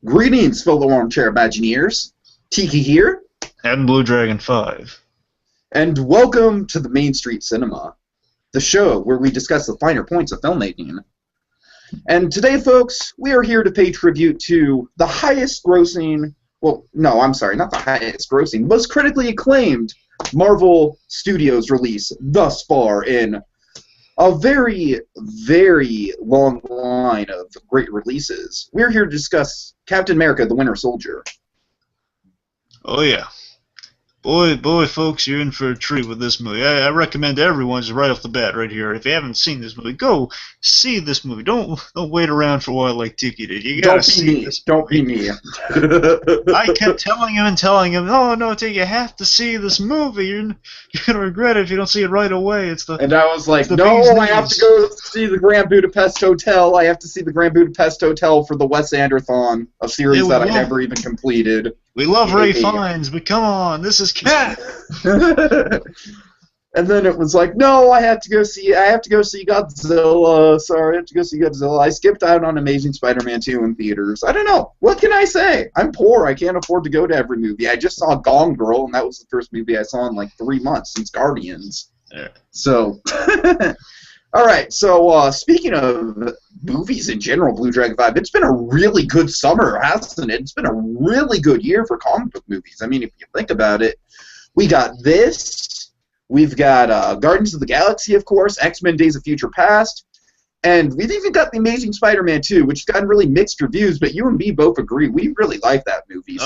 Greetings, fellow armchair Imagineers. Tiki here, And BlueDragonFive. and welcome to the Main Street Cinema, the show where we discuss the finer points of filmmaking. And today, folks, we are here to pay tribute to the highest grossing, well, no, I'm sorry, not the highest grossing, most critically acclaimed Marvel Studios release thus far in a very, very long line of great releases. We're here to discuss Captain America, the Winter Soldier. Oh yeah. Boy, folks, you're in for a treat with this movie. I recommend everyone just right off the bat, right here. If you haven't seen this movie, go see this movie. Don't wait around for a while like Tiki did. You gotta see this. Don't be me. I kept telling him, no, Tiki, you have to see this movie. You're gonna regret it if you don't see it right away. And I was like, no, I have to go see the Grand Budapest Hotel. I have to see the Grand Budapest Hotel for the Wes Anderson, a series that I never even completed. We love Ray Fiennes, but come on, this is cat. And then it was like, no, I have to go see Godzilla. Sorry, I have to go see Godzilla. I skipped out on Amazing Spider-Man 2 in theaters. I don't know. What can I say? I'm poor. I can't afford to go to every movie. I just saw Gone Girl, and that was the first movie I saw in like 3 months since Guardians. Yeah. So, all right. So, speaking of movies in general, BlueDragonFive, it's been a really good summer, hasn't it? It's been a really good year for comic book movies. I mean, if you think about it, we got this. We've got Guardians of the Galaxy, of course, X-Men Days of Future Past, and we've even got The Amazing Spider-Man 2, which has gotten really mixed reviews, but you and me both agree we really like that movie.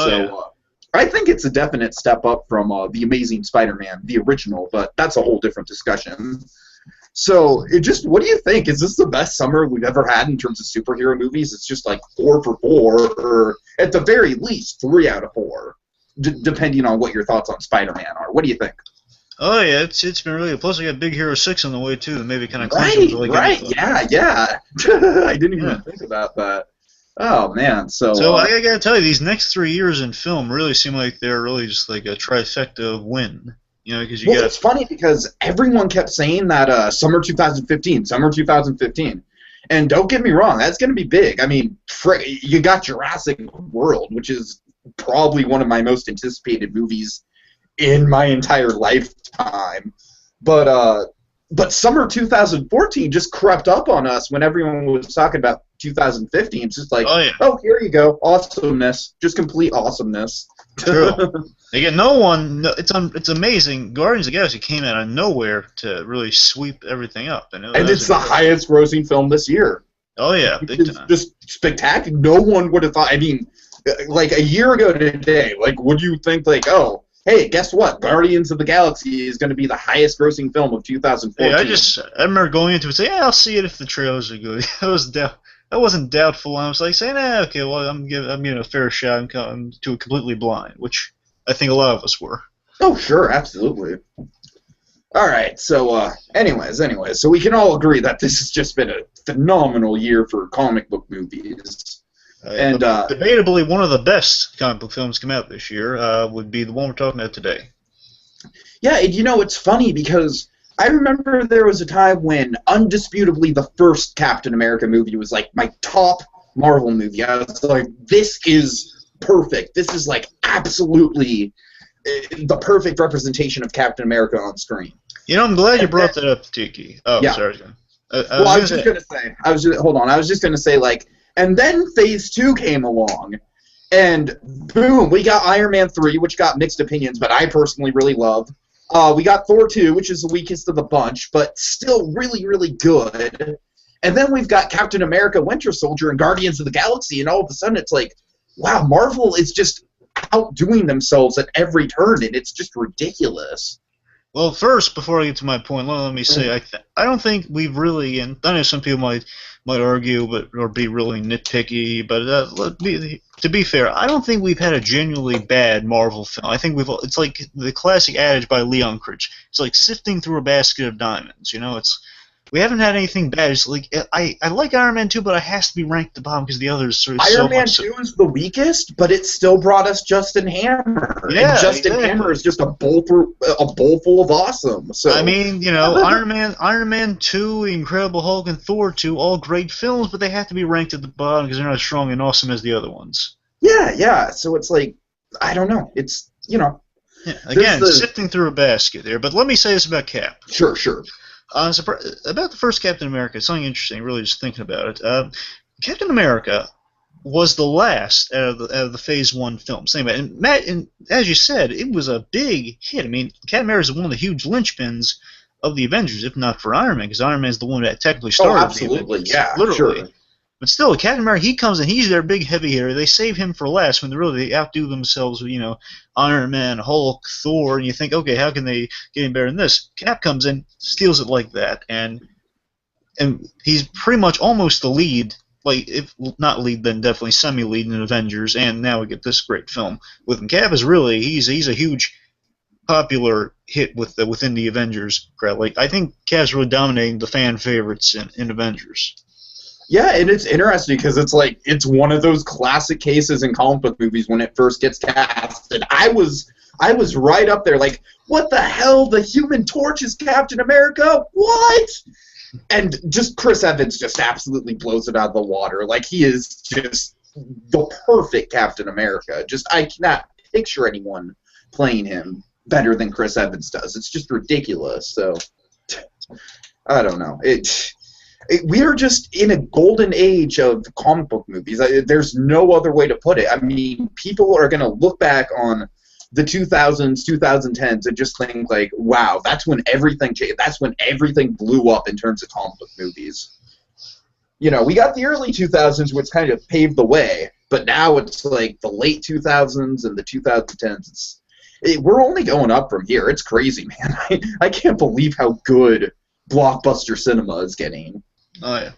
I think it's a definite step up from The Amazing Spider-Man, the original, but that's a whole different discussion. So, what do you think? Is this the best summer we've ever had in terms of superhero movies? It's just like 4 for 4, or at the very least 3 out of 4, depending on what your thoughts on Spider-Man are. What do you think? Oh yeah, it's been really. Plus, we got Big Hero 6 on the way too. That maybe kind of right, yeah. I didn't even think about that. Oh man, so I gotta tell you, these next 3 years in film really seem like they're really just like a trifecta win. You know, because it's funny because everyone kept saying that summer 2015, and don't get me wrong, that's gonna be big. I mean, you got Jurassic World, which is probably one of my most anticipated movies in my entire lifetime, but summer 2014 just crept up on us when everyone was talking about 2015. It's just like, oh, here you go, awesomeness, just complete awesomeness. True. Again, no one. It's amazing. Guardians of the Galaxy came out of nowhere to really sweep everything up. And it's the highest grossing film this year. Oh yeah, big time. Just spectacular. No one would have thought. I mean, like a year ago today, like would you think like, oh, hey, guess what? Guardians of the Galaxy is going to be the highest grossing film of 2014. I remember going into it saying, I'll see it if the trailers are good. I wasn't doubtful. I was like saying, okay, well, I'm giving a fair shot and come to it completely blind, which I think a lot of us were. Oh, sure, absolutely. All right, so anyways, so we can all agree that this has just been a phenomenal year for comic book movies. And debatably, one of the best comic book films come out this year would be the one we're talking about today. Yeah, and you know, it's funny because I remember there was a time when undisputably the first Captain America movie was like my top Marvel movie. I was like, this is perfect. This is like absolutely the perfect representation of Captain America on screen. You know, I'm glad you brought that up, Tiki. Oh, yeah. Sorry. I was just going to say, like, and then Phase 2 came along, and boom, we got Iron Man 3, which got mixed opinions, but I personally really loved. We got Thor 2, which is the weakest of the bunch, but still really, really good. And then we've got Captain America, Winter Soldier, and Guardians of the Galaxy, and all of a sudden it's like, wow, Marvel is just outdoing themselves at every turn, and it's just ridiculous. Well, first, before I get to my point, let me say I don't think we've really, and I know some people might argue, or be really nitpicky, but to be fair, I don't think we've had a genuinely bad Marvel film. I think it's like the classic adage by Leon Critch. It's like sifting through a basket of diamonds. You know, we haven't had anything bad. It's like I like Iron Man 2, but it has to be ranked at the bottom because the others are so Iron Man much. 2 is the weakest, but it still brought us Justin Hammer. Yeah, and Justin Hammer is just a bowl full of awesome. So I mean, Iron Man 2, Incredible Hulk, and Thor 2, all great films, but they have to be ranked at the bottom because they're not as strong and awesome as the other ones. Yeah. So it's like, I don't know. It's, Yeah, again, sifting through a basket there. But let me say this about Cap. Sure. About the first Captain America, something interesting, really just thinking about it. Captain America was the last out of the Phase 1 films. Anyway, and Matt, and as you said, it was a big hit. I mean, Captain America is one of the huge linchpins of the Avengers, if not for Iron Man, because Iron Man is the one that technically started the Avengers. Yeah, literally. Sure. But still, Captain America, he comes in, he's their big heavy hitter. They save him for last when they outdo themselves with, Iron Man, Hulk, Thor, and you think, okay, how can they get any better than this? Cap comes in, steals it like that, and he's pretty much almost the lead, like, if not lead, then definitely semi-lead in Avengers, and now we get this great film with him. Cap is really, he's a huge popular hit within the Avengers crowd. Like, I think Cap's really dominating the fan favorites in Avengers. Yeah, and it's interesting because it's like it's one of those classic cases in comic book movies when it first gets cast, and I was right up there, like, what the hell? The Human Torch is Captain America? What? And just Chris Evans just absolutely blows it out of the water. Like, he is just the perfect Captain America. Just I cannot picture anyone playing him better than Chris Evans does. It's just ridiculous. So I don't know. We are just in a golden age of comic book movies. There's no other way to put it. I mean, people are going to look back on the 2000s, 2010s, and just think, like, wow, that's when everything changed. That's when everything blew up in terms of comic book movies. We got the early 2000s, which kind of paved the way, but now it's like the late 2000s and the 2010s. We're only going up from here. It's crazy, man. I can't believe how good blockbuster cinema is getting. Oh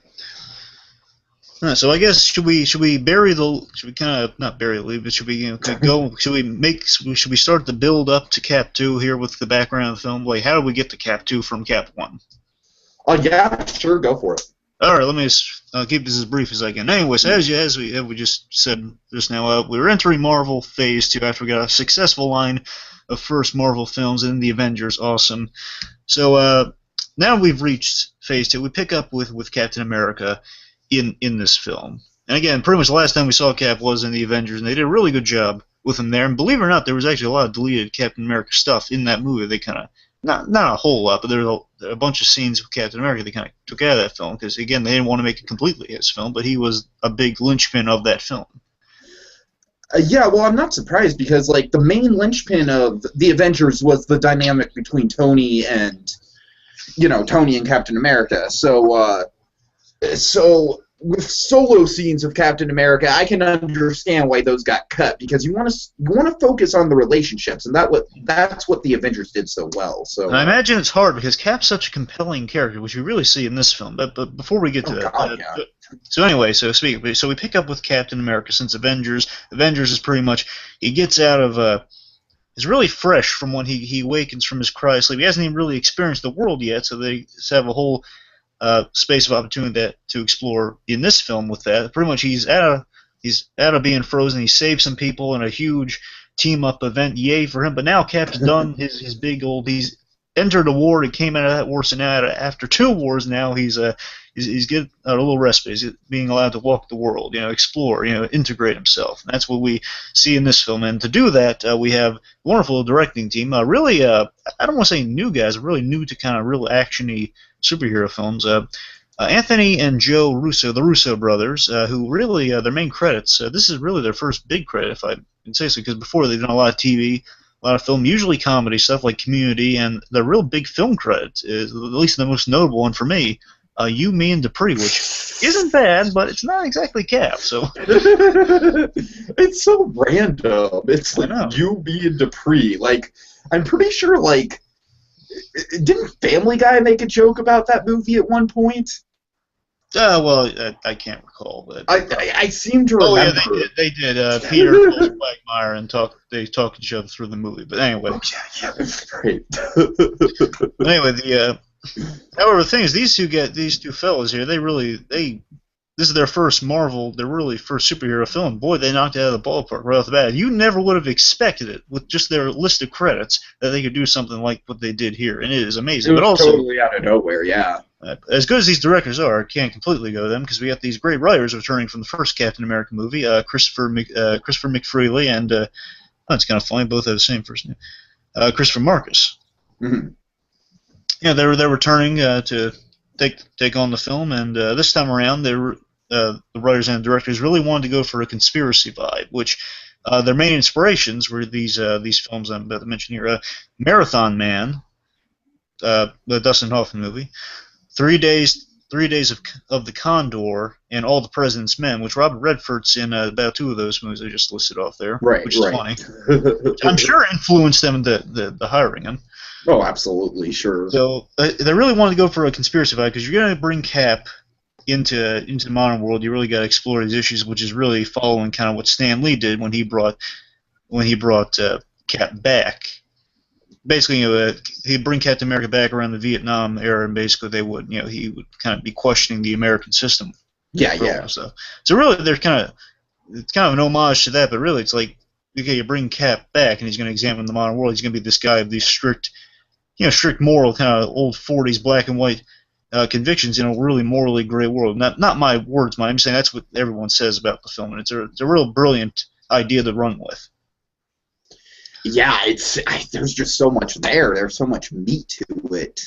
yeah. So I guess should we kind of not bury the lead, but should we should we start the build up to Cap 2 here with the background of the film? Like, how do we get to Cap 2 from Cap 1? Yeah, sure, go for it. All right, let me keep this as brief as I can. Anyways, as we just said just now, we're entering Marvel Phase 2 after we got a successful line of first Marvel films and the Avengers. Awesome. So now we've reached Phase 2. We pick up with Captain America in this film. And again, pretty much the last time we saw Cap was in the Avengers, and they did a really good job with him there. And believe it or not, there was actually a lot of deleted Captain America stuff in that movie. They kind of, not a whole lot, but there were a bunch of scenes with Captain America they kind of took out of that film because, again, they didn't want to make it completely his film, but he was a big linchpin of that film. Yeah, well, I'm not surprised because, like, the main linchpin of the Avengers was the dynamic between Tony and Captain America. So with solo scenes of Captain America, I can understand why those got cut because you want to focus on the relationships, and that's what the Avengers did so well. So I imagine it's hard because Cap's such a compelling character, which you really see in this film. But before we get to that, yeah. So anyway, so we pick up with Captain America since Avengers. Avengers is pretty much he gets out of is really fresh from when he awakens from his cryosleep. He hasn't even really experienced the world yet, so they just have a whole space of opportunity to explore in this film with that. Pretty much he's out of being frozen. He saved some people in a huge team-up event. Yay for him. But now Cap's done his big old... He's entered a war. He came out of that war, so now after 2 wars now he's getting a little respite. He's being allowed to walk the world, explore, integrate himself. And that's what we see in this film. And to do that, we have a wonderful directing team. Really, I don't want to say new guys, really new to kind of real action-y superhero films. Anthony and Joe Russo, the Russo brothers, who really, their main credits, this is really their first big credit, if I can say so, because before they've done a lot of TV, a lot of film, usually comedy stuff like Community, and their real big film credit is, at least the most notable one for me, You, Me, and Dupree, which isn't bad, but it's not exactly Cap, so... It's so random. It's like You, Me, and Dupree. Like, I'm pretty sure, like, didn't Family Guy make a joke about that movie at one point? Well, I can't recall, but I seem to remember. Oh yeah, they did. Peter calls Quagmire and they talk each other through the movie. But anyway, yeah, that's great. But anyway, However, the thing is, these two fellas here, this is their first Marvel, their really first superhero film. Boy, they knocked it out of the ballpark right off the bat. You never would have expected it with just their list of credits that they could do something like what they did here, and it is amazing. It was but also, totally out of nowhere, yeah. As good as these directors are, I can't completely go to them because we got these great writers returning from the first Captain America movie, Christopher McFreely and that's kind of funny, both have the same first name, Christopher Marcus. Mm-hmm. Yeah, they're returning to take on the film, and this time around, the writers and directors really wanted to go for a conspiracy vibe, which their main inspirations were these films I'm about to mention here: Marathon Man, the Dustin Hoffman movie, 3 Days of the Condor, and All the President's Men, which Robert Redford's in about 2 of those movies I just listed off there, which is funny. I'm sure influenced them the hiring him. Oh, absolutely, sure. So they really wanted to go for a conspiracy vibe because you're going to bring Cap into the modern world. You really got to explore these issues, which is really following kind of what Stan Lee did when he brought Cap back. Basically, he'd bring Captain America back around the Vietnam era, and basically he would kind of be questioning the American system. Yeah. So really, it's kind of an homage to that, but really, it's like, okay, you bring Cap back, and he's going to examine the modern world. He's going to be this guy of these strict moral, kind of old 40s black and white convictions in a really morally gray world. Not my words, I'm saying that's what everyone says about the film, and it's a real brilliant idea to run with. Yeah, there's just so much there. There's so much meat to it.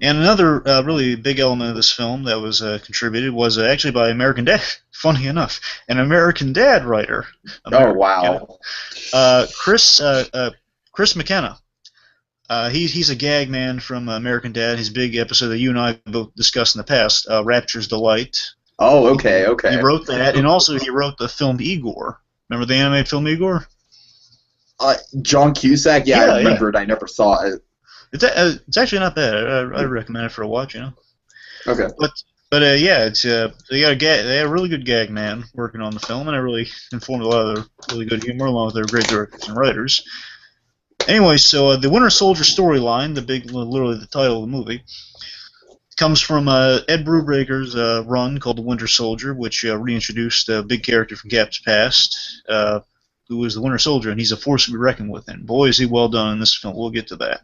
And another really big element of this film that was contributed was actually by American Dad. Funny enough, an American Dad writer. Oh, wow. Chris McKenna. He's a gag man from American Dad. His big episode that you and I both discussed in the past, Rapture's Delight. Oh, okay. He wrote that, and also he wrote the film Igor. Remember the animated film Igor? John Cusack? Yeah, I remembered. I never saw it. It's actually not bad. I recommend it for a watch. Okay. But it's they had a really good gag man working on the film, and it really informed a lot of their really good humor along with their great directors and writers. Anyway, so the Winter Soldier storyline, literally the title of the movie, comes from Ed Brubaker's run called The Winter Soldier, which reintroduced a big character from Cap's past, who was the Winter Soldier, and he's a force to be reckoned with. And boy, is he well done in this film. We'll get to that.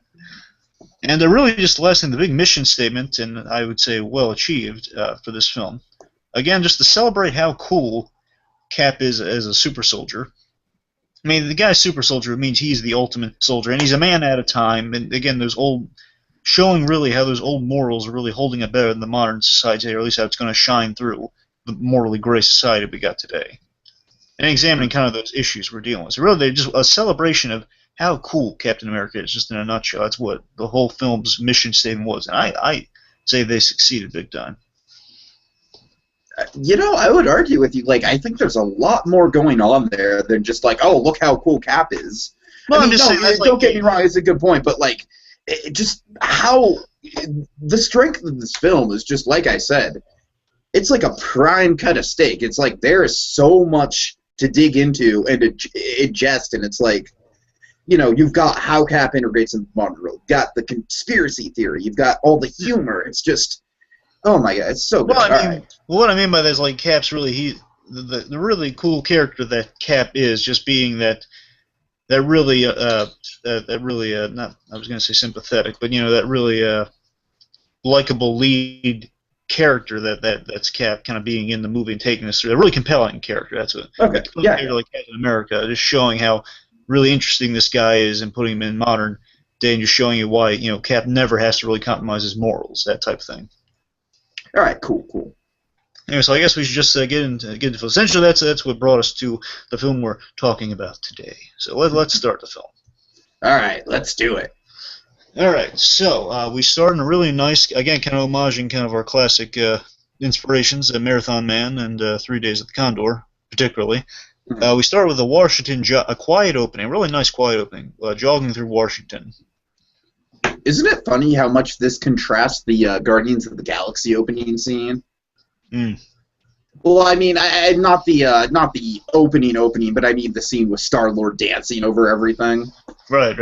And really just the last thing, the big mission statement, and I would say well achieved for this film. Again, just to celebrate how cool Cap is as a super soldier. I mean, the guy's super soldier means he's the ultimate soldier, and he's a man at a time. And again, showing really how those old morals are really holding it better than the modern society, or at least how it's going to shine through the morally gray society we got today. And examining kind of those issues we're dealing with. So really, they're just a celebration of how cool Captain America is, just in a nutshell. That's what the whole film's mission statement was, and I say they succeeded big time. I would argue with you. Like, I think there's a lot more going on there than just like, oh, look how cool Cap is. Well, I'm just saying. Don't get me wrong; it's a good point, but like, just how the strength of this film is just like I said. It's like a prime cut of steak. It's like there is so much to dig into and ingest, and it's like, you've got how Cap integrates in the modern world. You've got the conspiracy theory. You've got all the humor. It's just, oh my god, it's so good. Well, what I mean by that is like Cap's really the really cool character that Cap is, just being that really not, I was going to say sympathetic, but that really likable lead character that's Cap kind of being in the movie and taking us through. A really compelling character. That's what. Okay. Yeah. Character like Captain America, just showing how really interesting this guy is and putting him in modern day, and just showing you why Cap never has to really compromise his morals, that type of thing. All right. Cool. Anyway, so I guess we should just get into essentially that's what brought us to the film we're talking about today. So let's start the film. All right, let's do it. All right, so we start in a really nice, again, kind of homaging kind of our classic inspirations, Marathon Man and 3 Days of the Condor, particularly. Mm-hmm. We start with a quiet opening, a really nice quiet opening, jogging through Washington. Isn't it funny how much this contrasts the Guardians of the Galaxy opening scene? Mm. Well, I mean, not the opening, but I mean the scene with Star-Lord dancing over everything. Right.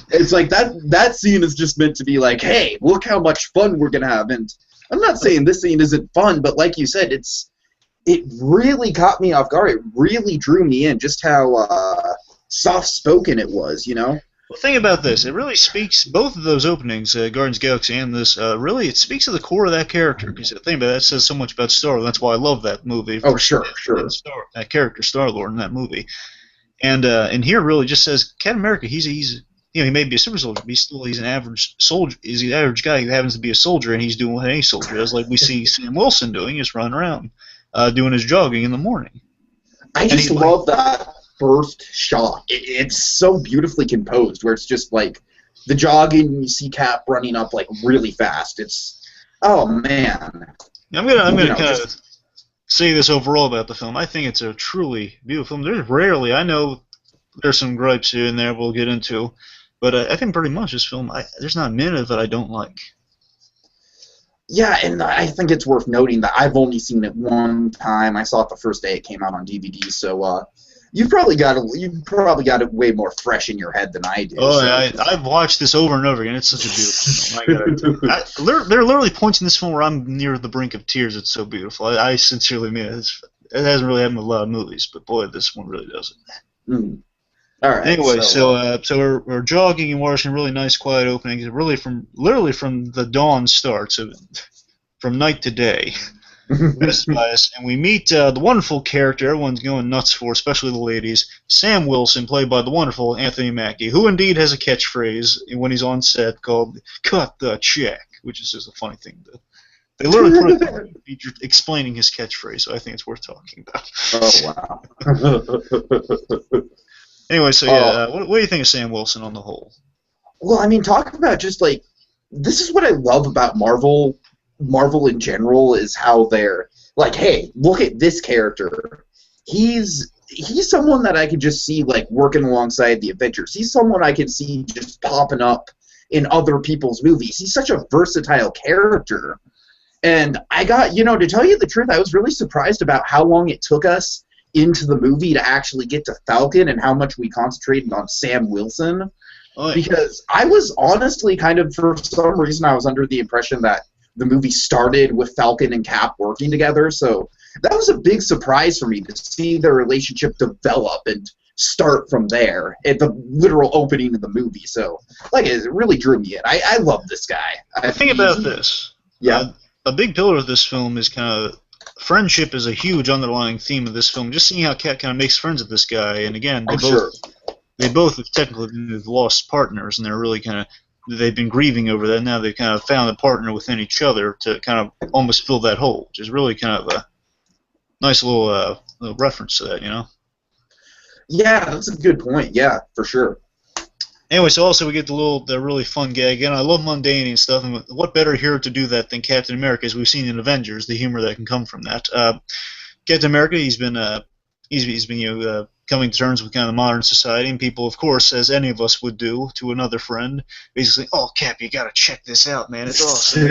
It's like that scene is just meant to be like, hey, look how much fun we're gonna have. And I'm not saying this scene isn't fun, but like you said, it really caught me off guard. It really drew me in, just how soft-spoken it was, you know? Well, think about this. It really speaks, both of those openings, Guardians of the Galaxy and this, really, it speaks to the core of that character. Because the thing about that says so much about Star-Lord. That's why I love that movie. Oh, sure. That character, Star-Lord, in that movie. And here really just says, Captain America, he's you know, he may be a super soldier, but he's an average soldier. He's the average guy who happens to be a soldier, and he's doing what any soldier does, like we see Sam Wilson doing, just running around, doing his jogging in the morning. I just love that first shot. It's so beautifully composed, where it's just like the jogging, and you see Cap running up like really fast. It's, oh man. I'm gonna kind of say this overall about the film. I think it's a truly beautiful film. There's rarely, I know there's some gripes here and there we'll get into, but I think pretty much this film, there's not a minute of it I don't like. Yeah, and I think it's worth noting that I've only seen it one time. I saw it the first day it came out on DVD, so you've probably got it way more fresh in your head than I do. Oh, so. I've watched this over and over again. It's such a beautiful film. There are literally points in this film where I'm near the brink of tears. It's so beautiful. I sincerely mean it. It hasn't really happened with a lot of movies, but boy, this one really does it. Mm. All right. Anyway, so we're jogging and watching really nice, quiet openings. Literally from the dawn starts, from night to day. And we meet the wonderful character everyone's going nuts for, especially the ladies, Sam Wilson, played by the wonderful Anthony Mackie, who indeed has a catchphrase when he's on set called "Cut the check," which is just a funny thing. They literally put it in the feature explaining his catchphrase, so I think it's worth talking about. Oh, wow. Anyway, so yeah, what do you think of Sam Wilson on the whole? Well, I mean, talk about just like, this is what I love about Marvel in general, is how they're like, hey, look at this character. He's someone that I could just see like working alongside the Avengers. He's someone I could see just popping up in other people's movies. He's such a versatile character. And I got, to tell you the truth, I was really surprised about how long it took us into the movie to actually get to Falcon and how much we concentrated on Sam Wilson. Oh, yeah. Because I was honestly kind of, for some reason, I was under the impression that the movie started with Falcon and Cap working together. So that was a big surprise for me to see their relationship develop and start from there at the literal opening of the movie. So, like, it really drew me in. I love this guy. Think about this. Yeah. A big pillar of this film is kind of friendship is a huge underlying theme of this film. Just seeing how Cat kind of makes friends with this guy, and again, they both have technically lost partners, and they're really kind of they've been grieving over that. Now they've kind of found a partner within each other to kind of almost fill that hole, which is really kind of a nice little reference to that, Yeah, that's a good point. Yeah, for sure. Anyway, so also we get the really fun gag, and I love mundane and stuff, and what better hero to do that than Captain America, as we've seen in Avengers, the humor that can come from that. Captain America, he's been coming to terms with kind of modern society, and people, of course, as any of us would do to another friend, basically, oh, Cap, you gotta check this out, man, it's awesome.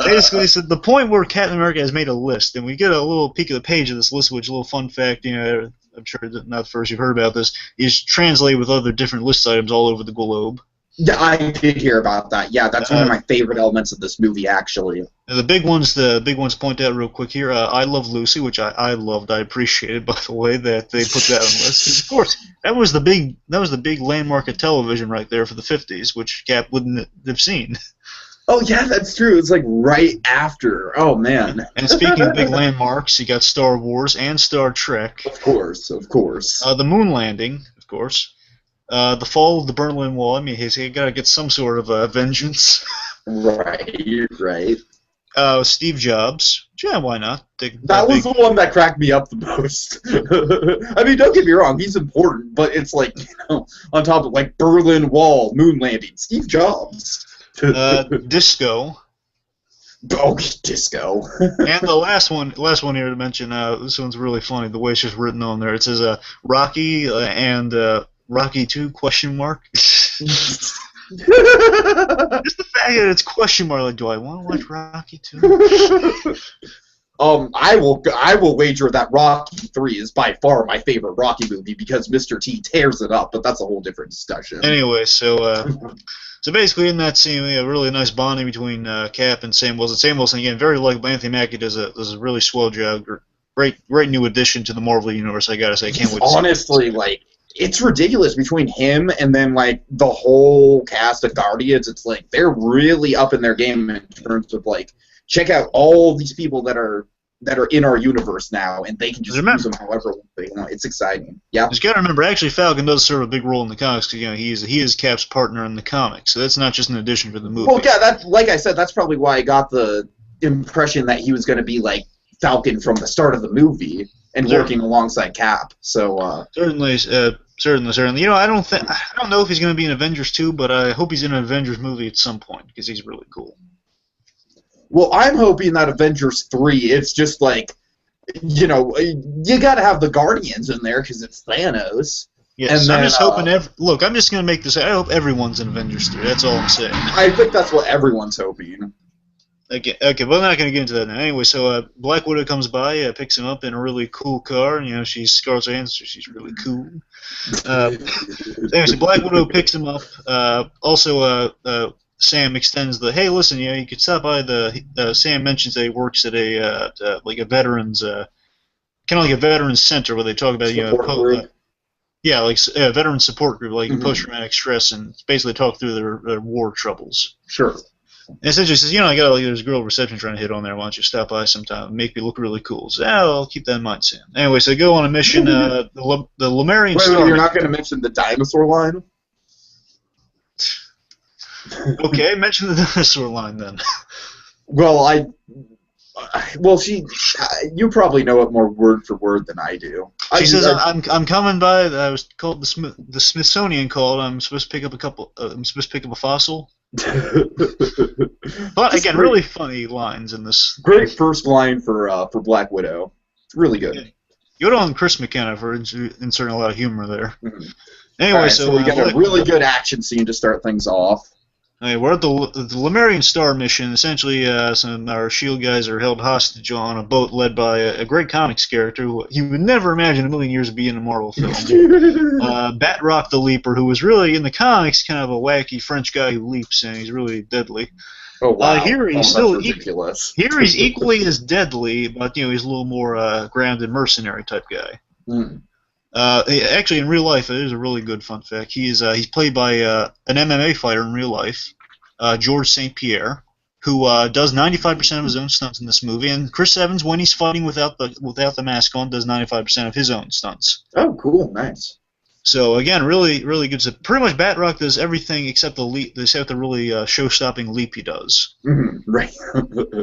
Basically, so the point where Captain America has made a list, and we get a little peek of the page of this list, which a little fun fact, I'm sure not the first you've heard about this, is translated with other different list items all over the globe. Yeah, I did hear about that. Yeah, that's one of my favorite elements of this movie, actually. The big ones to point out real quick here. I Love Lucy, which I loved. I appreciated, by the way, that they put that on the list. 'Cause of course, that was the big landmark of television right there for the 50s, which Cap wouldn't have seen. Oh yeah, that's true. It's like right after. Oh man. And speaking of big landmarks, you got Star Wars and Star Trek. Of course. The moon landing, of course. The fall of the Berlin Wall. I mean, he's got to get some sort of vengeance. Right. Steve Jobs. Yeah, why not? That was the one that cracked me up the most. I mean, don't get me wrong, he's important, but it's like, on top of like Berlin Wall, moon landing, Steve Jobs. Disco. Oh, disco. And the last one here to mention, this one's really funny, the way it's just written on there. It says Rocky and Rocky 2, question mark. Just the fact that it's question mark, like, do I want to watch Rocky 2? I will wager that Rocky 3 is by far my favorite Rocky movie because Mr. T tears it up, but that's a whole different discussion. Anyway, so basically in that scene, we have a really nice bonding between Cap and Sam Wilson. Sam Wilson, again, very likable. Anthony Mackie does a really swell job. Great new addition to the Marvel universe, I gotta say. I can't wait to honestly, like, it's ridiculous between him and then, like, the whole cast of Guardians. It's like they're really up in their game in terms of, like, check out all these people that are in our universe now, and they can just use them however they want. It's exciting. Yeah. You got to remember, actually, Falcon does serve a big role in the comics. Because, he is Cap's partner in the comics, so that's not just an addition for the movie. Well, yeah, like I said, that's probably why I got the impression that he was going to be like Falcon from the start of the movie and working alongside Cap. So certainly. I don't know if he's going to be in Avengers 2, but I hope he's in an Avengers movie at some point because he's really cool. Well, I'm hoping that Avengers 3, it's just like, you got to have the Guardians in there because it's Thanos. Yes, and I'm just hoping. Look, I'm just going to make this. I hope everyone's in Avengers 3. That's all I'm saying. I think that's what everyone's hoping. Okay, but I'm not going to get into that now. Anyway, so Black Widow comes by, picks him up in a really cool car, and she's Scarlett Johansson, she's really cool. Anyway, so Black Widow picks him up. Also, Sam extends the, hey, listen, you could stop by the. Sam mentions that he works at a like a veterans, kind of like a veterans center where they talk about veteran support group, like post-traumatic stress, and basically talk through their war troubles. Sure. And essentially says, I got there's a girl reception trying to hit on there. Why don't you stop by sometime and make me look really cool? So, I'll keep that in mind, Sam. Anyway, so go on a mission. The Lemurian Star. You're not going to mention the dinosaur line? Okay, mention the dinosaur line then. Well, you probably know it more word for word than I do. She says, "I'm coming by. I was called the Smithsonian called. I'm supposed to pick up I'm supposed to pick up a fossil." But again, really funny lines in this. Great first line for Black Widow. It's really good. Yeah. Good on Chris McKenna for inserting a lot of humor there. Mm-hmm. Anyway, right, so we got a really good action scene to start things off. We're at the Lemurian Star mission. Essentially, some of our S.H.I.E.L.D. guys are held hostage on a boat led by a great comics character who you would never imagine a million years would be in a Marvel film. Batroc the Leaper, who was really, in the comics, kind of a wacky French guy who leaps, and he's really deadly. Oh, wow. Here he's ridiculous. Here he's equally as deadly, but he's a little more grounded mercenary type guy. Mm. Actually, in real life, it is a really good fun fact. He's played by an MMA fighter in real life, George St. Pierre, who does 95% of his own stunts in this movie. And Chris Evans, when he's fighting without the mask on, does 95% of his own stunts. Oh, cool, nice. So again, really, really good. So pretty much Batroc does everything except the leap. Except the really show-stopping leap he does. Mm-hmm, right.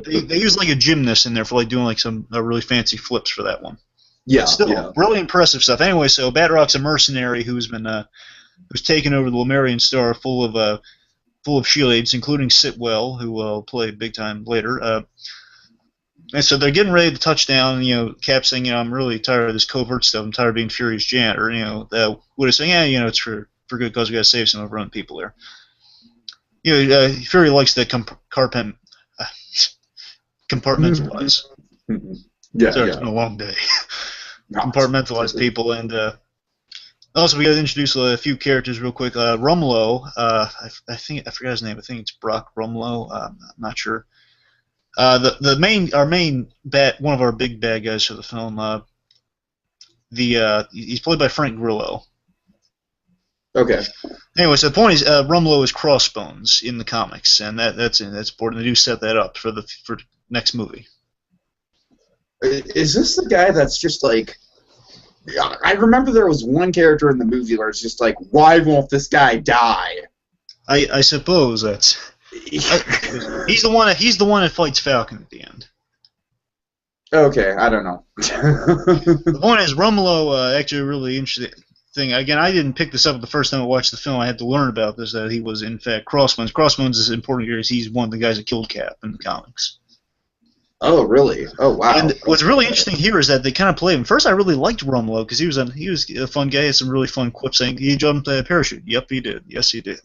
they use like a gymnast in there for like doing like some really fancy flips for that one. Yeah, still really impressive stuff. Anyway, so Batroc's a mercenary who's taken over the Lemurian Star, full of S.H.I.E.L.D. agents, including Sitwell, who will play big time later. And so they're getting ready to touch down. Cap's saying, I'm really tired of this covert stuff. I'm tired of being Fury's janitor. Widow's saying, it's for good cause. We got to save some of our own people there. Fury likes to compartmentalize. Mm-hmm. Yeah, It's been a long day. Compartmentalize people, and also we got to introduce a few characters real quick. Rumlow, I forgot his name. I think it's Brock Rumlow. I'm not sure. One of our big bad guys for the film. He's played by Frank Grillo. Okay. Anyway, so the point is, Rumlow is Crossbones in the comics, and that's important. They do set that up for next movie. Is this the guy that's just like... I remember there was one character in the movie where it's just like, why won't this guy die? I suppose that's... he's the one that fights Falcon at the end. Okay, I don't know. The point is, Rumlow, actually a really interesting thing. Again, I didn't pick this up the first time I watched the film. I had to learn about this, that he was, in fact, Crossbones. Crossbones is important here because he's one of the guys that killed Cap in the comics. Oh, really? Oh, wow. And what's really interesting here is that they kind of play him. First, I really liked Rumlow because he was a fun guy. He had some really fun quips saying, he jumped a parachute. Yep, he did. Yes, he did.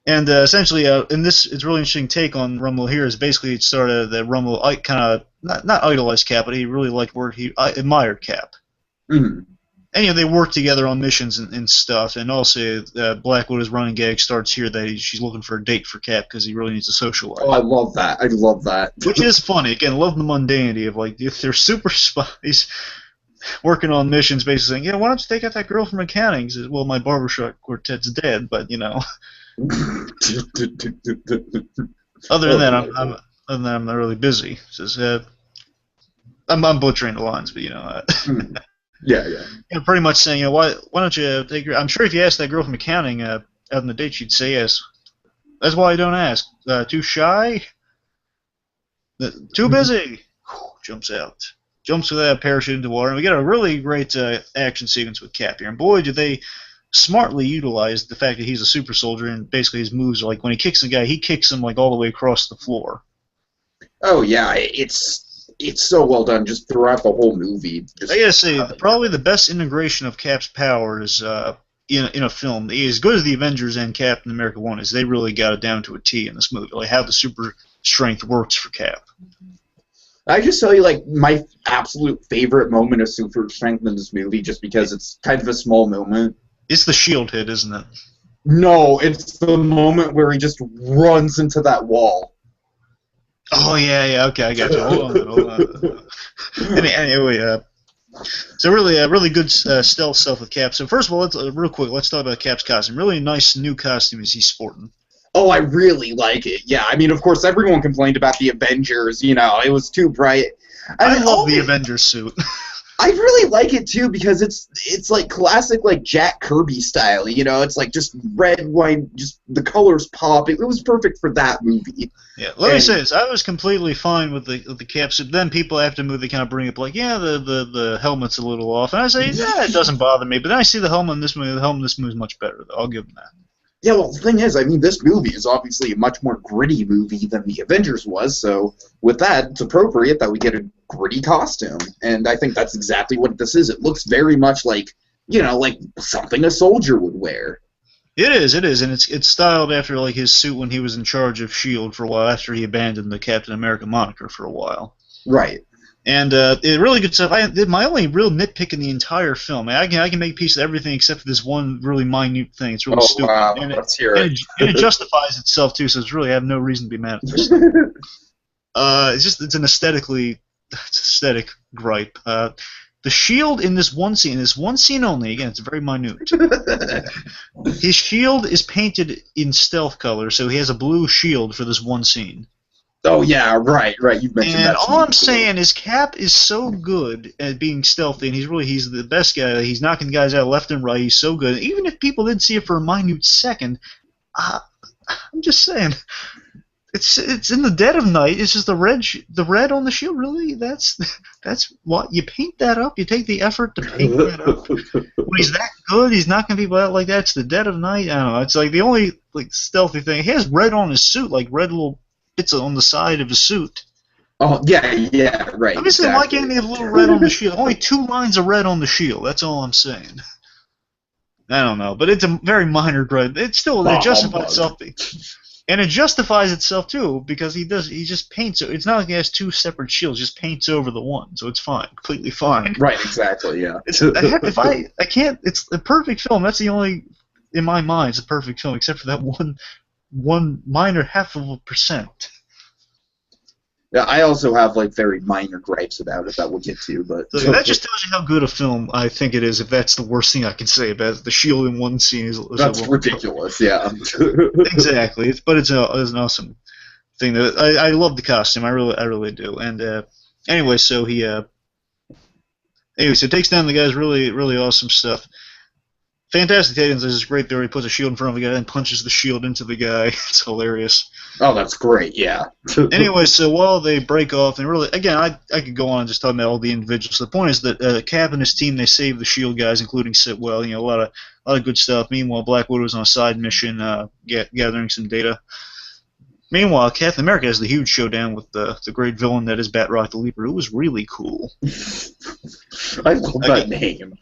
And essentially, in this, it's a really interesting take on Rumble here. Is basically it started that Rumble kind of not idolized Cap, but he really liked where he admired Cap. Mm-hmm. And they work together on missions and stuff. And also, Black Widow's running gag starts here that she's looking for a date for Cap because he really needs to socialize. Oh, I love that. I love that. Which is funny. Again, love the mundanity of if they're super spies working on missions, basically saying, why don't you take out that girl from accounting? He says, well, my barbershop quartet's dead, but Other than that, I'm not really busy. He says, I'm butchering the lines, but Yeah. Pretty much saying, why don't you take her? I'm sure if you asked that girl from accounting out on the date, she'd say yes. That's why I don't ask. Too shy? Too busy? Jumps out. Jumps with that parachute into water. And we get a really great action sequence with Cap here. And boy, do they smartly utilize the fact that he's a super soldier, and basically his moves are when he kicks a guy, he kicks him all the way across the floor. Oh, yeah. It's so well done just throughout the whole movie. I gotta say, probably the best integration of Cap's powers in a film, as good as the Avengers and Captain America 1 is, they really got it down to a T in this movie, how the super strength works for Cap. I just tell you, my absolute favorite moment of super strength in this movie, just because it's kind of a small moment. It's the shield hit, isn't it? No, it's the moment where he just runs into that wall. Oh, yeah, okay, I got you. Hold on. Anyway, so really good stealth stuff with Cap. So first of all, real quick, let's talk about Cap's costume. Really nice new costume is he's sporting. Oh, I really like it. Yeah, I mean, of course, everyone complained about the Avengers. It was too bright. I love the Avengers suit. I really like it too because it's classic Jack Kirby style. It's just red, white, just the colors pop. It was perfect for that movie. Yeah, let me say this: I was completely fine with the Cap suit. Then people after the movie they kind of bring up the helmet's a little off, and I say it doesn't bother me. But then I see the helmet in this movie. The helmet in this movie is much better, though. I'll give them that. Yeah, well, the thing is, I mean, this movie is obviously a much more gritty movie than the Avengers was, so with that, it's appropriate that we get a gritty costume, and I think that's exactly what this is. It looks very much like something a soldier would wear. It is, and it's styled after his suit when he was in charge of S.H.I.E.L.D. for a while, after he abandoned the Captain America moniker for a while. Right. And it really good stuff. My only real nitpick in the entire film, I can make a piece of everything except for this one really minute thing. It's really stupid. Wow. And Let's hear it. And it justifies itself too, so it's really I have no reason to be mad at this. It's an aesthetic gripe. The shield in this one scene only, again, it's very minute. His shield is painted in stealth color, so he has a blue shield for this one scene. Oh, yeah, right. You've mentioned that. And all I'm saying is Cap is so good at being stealthy, and he's the best guy. He's knocking guys out left and right. He's so good. Even if people didn't see it for a minute second, I'm just saying, it's in the dead of night. It's just the red on the shield. Really, that's what you paint that up. You take the effort to paint that up. When he's that good, he's knocking people out like that. It's the dead of night. I don't know. It's the only stealthy thing. He has red on his suit, red little bits on the side of his suit. Oh, yeah, right. I'm just saying, why can't he have a little red on the shield? Only 2 lines of red on the shield. That's all I'm saying. I don't know, but it's a very minor gripe. It justifies itself. And it justifies itself, too, because he just paints it. It's not like he has 2 separate shields, just paints over the one, so it's fine. Completely fine. Right, exactly, yeah. It's a perfect film. That's the only, in my mind, it's a perfect film, except for that one minor 0.5%. Yeah, I also have very minor gripes about it that we'll get to, but so that just tells you how good a film I think it is. If that's the worst thing I can say about it. The shield in one scene is that's ridiculous. Yeah, exactly. But it's an awesome thing. I love the costume. I really do. And anyway, so he takes down the guys. Really, really awesome stuff. Fantastic Titans is great there. He puts a shield in front of the guy and punches the shield into the guy. It's hilarious. Oh, that's great, yeah. Anyway, so while they break off, and really, again, I could go on and just talk about all the individuals. The point is that Cap and his team, they save the S.H.I.E.L.D. guys, including Sitwell. A lot of good stuff. Meanwhile, Black Widow's on a side mission, gathering some data. Meanwhile, Captain America has the huge showdown with the great villain that is Batroc the Leaper. It was really cool. I love that name.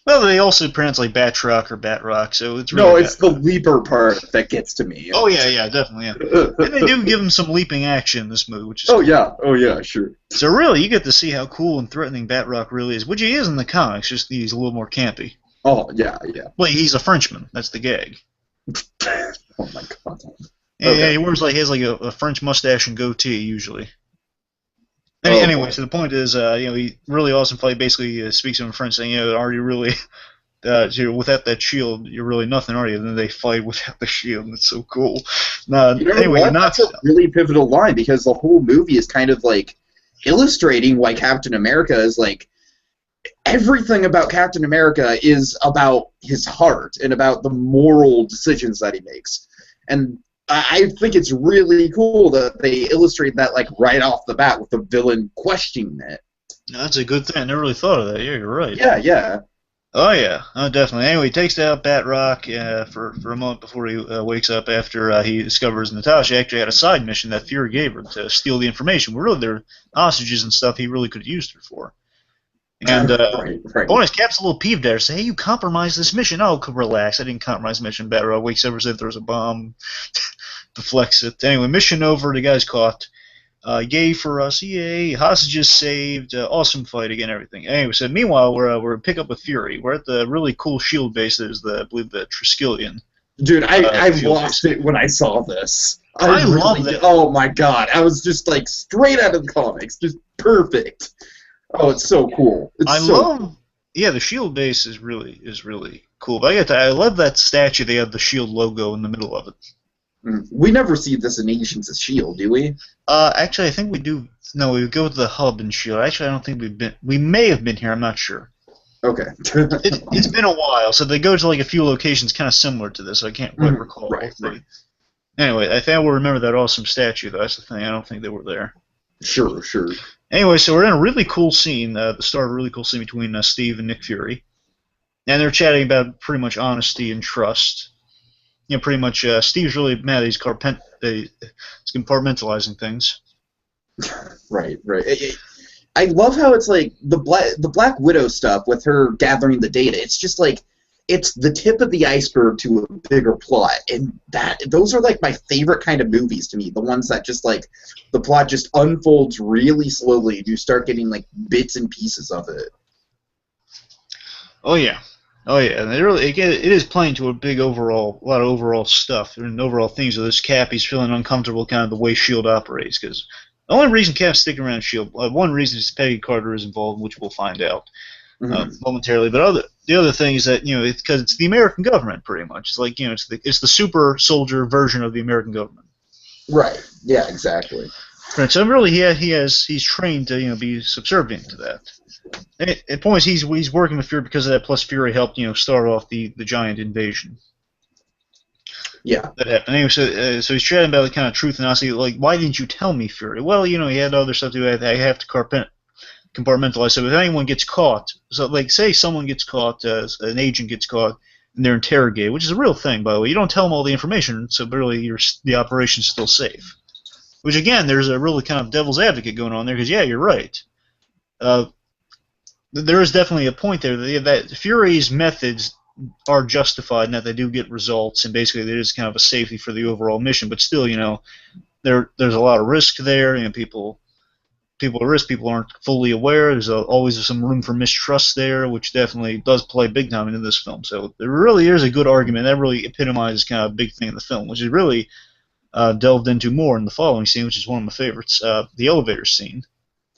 Well, they also pronounce like Batroc or Batrock, so it's really no, it's the leaper part that gets to me. Oh yeah, definitely. Yeah. And they do give him some leaping action in this movie, which is oh cool. yeah, sure. So really, you get to see how cool and threatening Batroc really is, which he is in the comics. Just he's a little more campy. Oh yeah. Well, he's a Frenchman. That's the gag. Oh my god. Yeah, he wears he has a French mustache and goatee usually. Anyway, so the point is, he really awesome fight. Basically, speaks in French, saying, are you really, without that shield, you're really nothing, are you? And then they fight without the shield, and it's so cool. Anyway, that's a really pivotal line because the whole movie is kind of illustrating why Captain America is everything about Captain America is about his heart and about the moral decisions that he makes, and I think it's really cool that they illustrate that right off the bat with the villain questioning it. That's a good thing. I never really thought of that. Yeah, you're right. Yeah. Oh yeah, definitely. Anyway, he takes out Batroc for a moment before he wakes up after he discovers Natasha actually had a side mission that Fury gave her to steal the information. Well, really, they're hostages and stuff he really could have used her for. And right. Bonus Cap's a little peeved there. Say, hey, you compromised this mission. Oh, relax. I didn't compromise the mission. Batroc wakes up and says there's a bomb. Deflects it. Anyway, mission over. The guy's caught. Yay for us. Yay. Hostages saved. Awesome fight again, everything. Anyway, so meanwhile, we're pick up with Fury. We're at the really cool shield base that is, I believe, the Triskelion. Dude, I lost it when I saw this. I really love it. Oh my god. I was just straight out of the comics. Just perfect. Oh, it's so cool. Yeah, the shield base is really cool. But I love that statue. They have the shield logo in the middle of it. We never see this in Agents of S.H.I.E.L.D., do we? Actually, I think we do. No, we go to the hub in S.H.I.E.L.D. Actually, I don't think we've been. We may have been here. I'm not sure. Okay. It's been a while, so they go to a few locations kind of similar to this. I can't quite recall. Right. Anyway, I think I will remember that awesome statue, though. That's the thing. I don't think they were there. Sure. Anyway, so we're in a really cool scene, the start of a really cool scene between Steve and Nick Fury. And they're chatting about pretty much honesty and trust. Pretty much Steve's really mad that he's compartmentalizing things. Right. I love how it's the Black Widow stuff with her gathering the data. It's just it's the tip of the iceberg to a bigger plot, and those are my favorite kind of movies to me. The ones that just the plot just unfolds really slowly, and you start getting bits and pieces of it. Oh yeah, and it is playing to a lot of overall stuff and overall themes of this. Cap, he's feeling uncomfortable, kind of the way S.H.I.E.L.D. operates, because the only reason Cap's sticking around S.H.I.E.L.D. One reason is Peggy Carter is involved, which we'll find out momentarily. But the other thing is that it's because it's the American government, pretty much. It's it's the super soldier version of the American government. Right. Yeah. Exactly. Right. So really, he's trained to be subservient to that. At points, he's working with Fury because of that. Plus, Fury helped start off the giant invasion. Yeah. That happened. Anyway, so he's chatting about the kind of truth and honesty. Why didn't you tell me, Fury? Well, he had other stuff to do. I have to compartmentalize. So if anyone gets caught, say someone gets caught, an agent gets caught, and they're interrogated, which is a real thing, by the way. You don't tell them all the information, so really the operation's still safe. Which again, there's a really kind of devil's advocate going on there, because you're right. There is definitely a point there that Fury's methods are justified and that they do get results, and basically there is kind of a safety for the overall mission. But still, there's a lot of risk there, and people at risk. People aren't fully aware. There's always some room for mistrust there, which definitely does play big time into this film. So there really is a good argument that really epitomizes kind of a big thing in the film, which is really delved into more in the following scene, which is one of my favorites, the elevator scene.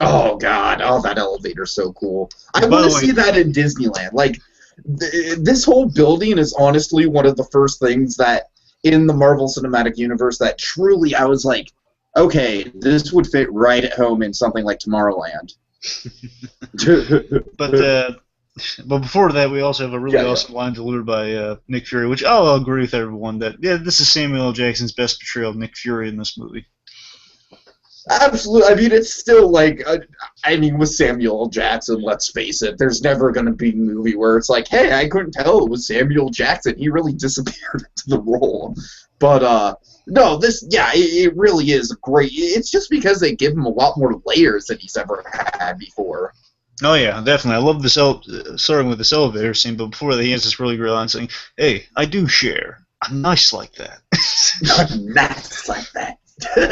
Oh God! Oh, that elevator's so cool. I want to see that in Disneyland. This whole building is honestly one of the first things that in the Marvel Cinematic Universe that truly I was okay, this would fit right at home in something like Tomorrowland. But before that, we also have a really awesome line delivered by Nick Fury, which I'll agree with everyone that this is Samuel L. Jackson's best portrayal of Nick Fury in this movie. Absolutely. I mean, it's still with Samuel L. Jackson, let's face it, there's never going to be a movie where it's hey, I couldn't tell it was Samuel Jackson. He really disappeared into the role. But, no, it really is great. It's just because they give him a lot more layers than he's ever had before. Oh yeah, definitely. I love this starting with this elevator scene, but before that, he has this really great line saying, "Hey, I do share. I'm nice like that." Nuts like that.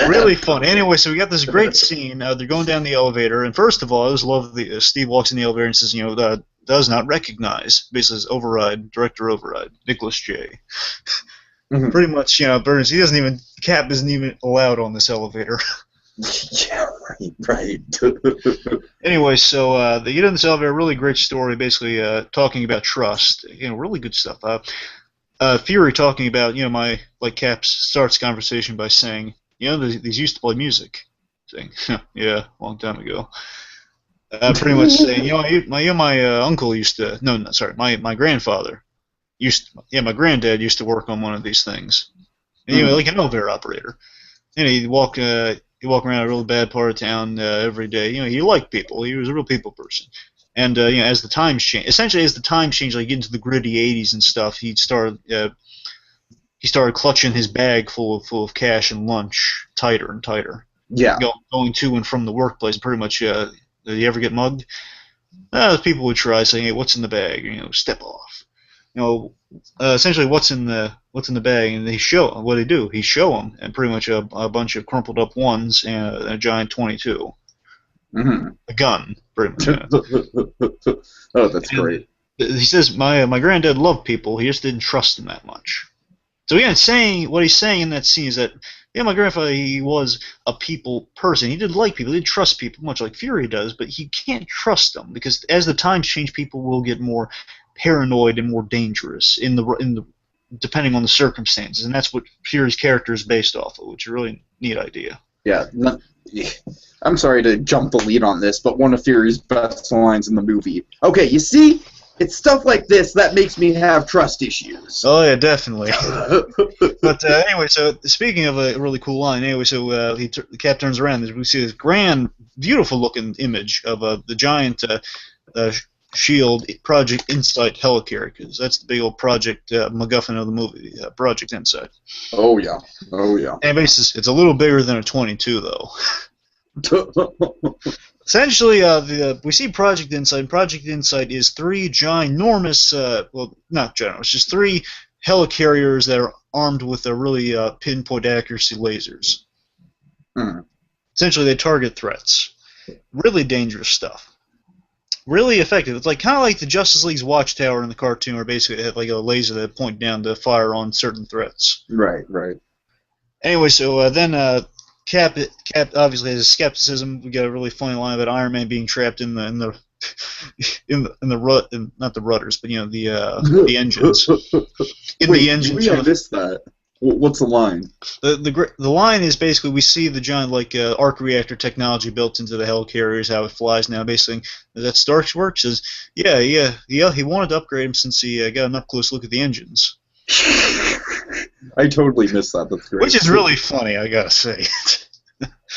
Really fun. Anyway, so we got this great scene. They're going down the elevator, and first of all, I just love the Steve walks in the elevator and says, does not recognize. Basically, says override, director override, Nicholas J. Mhm. Pretty much, Burns. Cap isn't even allowed on this elevator. Yeah, right. Anyway, so they get in this elevator. Really great story, basically talking about trust. Really good stuff. Fury talking about, Cap starts conversation by saying, these used to play music. Saying, yeah, a long time ago. Pretty much saying, my uncle used to, no, sorry, my grandfather my granddad used to work on one of these things. Anyway, like an elevator operator. He'd walk around a really bad part of town every day. He liked people. He was a real people person. And as the times change, essentially as the times change, like into the gritty '80s and stuff, he started clutching his bag full of cash and lunch tighter and tighter. Yeah. Going to and from the workplace. Pretty much. Did you ever get mugged? People would try saying, "Hey, what's in the bag?" Step off. Essentially, what's in the bag, and they show what they do. He show them, and pretty much a bunch of crumpled up ones and a giant 22. Mm-hmm. A gun, pretty much. Oh, that's great. He says, my granddad loved people. He just didn't trust them that much. So again, what he's saying in that scene is that, my grandfather, he was a people person. He did like people. He did trust people, much like Fury does, but he can't trust them because as the times change, people will get more paranoid and more dangerous depending on the circumstances, and that's what Fury's character is based off of, which is a really neat idea. Yeah. I'm sorry to jump the lead on this, but one of Fury's best lines in the movie. Okay, you see? It's stuff like this that makes me have trust issues. Oh, yeah, definitely. But anyway, so speaking of a really cool line, the Cap turns around and we see this grand, beautiful-looking image of the giant S.H.I.E.L.D. Project Insight helicarrier, because that's the big old project MacGuffin of the movie, Project Insight. Oh, yeah. Oh, yeah. And basically, it's a little bigger than a 22, though. Essentially, we see Project Insight. And Project Insight is three ginormous, not ginormous, just three helicarriers that are armed with a really pinpoint accuracy lasers. Essentially, they target threats. Really dangerous stuff. Really effective. It's kind of like the Justice League's Watchtower in the cartoon, where basically they have like a laser that point down to fire on certain threats. Right. Anyway, so then Cap obviously has skepticism. We got a really funny line about Iron Man being trapped in the not the rudders, but the engines. The engines. I missed that. What's the line? The line is basically we see the giant arc reactor technology built into the helicarriers, how it flies now. Basically, that Stark's work says, yeah. He wanted to upgrade him since he got an up close look at the engines. I totally missed that. That's great. Which is really funny, I gotta say.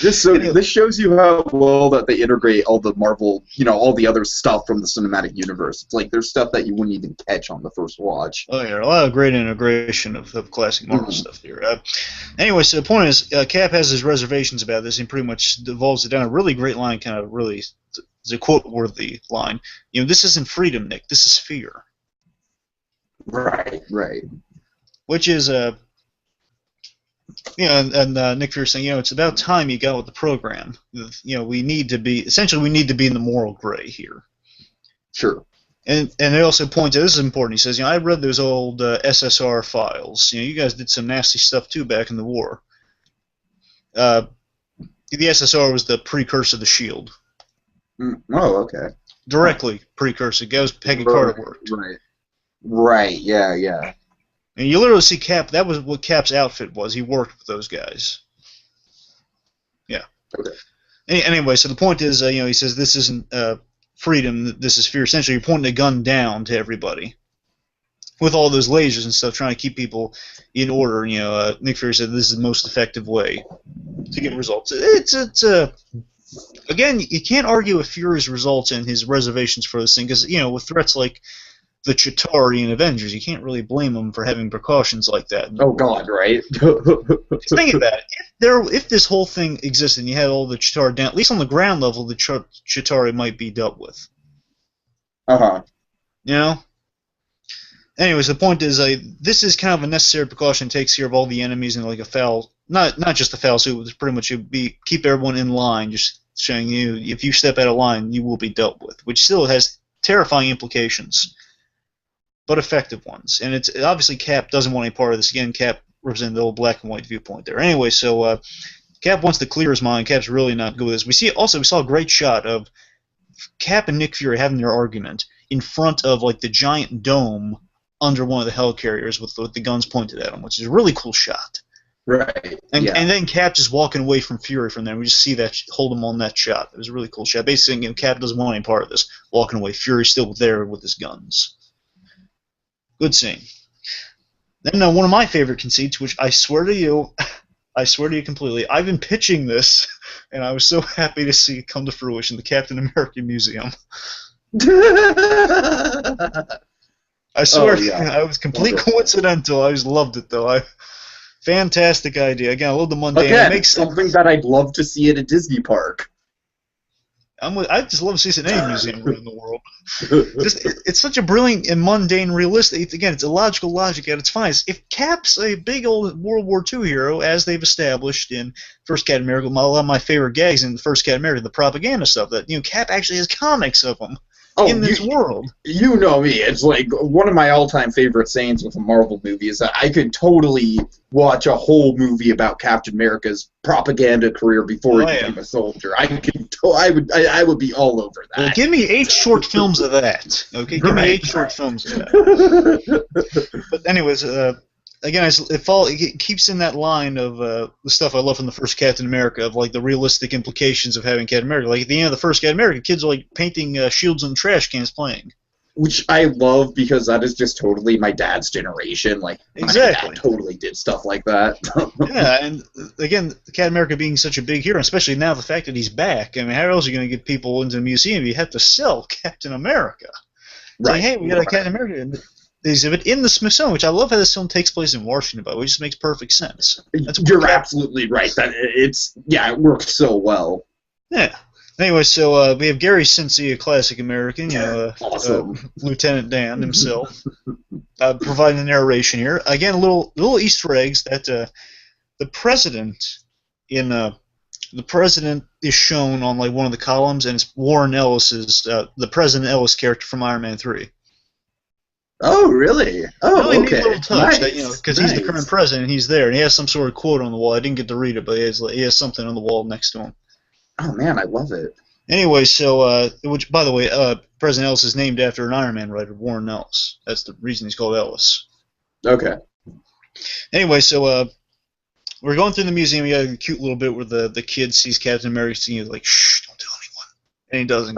This shows you how well that they integrate all the Marvel, all the other stuff from the cinematic universe. It's like there's stuff that you wouldn't even catch on the first watch. Oh yeah, a lot of great integration of classic Marvel stuff here. Anyway, so the point is, Cap has his reservations about this, and pretty much devolves it down a really great line, kind of really, it's a quote-worthy line. This isn't freedom, Nick. This is fear. Right. Which is and Nick Fury saying, it's about time you got with the program. We need to be in the moral gray here. Sure. And it also points out, this is important, he says, I read those old SSR files. You guys did some nasty stuff too back in the war. The SSR was the precursor to the S.H.I.E.L.D. Oh, okay. Directly precursor. It goes Peggy Carter worked. Right, yeah. And you literally see Cap, that was what Cap's outfit was. He worked with those guys. Yeah. Okay. Anyway, so the point is, he says this isn't freedom, this is fear. Essentially, you're pointing a gun down to everybody with all those lasers and stuff, trying to keep people in order. Nick Fury said this is the most effective way to get results. Again, you can't argue with Fury's results and his reservations for this thing, because, with threats like the Chitauri and Avengers, you can't really blame them for having precautions like that. Oh God, right? Think about it. If this whole thing existed and you had all the Chitauri down, at least on the ground level, the Chitauri might be dealt with. Uh-huh. You know? Anyways, the point is, this is kind of a necessary precaution it takes care of all the enemies in like a foul, not just a foul suit, but pretty much keep everyone in line, just showing you if you step out of line, you will be dealt with, which still has terrifying implications, but effective ones. And it's obviously Cap doesn't want any part of this. Again, Cap representing the old black and white viewpoint there. Anyway, so Cap wants to clear his mind. Cap's really not good with this. We saw a great shot of Cap and Nick Fury having their argument in front of like the giant dome under one of the helicarriers with the guns pointed at him, which is a really cool shot. Right. And then Cap just walking away from Fury from there. We just see that, hold him on that shot. It was a really cool shot. Basically, Cap doesn't want any part of this. Walking away. Fury's still there with his guns. Good scene. Then one of my favorite conceits, which I swear to you completely, I've been pitching this, and I was so happy to see it come to fruition, the Captain America Museum. I swear, it was complete coincidental. I just loved it, though. Fantastic idea. Again, I love the mundane. Again, it makes something that I'd love to see at a Disney park. I just love to see this in any museum around the world. It's such a brilliant and mundane, realistic. Again, it's illogical logic at its finest. If Cap's a big old World War II hero, as they've established in First Captain America, a lot of my favorite gags in the First Captain America, the propaganda stuff, that Cap actually has comics of him. In this world. You know me. It's like one of my all-time favorite sayings with a Marvel movie is that I could totally watch a whole movie about Captain America's propaganda career before he became a soldier. I would be all over that. Well, give me 8 short films of that. Okay, give me 8 short films of that. But anyways, again, it keeps in that line of the stuff I love from the first Captain America, of like the realistic implications of having Captain America. Like at the end of the first Captain America, kids are like painting shields on trash cans playing. Which I love because that is just totally my dad's generation. Like, exactly. My dad totally did stuff like that. Yeah, and again, Captain America being such a big hero, especially now the fact that he's back. I mean, how else are you going to get people into the museum? You have to sell Captain America. Right. Like, hey, we got a Captain America exhibit in the Smithsonian, which I love how this film takes place in Washington, but it just makes perfect sense. You're absolutely right. It works so well. Yeah. Anyway, so we have Gary Sinise, a classic American, awesome. Lieutenant Dan himself, providing the narration here. Again, little Easter eggs that the president is shown on like one of the columns, and it's Warren Ellis's the President Ellis character from Iron Man 3. Oh, really? Oh, really okay. Neat little touch, because he's the current president, and he's there, and he has some sort of quote on the wall. I didn't get to read it, but he has something on the wall next to him. Oh man, I love it. Anyway, so which, by the way, President Ellis is named after an Iron Man writer, Warren Ellis. That's the reason he's called Ellis. Okay. Anyway, so we're going through the museum. We got a cute little bit where the kid sees Captain America, and he's like, "Shh, don't tell anyone," and he doesn't.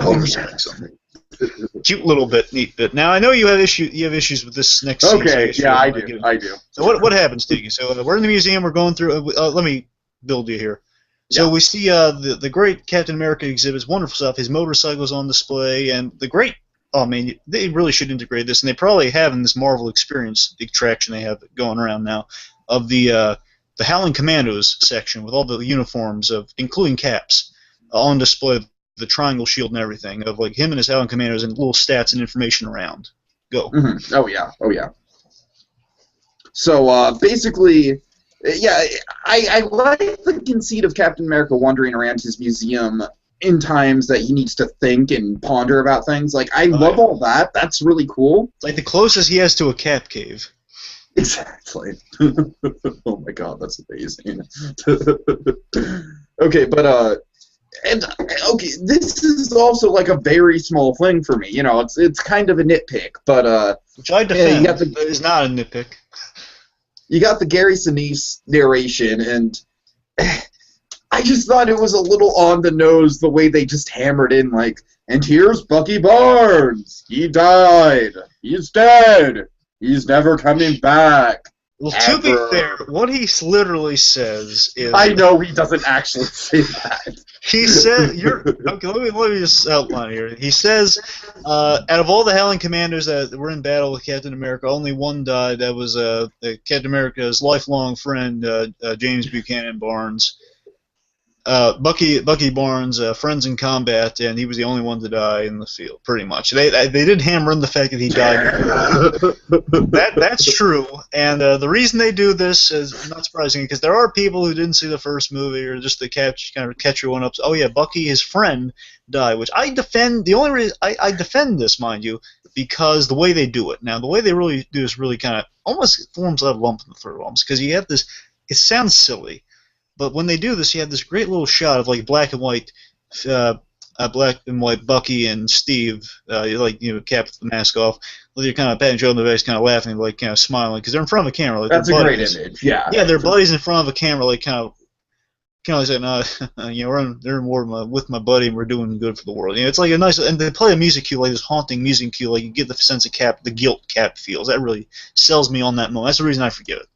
Cute little bit, neat bit. Now I know you have issues with this next scene. Okay, so yeah, I do. So what happens, Tiki? So we're in the museum. We're going through. Let me build you here. So we see the great Captain America exhibits wonderful stuff. His motorcycle's on display, and the great. Oh man, they really should integrate this, and they probably have in this Marvel Experience attraction they have going around now of the Howling Commandos section with all the uniforms including Cap's on display. The triangle shield and everything of like him and his Howling Commandos and little stats and information around. Go. Mm-hmm. Oh yeah. So basically. Yeah, I like the conceit of Captain America wandering around his museum in times that he needs to think and ponder about things. Like, I love all that. That's really cool. Like the closest he has to a Cap cave. Exactly. Oh my god, that's amazing. Okay, but this is also like a very small thing for me. It's kind of a nitpick, but which I defend, but it's not a nitpick. You got the Gary Sinise narration, and I just thought it was a little on the nose the way they just hammered in, like, and here's Bucky Barnes. He died. He's dead. He's never coming back. Well, to be fair, what he literally says is... I know he doesn't actually say that. He said, okay, let me just outline here. He says, out of all the Howling Commandos that were in battle with Captain America, only one died. That was Captain America's lifelong friend, James Buchanan Barnes. Bucky Barnes, friends in combat, and he was the only one to die in the field, pretty much. They did hammer in the fact that he died. That's true, and the reason they do this is not surprising because there are people who didn't see the first movie or just to catch everyone up. Oh yeah, Bucky, his friend, died, which I defend. The only reason I defend this, mind you, because the way they do it. Now, the way they really do is really kind of almost forms a lump in the throat, almost because you have this. It sounds silly. But when they do this, you have this great little shot of like black and white Bucky and Steve, Cap with the mask off, with you kind of patting each other on the face, kind of laughing, like kind of smiling, because they're in front of a camera. Like, that's a great image. Yeah. Yeah, they're buddies in front of a camera, like kind of saying, they're in war with my buddy, and we're doing good for the world. It's like a nice, and they play a music cue, like this haunting music cue, like you get the sense of Cap, the guilt Cap feels. That really sells me on that moment. That's the reason I forgive it.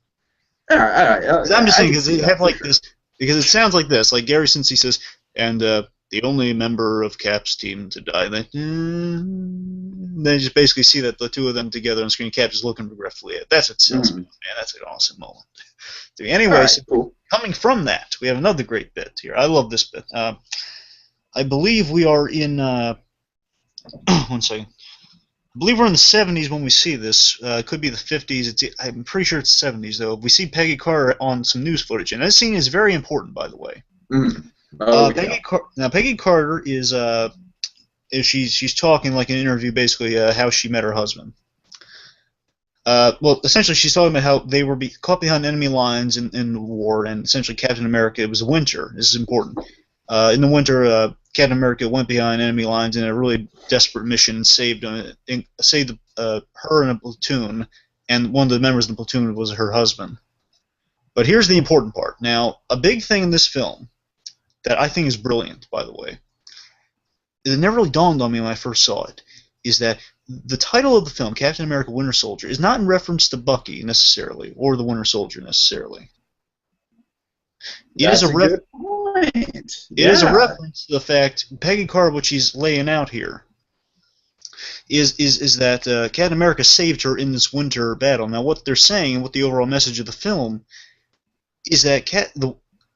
All right. I'm just saying because they have like this, because it sounds like this, like Gary Sinise says, and the only member of Cap's team to die. Then you just basically see that the two of them together on screen. Cap is looking regretfully at. That's what sells me, man. That's an awesome moment. Anyway, right, cool. Coming from that, we have another great bit here. I love this bit. I believe we are in. 1 second. I believe we're in the 70s when we see this. It could be the 50s. I'm pretty sure it's 70s, though. We see Peggy Carter on some news footage, and this scene is very important, by the way. Peggy Carter is she's talking like an interview, basically how she met her husband. Well, essentially, she's talking about how they were caught behind enemy lines in the war, and essentially Captain America. It was winter. This is important. In the winter, Captain America went behind enemy lines in a really desperate mission and saved her and a platoon, and one of the members of the platoon was her husband. But here's the important part. Now, a big thing in this film that I think is brilliant, by the way, it never really dawned on me when I first saw it, is that the title of the film, Captain America Winter Soldier, is not in reference to Bucky necessarily, or the Winter Soldier necessarily. It is a reference to the fact Peggy Carter, what she's laying out here, is that Captain America saved her in this winter battle. Now, what they're saying, what the overall message of the film, is that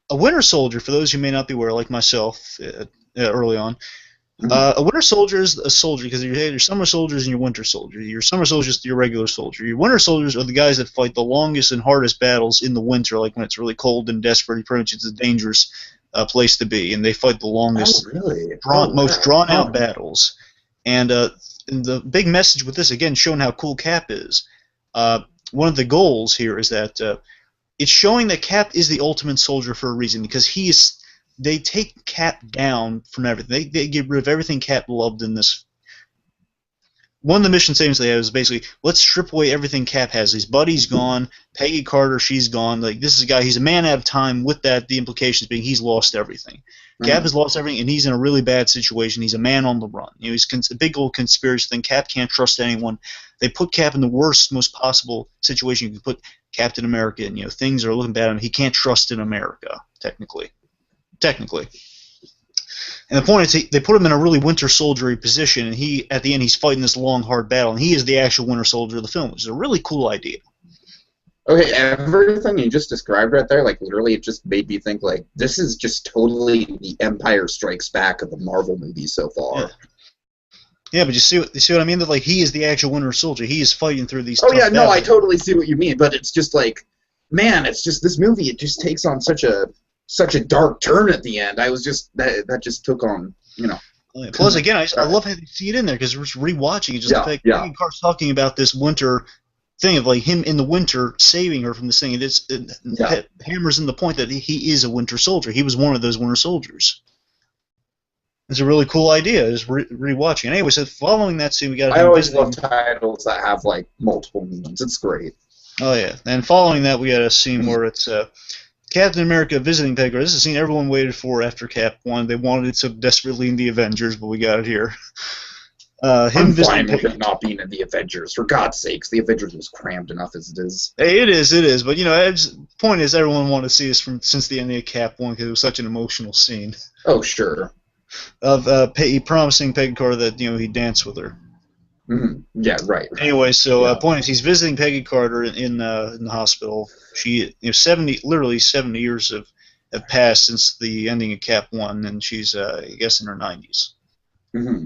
a Winter Soldier, for those who may not be aware, like myself early on, a Winter Soldier is a soldier because your summer soldiers and your winter soldier. Your summer soldiers are your regular soldier. Your winter soldiers are the guys that fight the longest and hardest battles in the winter, like when it's really cold and desperate. Pretty much it's a dangerous place to be, and they fight the longest, most drawn-out battles. And the big message with this, again, showing how cool Cap is, one of the goals here is that it's showing that Cap is the ultimate soldier for a reason, because they take Cap down from everything. They get rid of everything Cap loved in this. One of the mission statements they have is basically, let's strip away everything Cap has. His buddy's gone. Peggy Carter, she's gone. Like, this is a guy, he's a man out of time, with that, the implications being he's lost everything. Cap has lost everything, and he's in a really bad situation. He's a man on the run. He's a big old conspiracy thing. Cap can't trust anyone. They put Cap in the worst, most possible situation you could put Captain America in. Things are looking bad on him. He can't trust in America, technically. And the point is, they put him in a really Winter Soldier-y position, and at the end, he's fighting this long, hard battle, and he is the actual Winter Soldier of the film, which is a really cool idea. Okay, everything you just described right there, like, literally, it just made me think, like, this is just totally the Empire Strikes Back of the Marvel movies so far. Yeah, but you see what I mean? That, like, he is the actual Winter Soldier. He is fighting through these tough battles. I totally see what you mean, but it's just like, man, it's just, this movie, it just takes on such a dark turn at the end. I was just that just took on, Plus, again, I love how they see it in there because we're rewatching it. Just the fact Peggy Carter's talking about this winter thing of like him in the winter saving her from this thing. It hammers in the point that he is a Winter Soldier. He was one of those Winter Soldiers. It's a really cool idea. Just rewatching. Anyway, so following that scene, we got. I always love titles that have like multiple meanings. It's great. Oh yeah, and following that, we got a scene where it's Captain America visiting Peggy Carter. This is a scene everyone waited for after Cap won. They wanted it so desperately in the Avengers, but we got it here. I'm fine with it not being in the Avengers. For God's sakes, the Avengers was crammed enough as it is. Hey, it is. But the point is, everyone wanted to see this since the end of Cap 1 because it was such an emotional scene. Oh, sure. Of promising Peggy Carter that he'd dance with her. Mm-hmm. Yeah, right. Anyway, so point is, he's visiting Peggy Carter in the hospital. She, literally 70 years of have passed since the ending of Cap 1, and she's, I guess, in her 90s. Mm-hmm.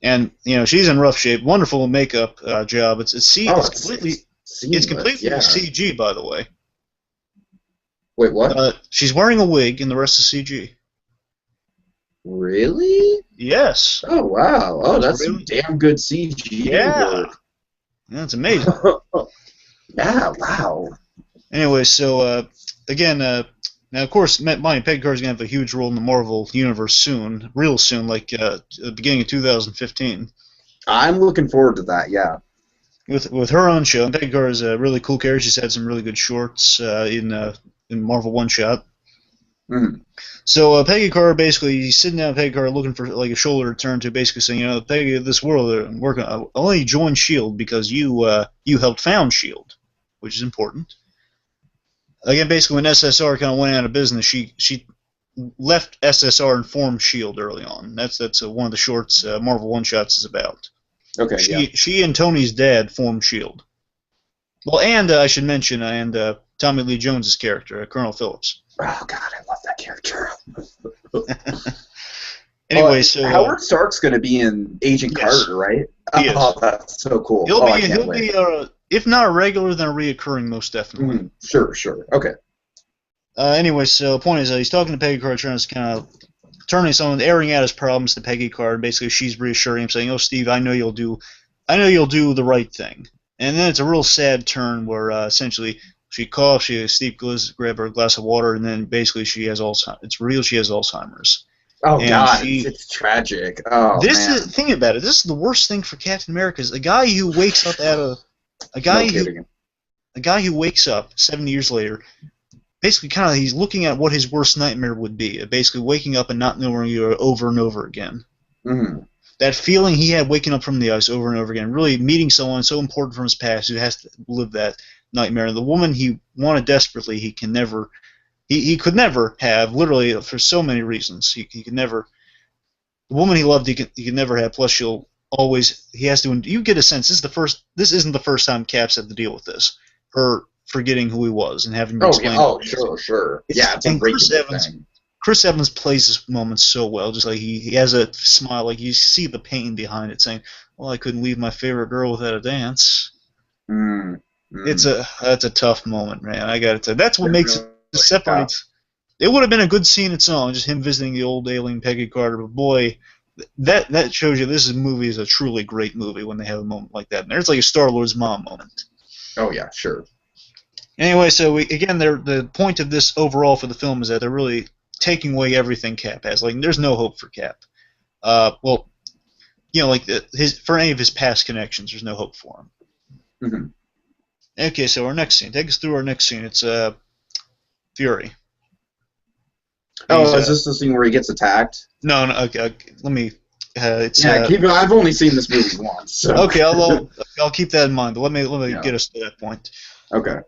And, she's in rough shape. Wonderful makeup job. It's completely CG, by the way. Wait, what? She's wearing a wig, and the rest is CG. Really? Yes. Oh, wow. Oh, that's some damn good CG work. Yeah, it's amazing. Yeah, wow. Anyway, so, again, now, of course, Peggy Carter's going to have a huge role in the Marvel Universe soon, real soon, like at the beginning of 2015. I'm looking forward to that, yeah. With her own show, and Peggy Carter is a really cool character. She's had some really good shorts in Marvel One Shot. Mm. So Peggy Carter, basically, he's sitting down with Peggy Carter looking for like a shoulder to turn to, basically saying, Peggy, this world, I'm working. I only joined S.H.I.E.L.D. because you helped found S.H.I.E.L.D., which is important. Again, basically, when SSR kind of went out of business, she left SSR and formed S.H.I.E.L.D. early on. That's one of the shorts Marvel One Shots is about. Okay. She and Tony's dad formed S.H.I.E.L.D. Well, and I should mention, Tommy Lee Jones's character, Colonel Phillips. Oh God, I love that character. Anyway, so Howard Stark's going to be in Agent Carter, right? He is. That's so cool. He'll be if not a regular, then a reoccurring, most definitely. Sure. Okay. Anyway, so the point is, he's talking to Peggy Carter, trying to kind of airing out his problems to Peggy Carter. Basically, she's reassuring him, saying, "Oh, Steve, I know you'll do the right thing." And then it's a real sad turn where essentially she coughs, Steve goes to grab her a glass of water, and then basically she has Alzheimer's. It's real, she has Alzheimer's. Oh, and God, it's tragic. Oh, this is the thing about it. This is the worst thing for Captain America. Is a guy who wakes up a guy who wakes up 70 years later. Basically, he's looking at what his worst nightmare would be. Basically, waking up and not knowing you over and over again. Mm-hmm. That feeling he had waking up from the ice over and over again, really meeting someone so important from his past who has to live that nightmare. The woman he wanted desperately, he could never have, literally, for so many reasons. He could never. The woman he loved, he could never have. Plus, he has to. You get a sense this isn't the first time Cap's had to deal with this. Her forgetting who he was and having to explain. Oh, sure. It's a great thing. Chris Evans plays this moment so well. Just like he has a smile, like you see the pain behind it, saying, "Well, I couldn't leave my favorite girl without a dance." That's a tough moment, man. I got to tell you, that's what makes it separates. It would have been a good scene its own, just him visiting the old alien Peggy Carter. But boy, that shows you this movie is a truly great movie when they have a moment like that. And there's like a Star-Lord's mom moment. Oh yeah, sure. Anyway, so the point of this overall for the film is that they're really taking away everything Cap has. Like, there's no hope for Cap. For any of his past connections, there's no hope for him. Mm-hmm. Okay, so our next scene. Take us through our next scene. It's Fury. Is this the scene where he gets attacked? No. Okay, let me. I've only seen this movie once. So. Okay, I'll keep that in mind. But let me get us to that point. Okay.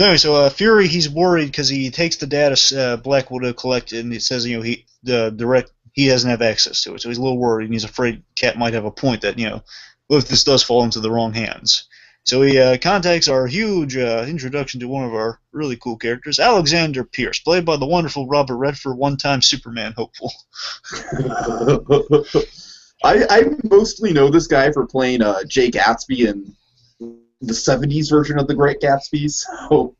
Anyway, so Fury, he's worried because he takes the data Black Widow collected, and it says he doesn't have access to it, so he's a little worried, and he's afraid Cap might have a point that if this does fall into the wrong hands. So he contacts our huge introduction to one of our really cool characters, Alexander Pierce, played by the wonderful Robert Redford, one-time Superman hopeful. I mostly know this guy for playing Jay Gatsby in the 70s version of The Great Gatsby. So.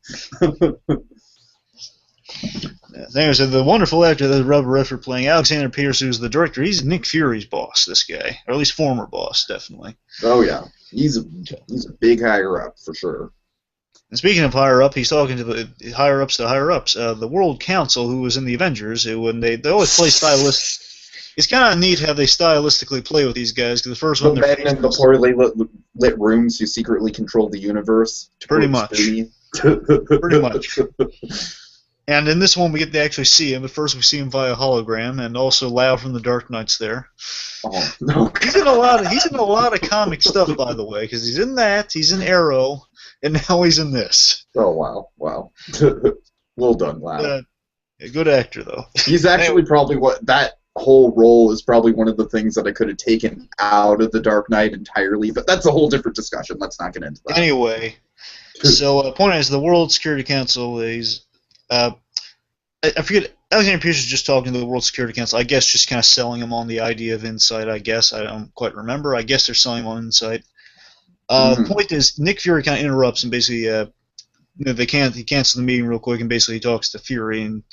Anyway, so the wonderful actor that Robert Redford playing Alexander Pierce, who's the director, he's Nick Fury's boss, this guy. Or at least former boss, definitely. Oh, yeah. He's a big higher up, for sure. And speaking of higher up, he's talking to the higher-ups to higher-ups. The World Council, who was in the Avengers, when they always play stylistic. It's kind of neat how they stylistically play with these guys, because the first one... The men in the poorly lit rooms who secretly control the universe. Pretty much. Pretty much. And in this one, we get to actually see him. But first, we see him via hologram, and also Lau from the Dark Knight's there. Oh no! He's in a lot of comic stuff, by the way, because he's in that, he's in Arrow, and now he's in this. Oh wow! Well done, Lau. Good actor, though. He's actually probably that whole role is probably one of the things that I could have taken out of the Dark Knight entirely, but that's a whole different discussion. Let's not get into that. Anyway, so point is, the World Security Council is. I forget. Alexander Pierce is just talking to the World Security Council. I guess just kind of selling them on the idea of insight. I guess I don't quite remember. I guess they're selling them on insight. The Mm-hmm. point is, Nick Fury kind of interrupts and basically, he cancels the meeting real quick and basically talks to Fury, and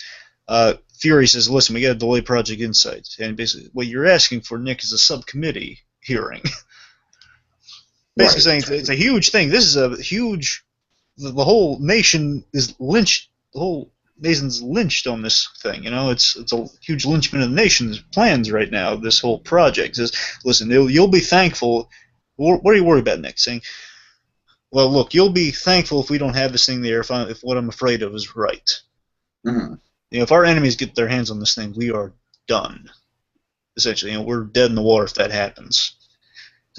Fury says, "Listen, we got to delay Project Insight." And basically, what you're asking for, Nick, is a subcommittee hearing. Basically saying it's a huge thing. This is a huge. The whole nation is lynched. The whole nation's lynched on this thing. You know, it's a huge lynchment of the nation's plans right now. This whole project says, "Listen, you'll be thankful." What are you worried about, Nick? Saying, "Well, look, you'll be thankful if we don't have this thing there. If what I'm afraid of is right. Mm-hmm. You know, if our enemies get their hands on this thing, we are done. Essentially, you know, we're dead in the water if that happens."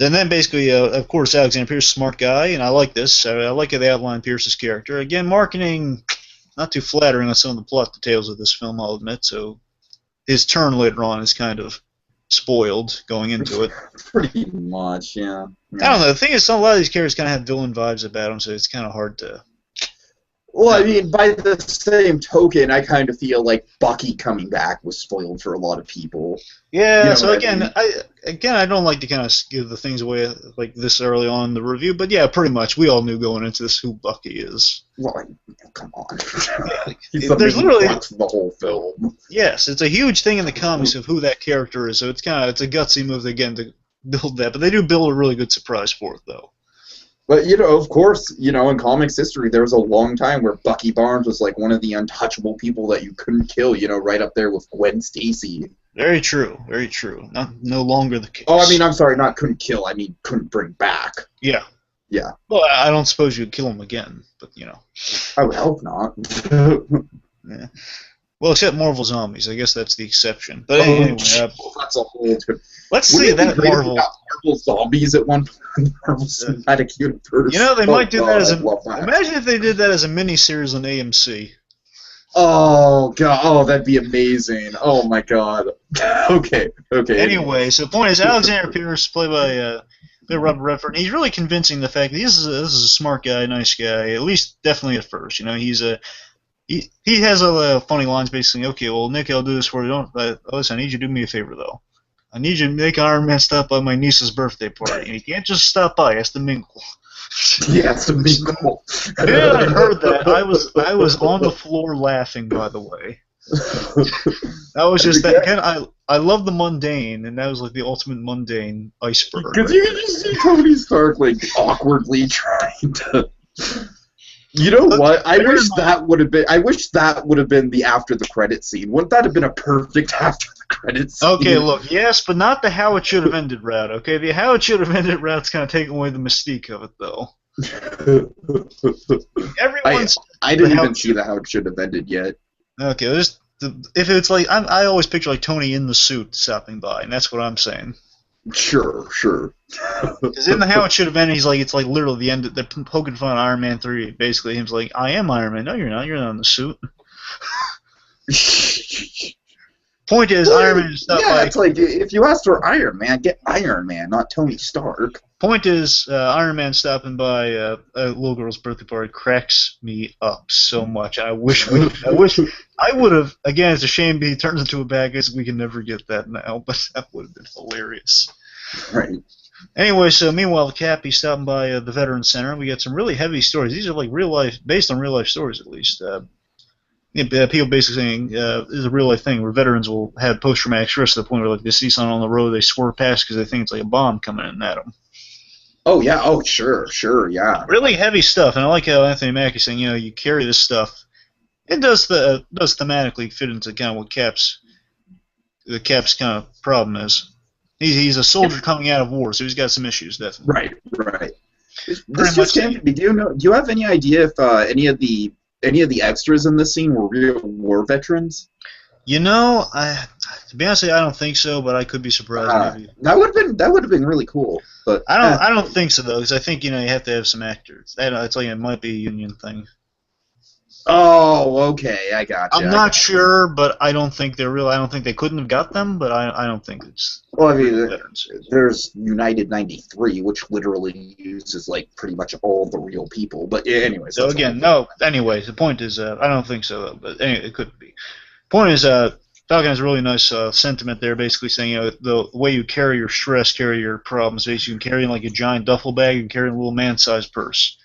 And then basically, of course, Alexander Pierce, smart guy, and I like this. I like how they outline Pierce's character. Again, marketing not too flattering on some of the plot details of this film, I'll admit. So his turn later on is kind of spoiled going into it. Pretty much, yeah. I don't know. The thing is, a lot of these characters kind of have villain vibes about them, so it's kind of hard to. Well, I mean, by the same token, I kind of feel like Bucky coming back was spoiled for a lot of people. Yeah, You know so what again, I don't like to kind of give the things away like this early on in the review, but yeah, pretty much we all knew going into this who Bucky is. Well, come on. Yeah, He's the there's main literally crux of the whole film. yes, it's a huge thing in the comics of who that character is, so it's a gutsy move again to build that, but they do build a really good surprise for it though. But, you know, of course, you know, in comics history, there was a long time where Bucky Barnes was like one of the untouchable people that you couldn't kill, you know, right up there with Gwen Stacy. Very true, very true. No longer the case. Oh, I mean, I'm sorry, not couldn't kill, I mean couldn't bring back. Yeah. Yeah. Well, I don't suppose you'd kill him again, but you know. I would hope not. Yeah. Well, except Marvel Zombies. I guess that's the exception. But anyway, that's a whole different. let's see that Marvel. Marvel Zombies at one point in the Marvel Cinematic Universe. You know, they might do that as a. that. Imagine if they did that as a miniseries on AMC. Oh god! Oh, that'd be amazing! Oh my god! Okay. Anyway, so the point is, Alexander Pierce, played by Robert Redford, he's really convincing the fact that this is a smart guy, nice guy. At least, definitely at first. You know, he has a funny lines basically. Okay, well, Nick, I'll do this for you. Listen, I need you to do me a favor though. I need you to make Iron Man stop by my niece's birthday party. And he can't just stop by; he has to mingle. Yeah, it's to mingle. Yeah, I heard that. I was on the floor laughing. By the way, that was just that. Again, I love the mundane, and that was like the ultimate mundane iceberg. Because you can just see Tony Stark like awkwardly trying to. You know what? I wish that would have been the after the credit scene. Wouldn't that have been a perfect after the credit scene? Okay, look, yes, but not the how it should have ended route. Okay, the how it should have ended route's kind of taking away the mystique of it, though. I didn't even see the how it should have ended yet. Okay, if it's like I always picture like Tony in the suit stopping by, and that's what I'm saying. Sure. Because in the how it should have ended, it's like literally the end. They're poking fun at Iron Man 3. Basically, him's like, I am Iron Man. No, you're not. You're not in the suit. Point is, well, Iron Man is not it's like if you ask for Iron Man, get Iron Man, not Tony Stark. Point is, Iron Man stopping by a little girl's birthday party cracks me up so much. I wish I would have. Again, it's a shame he turns into a bad guy, so we can never get that now. But that would have been hilarious. Right. Anyway, so meanwhile, Cap, he's stopping by the Veterans Center. We got some really heavy stories. These are like real life, based on real life stories at least. People basically saying this is a real life thing where veterans will have post-traumatic stress to the point where like they see something on the road, they swerve past because they think it's like a bomb coming in at them. Oh yeah, oh sure, yeah. Really heavy stuff, and I like how Anthony Mackie's saying, you know, you carry this stuff. It does thematically fit into kind of what Cap's kind of problem is. He's a soldier coming out of war, so he's got some issues, definitely. Right. This just came to me. Do you have any idea if any of the extras in this scene were real war veterans? You know, to be honest, I don't think so, but I could be surprised. Maybe that would have been really cool. But I don't think so though, because I think you have to have some actors. It's like it might be a union thing. Oh, okay, I got you. I'm not sure, but I don't think they're real. I don't think they couldn't have got them, but I don't think it's Well, I real mean, veterans. there's United 93, which literally uses like pretty much all the real people. But yeah, anyways, So again, no. Anyways, the point is, I don't think so, but anyway, it could be. Point is, Falcon has a really nice sentiment there, basically saying, the way you carry your stress, carry your problems. Basically, you can carry in like a giant duffel bag, you can carry in a little man-sized purse.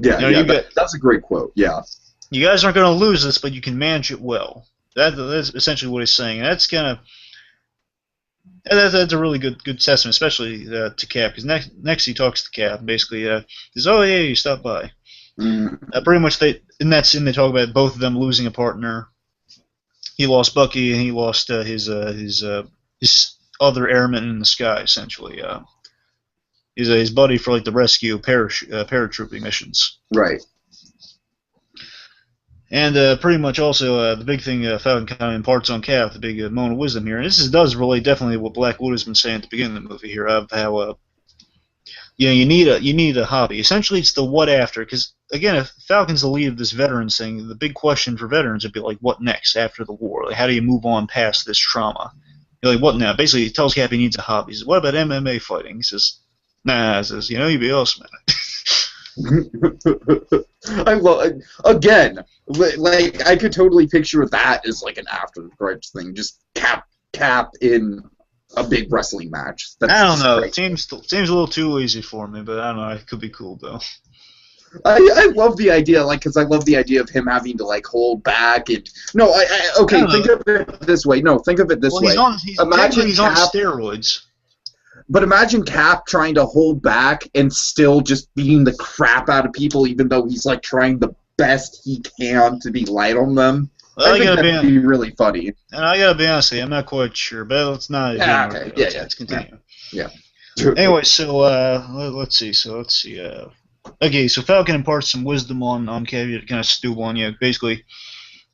Yeah, that's a great quote. Yeah. You guys aren't going to lose this, but you can manage it well. That's essentially what he's saying. And that's kind of that's a really good testament, especially to Cap, because next he talks to Cap, and basically says, "Oh yeah, you stopped by." Pretty much in that scene they talk about both of them losing a partner. He lost Bucky, and he lost his other airman in the sky, essentially. He's his buddy for like the rescue paratrooping missions. Right. And pretty much also the big thing Falcon kind of imparts on Cap, the big moment of wisdom here, and this does relate definitely what Black Widow has been saying at the beginning of the movie here, of how you need a hobby. Essentially, it's the what after, because again, if Falcon's the lead of this veterans thing, the big question for veterans would be like, what next after the war? Like, how do you move on past this trauma? You're like, what now? Basically, he tells Cap he needs a hobby. He says, what about MMA fighting? He says, nah. He says, you'd be awesome at it. I love again. Like I could totally picture that as like an after the credits thing. Just Cap in a big wrestling match. I don't know. It seems a little too easy for me, but I don't know. It could be cool though. I love the idea, like, because I love the idea of him having to like hold back and think of it this way. No, think of it this way. Imagine he's on steroids. But imagine Cap trying to hold back and still just beating the crap out of people, even though he's like trying the best he can to be light on them. Well, I think that'd be really funny. And I gotta be honest with you, I'm not quite sure, but it's not. Okay. Let's continue. Yeah. Anyway, so let's see. Okay, so Falcon imparts some wisdom on Cap, to kind of stew on basically,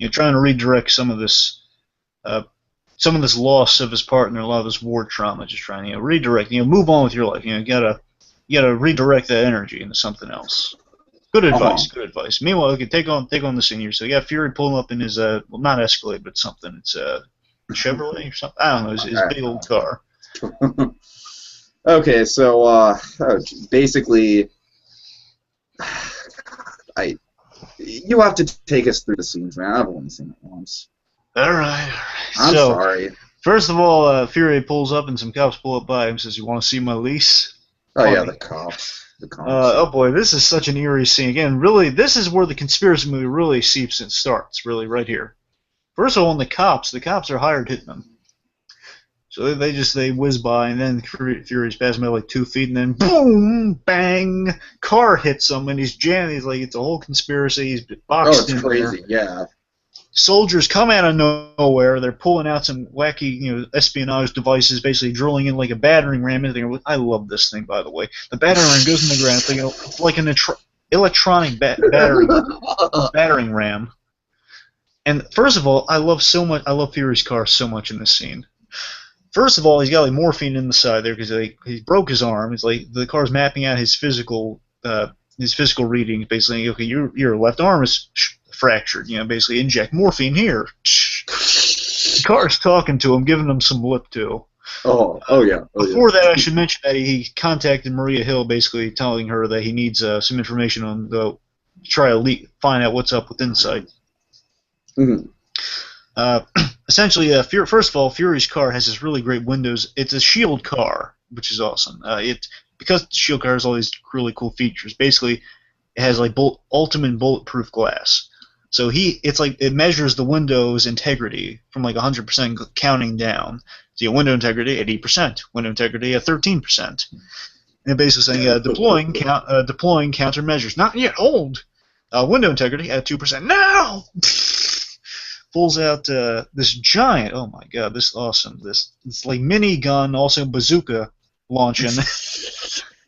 trying to redirect some of this loss of his partner, a lot of this war trauma, just trying to redirect, move on with your life. You gotta redirect that energy into something else. Good advice. Good advice. Meanwhile, okay, take on the senior. So you got Fury pulling up in his not Escalade, but something. It's Chevrolet or something. I don't know. His big old car. Okay, so basically, you have to take us through the scenes, man. I've only seen it once. All right. I'm sorry. First of all, Fury pulls up and some cops pull up by him and says, "You want to see my lease?" Oh, yeah, the cops. Oh, boy, this is such an eerie scene. Again, really, this is where the conspiracy movie really seeps and starts, really, right here. First of all, the cops are hired hitmen. So they whiz by, and then Fury's passing by like 2 feet, and then boom, bang, car hits him, and he's jammed. He's like, it's a whole conspiracy. He's boxed in there. Oh, it's crazy, yeah. Soldiers come out of nowhere. They're pulling out some wacky, espionage devices, basically drilling in like a battering ram. I love this thing, by the way. The battering ram goes in the ground. It's like an electronic battering ram. And first of all, I love Fury's car so much in this scene. First of all, he's got like morphine in the side there because he broke his arm. It's like the car's mapping out his physical readings. Basically, okay, your left arm is fractured. Basically inject morphine here. The car's talking to him, giving him some lip too. Oh yeah. Before that, I should mention that he contacted Maria Hill, basically telling her that he needs some information on find out what's up with Insight. Mm-hmm. Essentially, first of all, Fury's car has this really great windows. It's a shield car, which is awesome. Because the shield car has all these really cool features. Basically, it has like ultimate bulletproof glass. So it measures the window's integrity from like 100% counting down. So window integrity at 8%, window integrity at 13%. And basically saying deploying countermeasures. Not yet old. Window integrity at 2%. Now. Pulls out this giant. Oh my god, this is awesome. This like mini gun, also bazooka launching.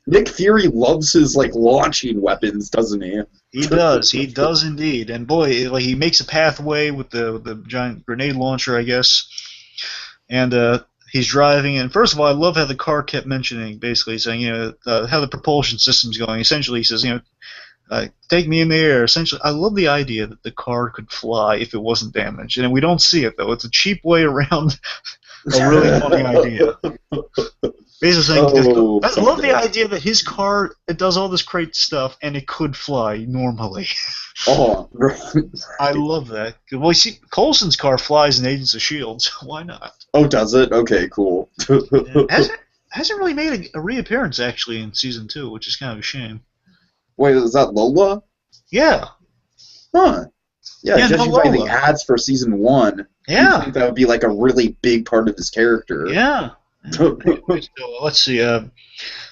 Nick Fury loves his like launching weapons, doesn't he? He does indeed. And boy, like he makes a pathway with the giant grenade launcher, I guess. And he's driving. And first of all, I love how the car kept mentioning, basically saying, how the propulsion system's going. Essentially, he says, Take me in the air. Essentially, I love the idea that the car could fly if it wasn't damaged, and we don't see it though. It's a cheap way around a really funny idea. Basically, saying, I love the idea that his car it does all this great stuff and it could fly normally. Oh, I love that. Well, you see, Coulson's car flies in Agents of S.H.I.E.L.D., so why not? Oh, does it? Okay, cool. Hasn't really made a reappearance, actually, in Season 2, which is kind of a shame. Wait, is that Lola? Yeah. Huh. Yeah, judging by the Lola. ads for Season 1, yeah, you'd think that would be like a really big part of his character. Yeah. So, let's see.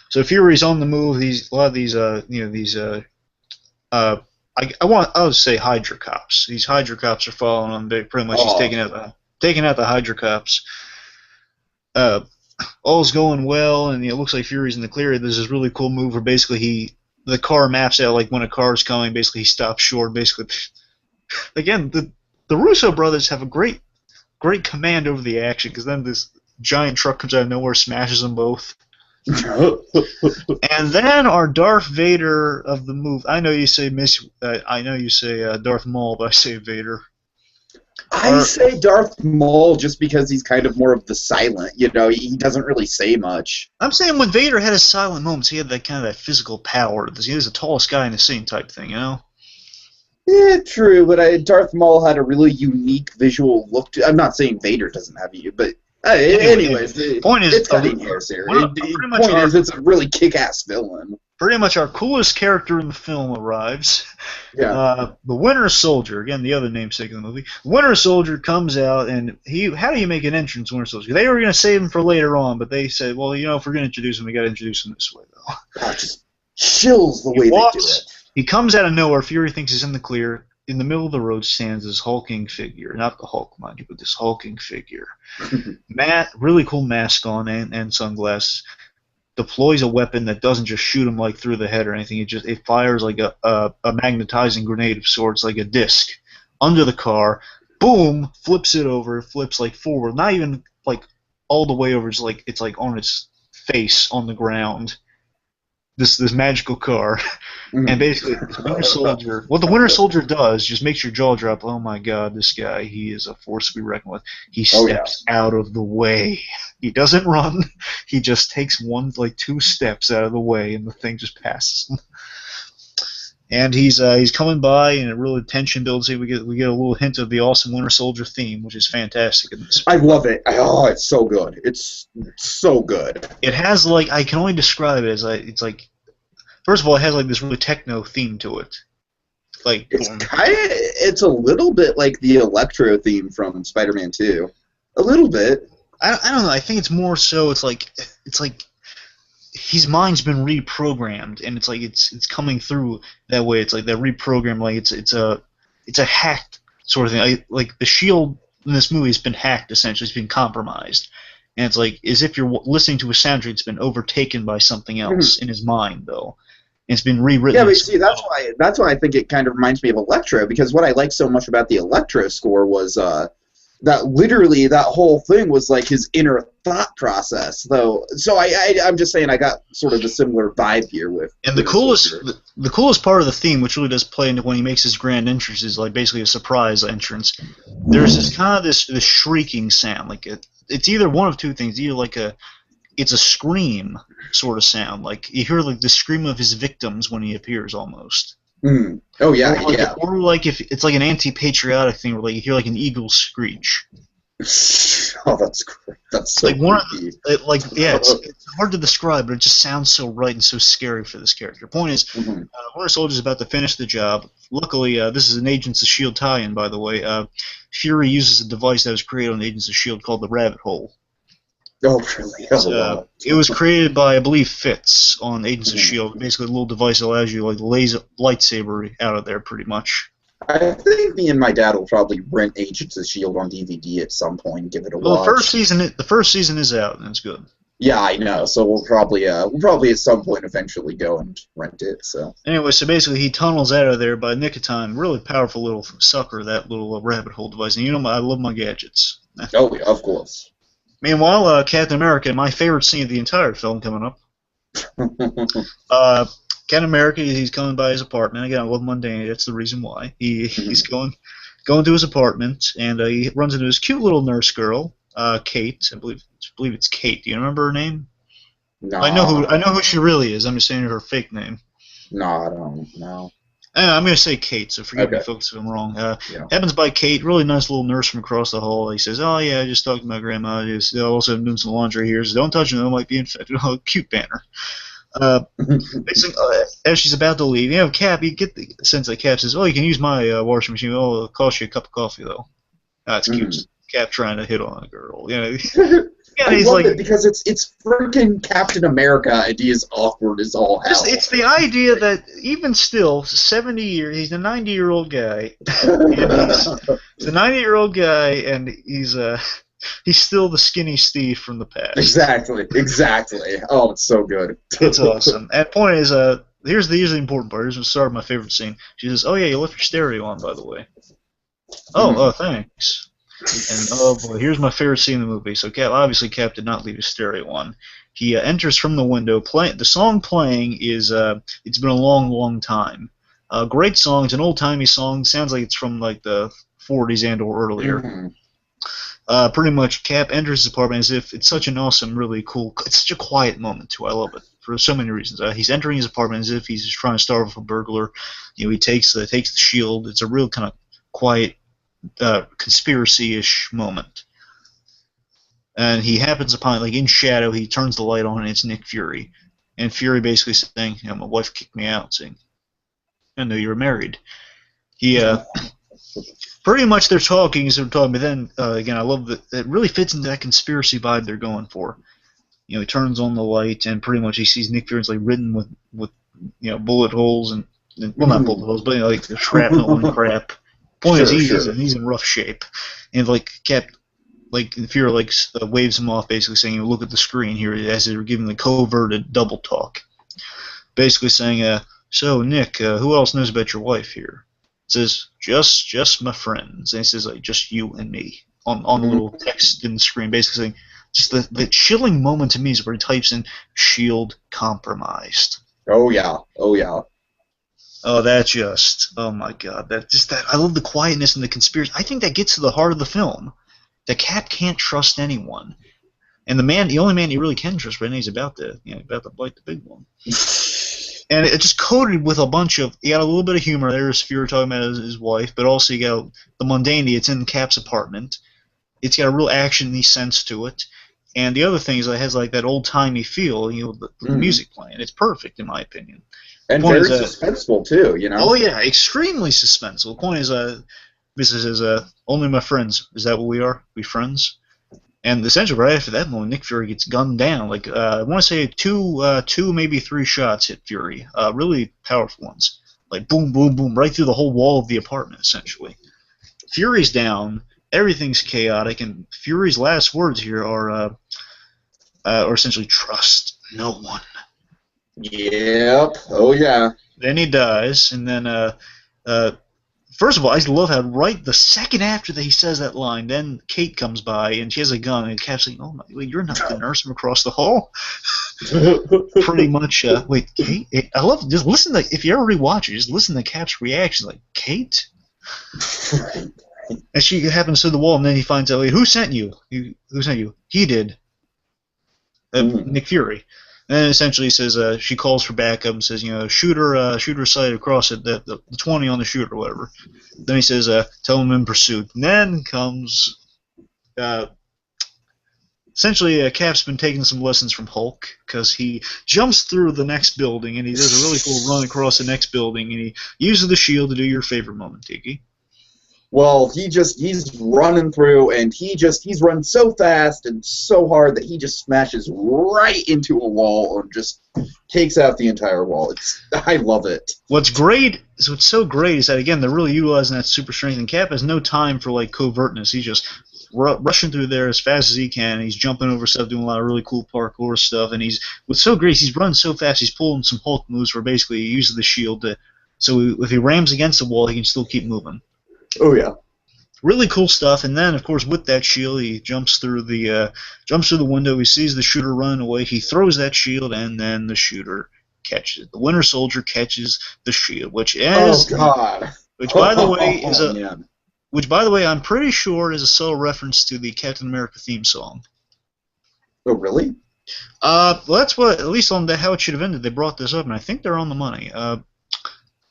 So Fury's on the move. A lot of these, I would say Hydra cops. These Hydra cops are following him. Pretty much, he's taking out the Hydra cops. All's going well, and it looks like Fury's in the clear. There's this really cool move where basically the car maps out like when a car is coming. Basically, he stops short. Basically, again, the Russo brothers have a great command over the action because then this giant truck comes out of nowhere, smashes them both. And then our Darth Vader of the move. I know you say Darth Maul, but I say Vader. I say Darth Maul just because he's kind of more of the silent. He doesn't really say much. I'm saying when Vader had his silent moments, he had that kind of that physical power. He was the tallest guy in the scene type thing, Yeah, true, but Darth Maul had a really unique visual look to. I'm not saying Vader doesn't have you, but anyways, the point is, it's cutting hairs here. The point is, it's a really kick-ass villain. Pretty much our coolest character in the film arrives. Yeah. The Winter Soldier, again, the other namesake of the movie. Winter Soldier comes out, and how do you make an entrance, Winter Soldier? They were going to save him for later on, but they said, well, if we're going to introduce him, we got to introduce him this way, though. That just chills the way they do it. He comes out of nowhere. Fury thinks he's in the clear. In the middle of the road stands this hulking figure. Not the Hulk, mind you, but this hulking figure. Really cool mask on and sunglasses. Deploys a weapon that doesn't just shoot him like through the head or anything. It fires like a magnetizing grenade of sorts, like a disc, under the car. Boom! Flips it over. Flips like forward. Not even like all the way over. It's like on its face on the ground. This magical car, and basically the Winter Soldier. What the Winter Soldier does just makes your jaw drop. Oh my God, this guy! He is a force to be reckoned with. He steps out of the way. He doesn't run. He just takes 2 steps out of the way, and the thing just passes him. And he's coming by, and it really tension builds. We get a little hint of the awesome Winter Soldier theme, which is fantastic. I love it. Oh, it's so good. It's so good. It has I can only describe it as it's like. First of all, it has this really techno theme to it. It's a little bit like the Electro theme from Spider-Man 2. A little bit. I don't know. I think it's more so. It's like his mind's been reprogrammed, and it's coming through that way. It's like that reprogram. It's a hacked sort of thing. Like the Shield in this movie has been hacked essentially. It's been compromised, and it's like as if you're listening to a soundtrack. It's been overtaken by something else in his mind, though. It's been rewritten. Yeah, but see, that's why I think it kind of reminds me of Electro, because what I like so much about the Electro score was that literally that whole thing was like his inner thought process, though. So I'm just saying I got sort of a similar vibe here with. And the coolest part of the theme, which really does play into when he makes his grand entrance, is basically a surprise entrance. There's this kind of this shrieking sound, it's either one of two things, either it's a scream sort of sound, like you hear the scream of his victims when he appears almost. Mm. Oh yeah, or if it's like an anti-patriotic thing, where you hear an eagle screech. Oh, that's great. That's so creepy. It's hard to describe, but it just sounds so right and so scary for this character. Point is, Winter Soldier's about to finish the job. Luckily, this is an Agents of S.H.I.E.L.D. tie-in, by the way. Fury uses a device that was created on Agents of S.H.I.E.L.D. called the Rabbit Hole. Oh, really? It was created by, I believe, Fitz on Agents of S.H.I.E.L.D. Basically, a little device that allows you to laser lightsaber out of there, pretty much. I think me and my dad will probably rent Agents of S.H.I.E.L.D. on DVD at some point and give it a watch. The first season is out, and it's good. Yeah, I know. So we'll probably at some point eventually go and rent it. So anyway, so basically he tunnels out of there by the nick of time. Really powerful little sucker, that little rabbit hole device. And I love my gadgets. Oh, yeah, of course. Meanwhile, Captain America, my favorite scene of the entire film coming up. Captain America, he's coming by his apartment. Again, I love mundane. That's the reason why. He's going to his apartment, and he runs into this cute little nurse girl, Kate. I believe it's Kate. Do you remember her name? No. I know who she really is. I'm just saying her fake name. No, I don't know. I'm going to say Kate, so forgive me, folks, if I'm wrong. Happens by Kate, really nice little nurse from across the hall. He says, "Oh yeah, I just talked to my grandma. Also I'm doing some laundry here. So don't touch them; they might be infected." Oh, cute banner. As she's about to leave, Cap, you get the sense that Cap says, "Oh, you can use my washing machine. Oh, it'll cost you a cup of coffee, though." That's cute. Cap trying to hit on a girl. I love it because it's freaking Captain America, and he is awkward as all hell. It's the idea that even still, 70 years, he's a 90-year-old guy. He's a 90-year-old guy, and he's still the skinny Steve from the past. Exactly. Oh, it's so good. It's awesome. And the point is, here's the important part. Here's the start of my favorite scene. She says, "Oh yeah, you left your stereo on, by the way." Oh, thanks. And oh boy, here's my favorite scene in the movie. So Cap did not leave his stereo on. He enters from the window. The song playing is "It's Been a Long, Long Time." Great song. It's an old-timey song. Sounds like it's from like the 40s and or earlier. Pretty much, Cap enters his apartment as if it's such an awesome, really cool. It's such a quiet moment too. I love it for so many reasons. He's entering his apartment as if he's just trying to start off a burglar. He takes the shield. It's a real kind of quiet, conspiracy-ish moment. And he happens upon, like in shadow, he turns the light on, and it's Nick Fury. And Fury basically saying, "My wife kicked me out," saying, "I know you were married." He pretty much they're talking, but then again, I love that it really fits into that conspiracy vibe they're going for. He turns on the light, and pretty much he sees Nick Fury's like ridden with bullet holes and well, not bullet holes, but like shrapnel and crap. Point is, he's in rough shape, and Fury waves him off, basically saying, "Look at the screen here," as they were giving the coverted double talk, basically saying, "So Nick, who else knows about your wife here?" It says, "Just my friends," and he says, like, "Just you and me," on the little text in the screen, basically saying, just the chilling moment to me is where he types in "shield compromised." Oh yeah. Oh, oh my God, I love the quietness and the conspiracy. I think that gets to the heart of the film. That Cap can't trust anyone, and the only man he really can trust right now is about to bite the big one. And it's just coated with a bunch of. You got a little bit of humor. There's Fury talking about his wife, but also you got the mundanity. It's in Cap's apartment. It's got a real action-y sense to it. And the other thing is it has like that old-timey feel. The music playing. It's perfect in my opinion. And very suspenseful too, Oh yeah, extremely suspenseful. The point is, this is only my friends. Is that what we are? We friends? And essentially, right after that moment, Nick Fury gets gunned down. Like I want to say two, maybe 3 shots hit Fury. Really powerful ones. Like boom, boom, boom, right through the whole wall of the apartment. Essentially, Fury's down. Everything's chaotic, and Fury's last words here are essentially trust no one. Yep. Oh yeah. Then he dies, and then first of all, I love how right the second after that he says that line, then Kate comes by and she has a gun, and Cap's like, "Oh my, wait, you're not the nurse from across the hall." Pretty much. Wait, Kate? I love just listen to if you ever rewatch it, just listen to Cap's reaction, like Kate. And she happens to the wall, and then he finds out, wait, who sent you? Who sent you? He did. Nick Fury. And essentially says she calls for backup and says, shooter sighted across it, the 20 on the shooter or whatever. Then he says, tell him in pursuit. And then comes essentially Cap's been taking some lessons from Hulk because he jumps through the next building and he does a really cool run across the next building and he uses the shield to do your favorite moment, Tiki. Well, he's running through, and he's run so fast and so hard that he just smashes right into a wall and just takes out the entire wall. I love it. What's so great is that, again, they're really utilizing that super strength, and Cap has no time for like covertness. He's just rushing through there as fast as he can. He's jumping over stuff, doing a lot of really cool parkour stuff, and what's so great is he's running so fast, he's pulling some Hulk moves where basically he uses the shield so if he rams against the wall, he can still keep moving. Oh yeah, really cool stuff. And then, of course, with that shield, he jumps through the window. He sees the shooter running away. He throws that shield, and then the shooter catches it. The Winter Soldier catches the shield, which Oh God! which by the way is man. which by the way I'm pretty sure is a subtle reference to the Captain America theme song. Oh really? Well, that's what, at least on how it should have ended, they brought this up, and I think they're on the money.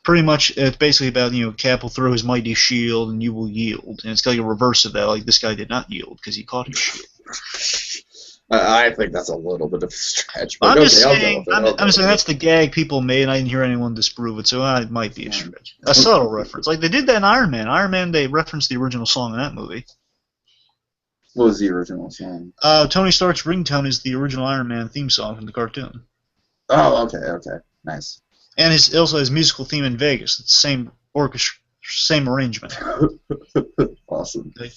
Pretty much, it's basically about, Cap will throw his mighty shield and you will yield. And it's like a reverse of that, like this guy did not yield because he caught his shield. I think that's a little bit of a stretch. But I'm okay, just I'll go saying, with it. I'm saying that's the gag people made, and I didn't hear anyone disprove it, so it might be a stretch. A subtle reference. Like they did that in Iron Man. Iron Man, they referenced the original song in that movie. What was the original song? Tony Stark's ringtone is the original Iron Man theme song from the cartoon. Oh, okay. Nice. And also his musical theme in Vegas. It's the same orchestra, same arrangement. Awesome. Like, it's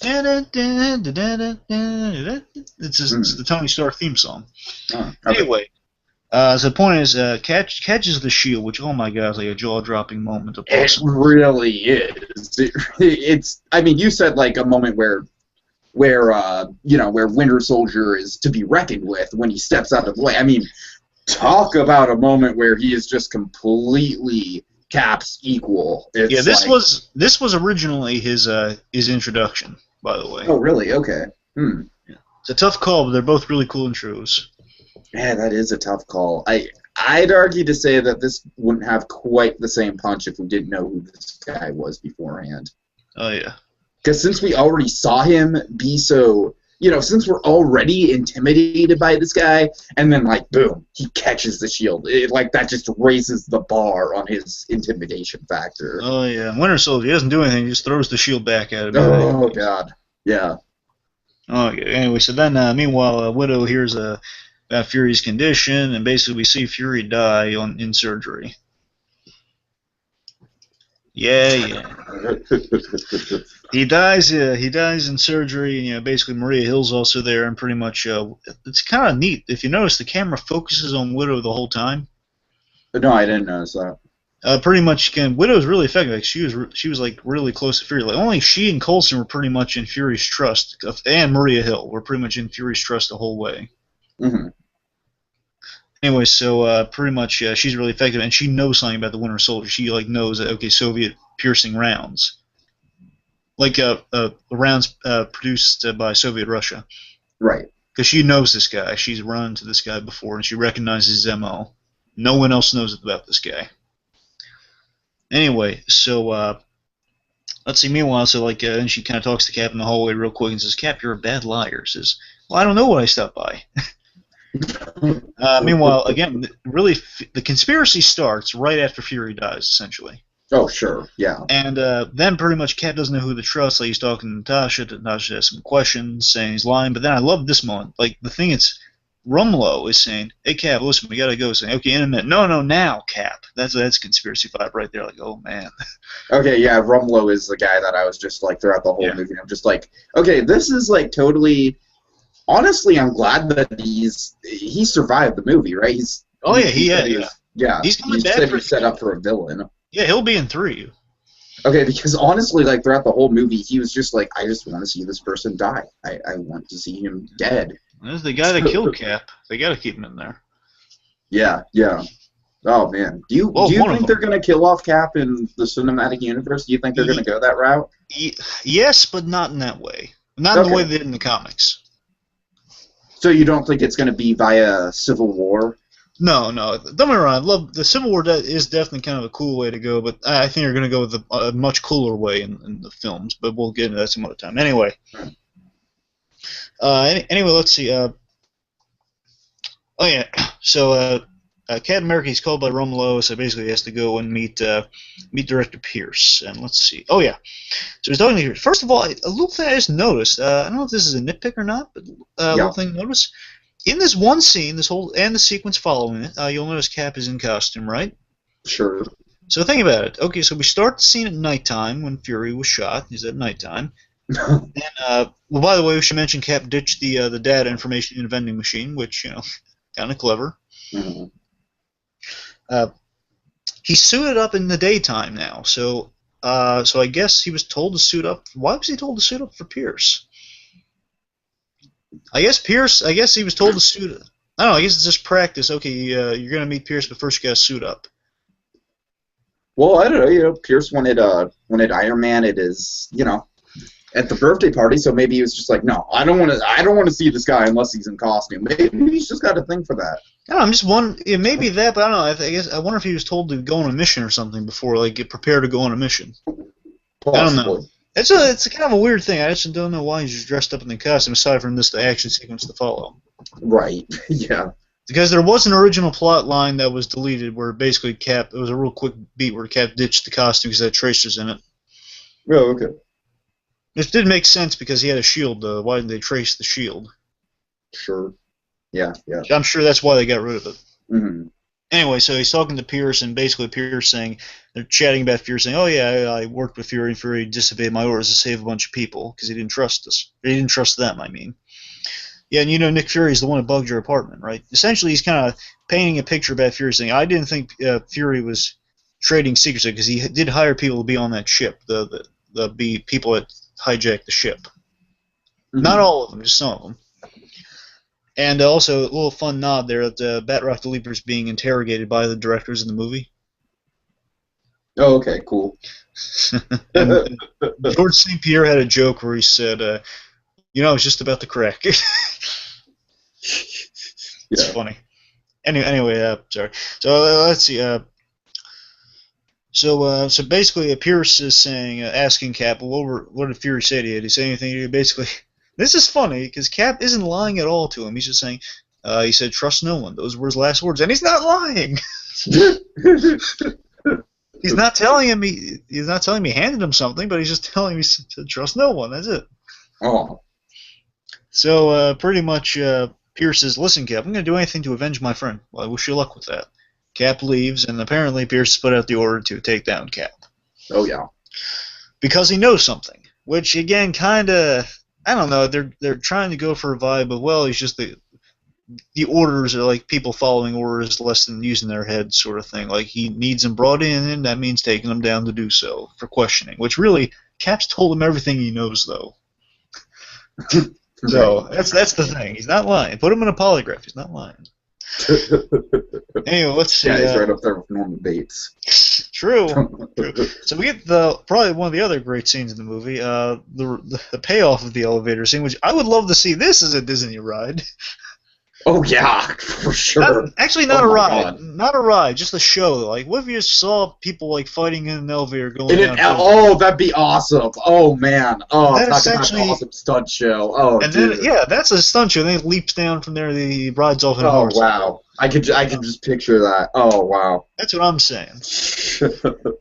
the Tony Stark theme song. Oh, okay. Anyway, so the point is, catches the shield, which, oh my god, is like a jaw-dropping moment of awesome. It really is. It's. I mean, you said like a moment where Winter Soldier is to be reckoned with when he steps out of the way. I mean, talk about a moment where he is just completely Cap's equal. It's this was originally his introduction, by the way. Oh, really? Okay. Yeah. It's a tough call, but they're both really cool intros. Yeah, that is a tough call. I'd argue to say that this wouldn't have quite the same punch if we didn't know who this guy was beforehand. Oh yeah. Because since we already saw him be so, since we're already intimidated by this guy, and then, like, boom, he catches the shield. That just raises the bar on his intimidation factor. Oh, yeah. Winter Soldier, he doesn't do anything. He just throws the shield back at him. Oh, God. Yeah. Okay, anyway, so then, meanwhile, Widow hears about Fury's condition, and basically we see Fury die in surgery. Yeah. He dies in surgery, and basically Maria Hill's also there, and pretty much it's kind of neat. If you notice, the camera focuses on Widow the whole time. No, I didn't notice that. Pretty much, again, Widow's really effective. Like, she was like really close to Fury. Like only she and Coulson were pretty much in Fury's trust, and Maria Hill were pretty much in Fury's trust the whole way. Mm-hmm. Anyway, so pretty much she's really effective, and she knows something about the Winter Soldier. She knows that Soviet piercing rounds, like rounds produced by Soviet Russia. Right. Because she knows this guy. She's run into this guy before, and she recognizes his MO. No one else knows about this guy. Anyway, so let's see. Meanwhile, and she kind of talks to Cap in the hallway real quick and says, "Cap, you're a bad liar." Says, "Well, I don't know what I stopped by." Meanwhile, again, really, the conspiracy starts right after Fury dies, essentially. Oh, sure, yeah. And then pretty much Cap doesn't know who to trust. Like, he's talking to Natasha. Natasha has some questions, saying he's lying. But then I love this moment. Like, the thing is, Rumlow is saying, "Hey, Cap, listen, we gotta go." Saying, "Okay, in a minute." No, now, Cap. That's conspiracy vibe right there. Like, oh man. Okay, yeah, Rumlow is the guy that I was just like throughout the whole movie. I'm just like, okay, this is like totally. Honestly, I'm glad that he survived the movie, right? He's coming back. He's set up for a villain. Yeah, he'll be in 3. Okay, because honestly, like throughout the whole movie, he was just like, I just want to see this person die. I want to see him dead. That's the guy that killed Cap. They got to keep him in there. Yeah. Oh man, do you think they're gonna kill off Cap in the cinematic universe? Do you think they're gonna go that route? Yes, but not in that way. Not in the way they did in the comics. So you don't think it's gonna be via Civil War? No. Don't get me wrong. The Civil War is definitely kind of a cool way to go, but I think they're going to go with a much cooler way in the films. But we'll get into that some other time. Anyway, let's see. So Captain America, he's called by Rumlow, so basically he has to go and meet Director Pierce. And let's see. Oh yeah. So he's talking to Pierce. First of all, a little thing I just noticed. I don't know if this is a nitpick or not, but a little thing to notice. In this one scene, and the sequence following it, you'll notice Cap is in costume, right? Sure. So think about it. Okay, so we start the scene at nighttime when Fury was shot. He's at nighttime. And, well, by the way, we should mention Cap ditched the data information in a vending machine, which, kind of clever. Mm-hmm. He's suited up in the daytime now, so I guess he was told to suit up. Why was he told to suit up for Pierce? I guess he was told to suit. I don't know. I guess it's just practice. Okay, you're gonna meet Pierce, but first you gotta suit up. Well, I don't know. Pierce wanted Iron Man at his, at the birthday party. So maybe he was just like, no, I don't want to see this guy unless he's in costume. Maybe he's just got a thing for that. I don't know, I'm just wondering. Yeah, maybe that, but I don't know. I guess I wonder if he was told to go on a mission or something before, like get prepared to go on a mission. Possibly. I don't know. It's kind of a weird thing. I just don't know why he's just dressed up in the costume aside from the action sequence to follow. Right. Yeah. Because there was an original plot line that was deleted where basically Cap, it was a real quick beat where Cap ditched the costume because it had tracers in it. Oh, okay. It did make sense because he had a shield, though. Why didn't they trace the shield? Sure. Yeah. I'm sure that's why they got rid of it. Mm-hmm. Anyway, so he's talking to Pierce, and basically Pierce saying, they're chatting about Fury, saying, oh yeah, I worked with Fury, and Fury disobeyed my orders to save a bunch of people because he didn't trust us. He didn't trust them, I mean. Yeah, and Nick Fury is the one that bugged your apartment, right? Essentially, he's kind of painting a picture about Fury, saying, I didn't think Fury was trading secrets because he did hire people to be on that ship, the people that hijacked the ship. Mm-hmm. Not all of them, just some of them. And also, a little fun nod there that Batroc the Leaper is being interrogated by the directors in the movie. Oh, okay, cool. And George St. Pierre had a joke where he said, it's just about the crack. It's funny. Anyway, sorry. So let's see. So basically, Pierce is saying, asking Cap, well, what did Fury say to you? Did he say anything to you? Basically, this is funny because Cap isn't lying at all to him. He's just saying, he said, "Trust no one." Those were his last words, and he's not lying. He's not telling him he handed him something, but he's just telling him to trust no one. That's it. Oh. So pretty much, Pierce says, "Listen, Cap, I'm going to do anything to avenge my friend. Well, I wish you luck with that." Cap leaves, and apparently Pierce put out the order to take down Cap. Oh yeah. Because he knows something, which again, kind of, I don't know. They're trying to go for a vibe of, well, he's just the orders are like people following orders less than using their heads sort of thing. Like he needs them brought in, and that means taking them down to do so for questioning. Which really, Cap's told him everything he knows, though. So that's the thing. He's not lying. Put him in a polygraph. He's not lying. Anyway, let's see. Yeah, he's right up there with Norman Bates. True. So we get probably one of the other great scenes in the movie, the payoff of the elevator scene, which I would love to see this as a Disney ride. Oh yeah, for sure. Not a ride. God. Not a ride, just a show. Like, what if you just saw people like fighting in an elevator going down? That'd be awesome. Oh man. Oh, that's actually an awesome stunt show. Oh, and dude. Then that's a stunt show. And then he leaps down from there. He rides off in a horse. Oh wow. I could just picture that. Oh wow. That's what I'm saying.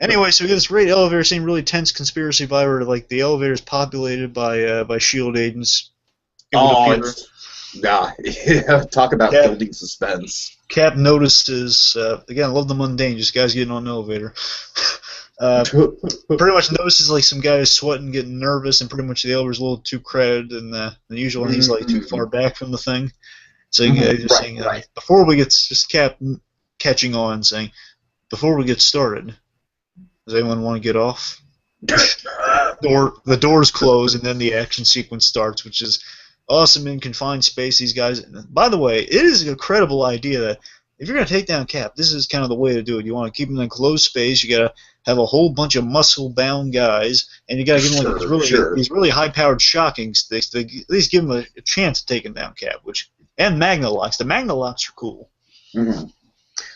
Anyway, so we get this great elevator scene, really tense conspiracy vibe where like the elevator is populated by SHIELD agents. Yeah, talk about building suspense. Cap notices, again, I love the mundane, just guys getting on an elevator. Pretty much notices like some guy is sweating, getting nervous, and pretty much the elevator's a little too crowded than usual, and he's like too far back from the thing. So saying, before we get, just Cap catching on, saying, before we get started, does anyone want to get off? The doors close, and then the action sequence starts, which is awesome in confined space. These guys. By the way, it is a credible idea that if you're going to take down Cap, this is kind of the way to do it. You want to keep him in closed space. You got to have a whole bunch of muscle-bound guys, and you got to give them like these really high-powered shocking sticks to at least give him a chance of taking down Cap. And Magnalocks. The Magnalocks are cool. Mm-hmm.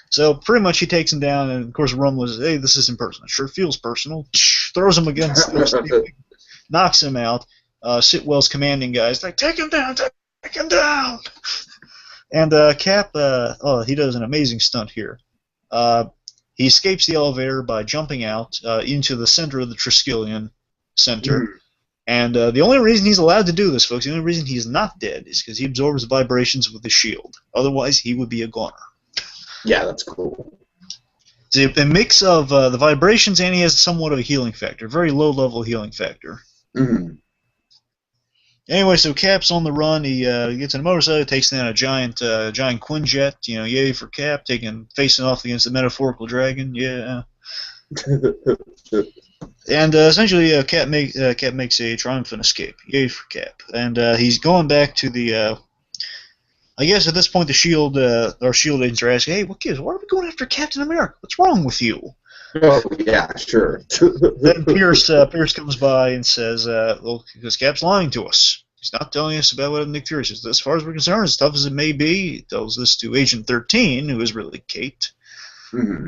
So pretty much he takes him down, and of course Rumble says, "Hey, this isn't personal. It sure feels personal." Throws him against the knocks him out. Sitwell's commanding guys like, take him down. And Cap, he does an amazing stunt here. He escapes the elevator by jumping out into the center of the Triskelion Center. Mm. And the only reason he's allowed to do this, folks, the only reason he's not dead is because he absorbs the vibrations with the shield. Otherwise, he would be a goner. Yeah, that's cool. It's a mix of the vibrations, and he has somewhat of a healing factor, very low-level healing factor. Mm-hmm. Anyway, so Cap's on the run. He gets in a motorcycle, takes down a giant Quinjet. Yay for Cap, facing off against the metaphorical dragon. Yeah. And essentially, Cap makes a triumphant escape. Yay for Cap. And he's going back to the. I guess at this point the Shield, our Shield agents are asking, "Hey, what gives? Why are we going after Captain America? What's wrong with you?" Oh yeah, sure. Then Pierce comes by and says, "Well, because Cap's lying to us. He's not telling us about what Nick Fury says. As far as we're concerned, as tough as it may be, he tells this to Agent 13, who is really Kate. Mm-hmm.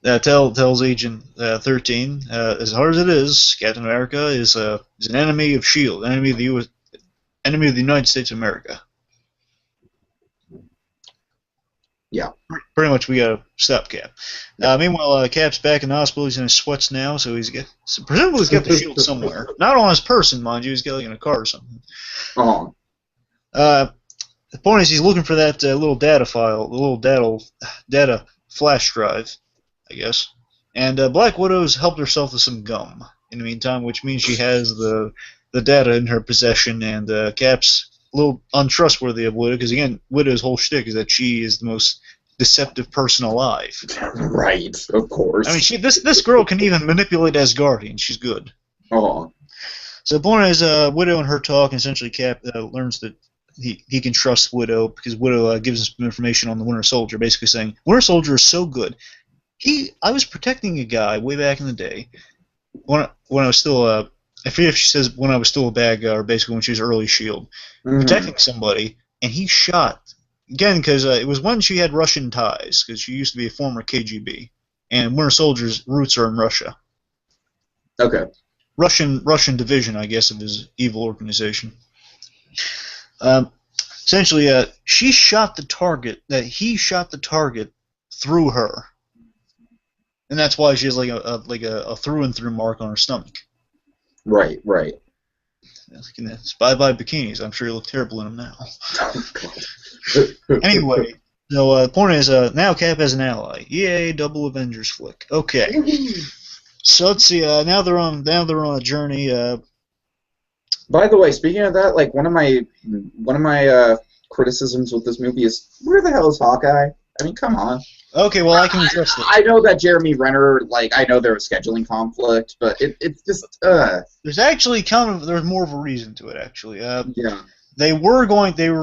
Tells Agent 13, as hard as it is, Captain America is an enemy of Shield, enemy of the U.S., enemy of the United States of America." Yeah. Pretty much, we got to stop Cap. Meanwhile, Cap's back in the hospital. He's in his sweats now, so presumably he's got the shield somewhere. Not on his person, mind you. He's got it in a car or something. Uh-huh. The point is, he's looking for that little data file, the little data flash drive, I guess. And Black Widow's helped herself with some gum in the meantime, which means she has the data in her possession, and Cap's a little untrustworthy of Widow, because again, Widow's whole shtick is that she is the most deceptive person alive. Right, of course. I mean, this girl can even manipulate Asgardians. She's good. Oh. So the point is, Widow and her talk, and essentially Cap learns that he can trust Widow, because Widow gives him some information on the Winter Soldier, basically saying, Winter Soldier is so good. I was protecting a guy way back in the day, when I was still I forget if she says when I was still a bad guy, or basically when she was early S.H.I.E.L.D., protecting somebody, and he shot, again, because it was when she had Russian ties, because she used to be a former KGB, and Winter Soldier's roots are in Russia. Okay. Russian division, I guess, of his evil organization. Essentially, he shot the target through her, and that's why she has like a through and through mark on her stomach. Right, right. Bye-bye bikinis. I'm sure you look terrible in them now. Anyway, so the point is, now Cap has an ally. Yay, double Avengers flick. Okay. So let's see. Now they're on a journey. By the way, speaking of that, like one of my criticisms with this movie is, where the hell is Hawkeye? I mean, come on. Okay, well, I can address that. I know that Jeremy Renner, I know there was scheduling conflict, but it's just, There's actually there's more of a reason to it, actually. Yeah. They were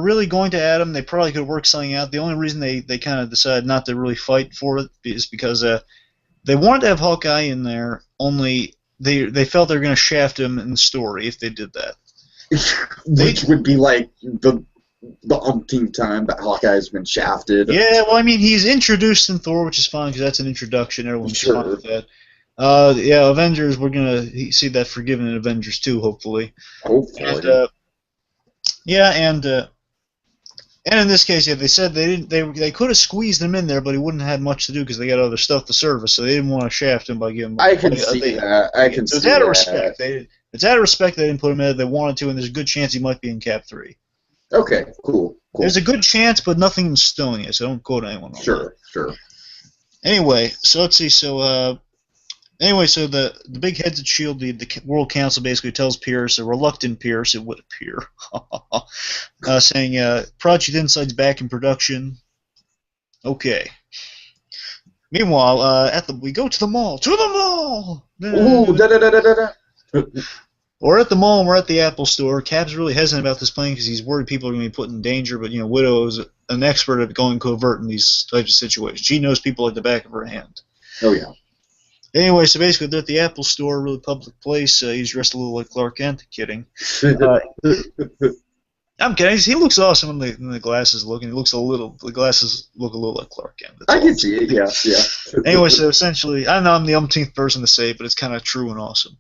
really going to add him. They probably could work something out. The only reason they kind of decided not to really fight for it is because they wanted to have Hawkeye in there, only they felt they were going to shaft him in the story if they did that. Which would be like the umpteenth time that Hawkeye's been shafted. Yeah, well, I mean, he's introduced in Thor, which is fine because that's an introduction. Everyone's fine with that. Yeah, Avengers, we're gonna see that forgiven in Avengers 2, hopefully. Hopefully. And in this case, yeah, they said they could have squeezed him in there, but he wouldn't have had much to do because they got other stuff to service, so they didn't want to shaft him by giving him. I can see that. It's out of respect. It's out of respect they didn't put him in. They wanted to, and there's a good chance he might be in Cap 3. Okay, cool. There's a good chance, but nothing in stone yet, so don't quote anyone on that. Sure. Anyway, so let's see. So, so the big heads at S.H.I.E.L.D., the World Council basically tells Pierce, a reluctant Pierce, it would appear, saying, Project Insight's back in production. Okay. Meanwhile, we go to the mall. To the mall! Ooh, da-da-da-da-da-da. We're at the mall and we're at the Apple store. Cap's really hesitant about this plane because he's worried people are going to be put in danger, but, Widow is an expert at going covert in these types of situations. She knows people like the back of her hand. Oh, yeah. Anyway, so basically they're at the Apple store, a really public place. He's dressed a little like Clark Kent. Kidding. I'm kidding. He looks awesome when the glasses look, and the glasses look a little like Clark Kent. I can see it, yeah. Anyway, so essentially, I know I'm the umpteenth person to say it, but it's kind of true and awesome.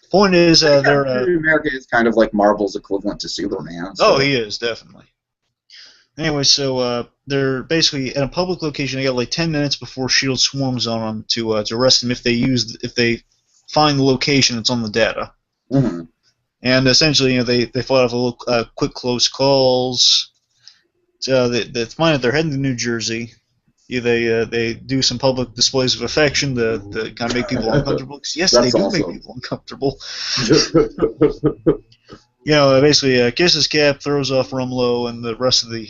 Point is, they're America is kind of like Marvel's equivalent to Superman. So. Oh, he is definitely. Anyway, so they're basically at a public location. They got like 10 minutes before S.H.I.E.L.D. swarms on them to arrest them if they find the location that's on the data. Mm-hmm. And essentially, they fought off a little quick close calls. So they find that they're heading to New Jersey. They do some public displays of affection to kind of make people uncomfortable. Yes, they do make people uncomfortable. Basically kisses Cap, throws off Rumlow, and the rest of the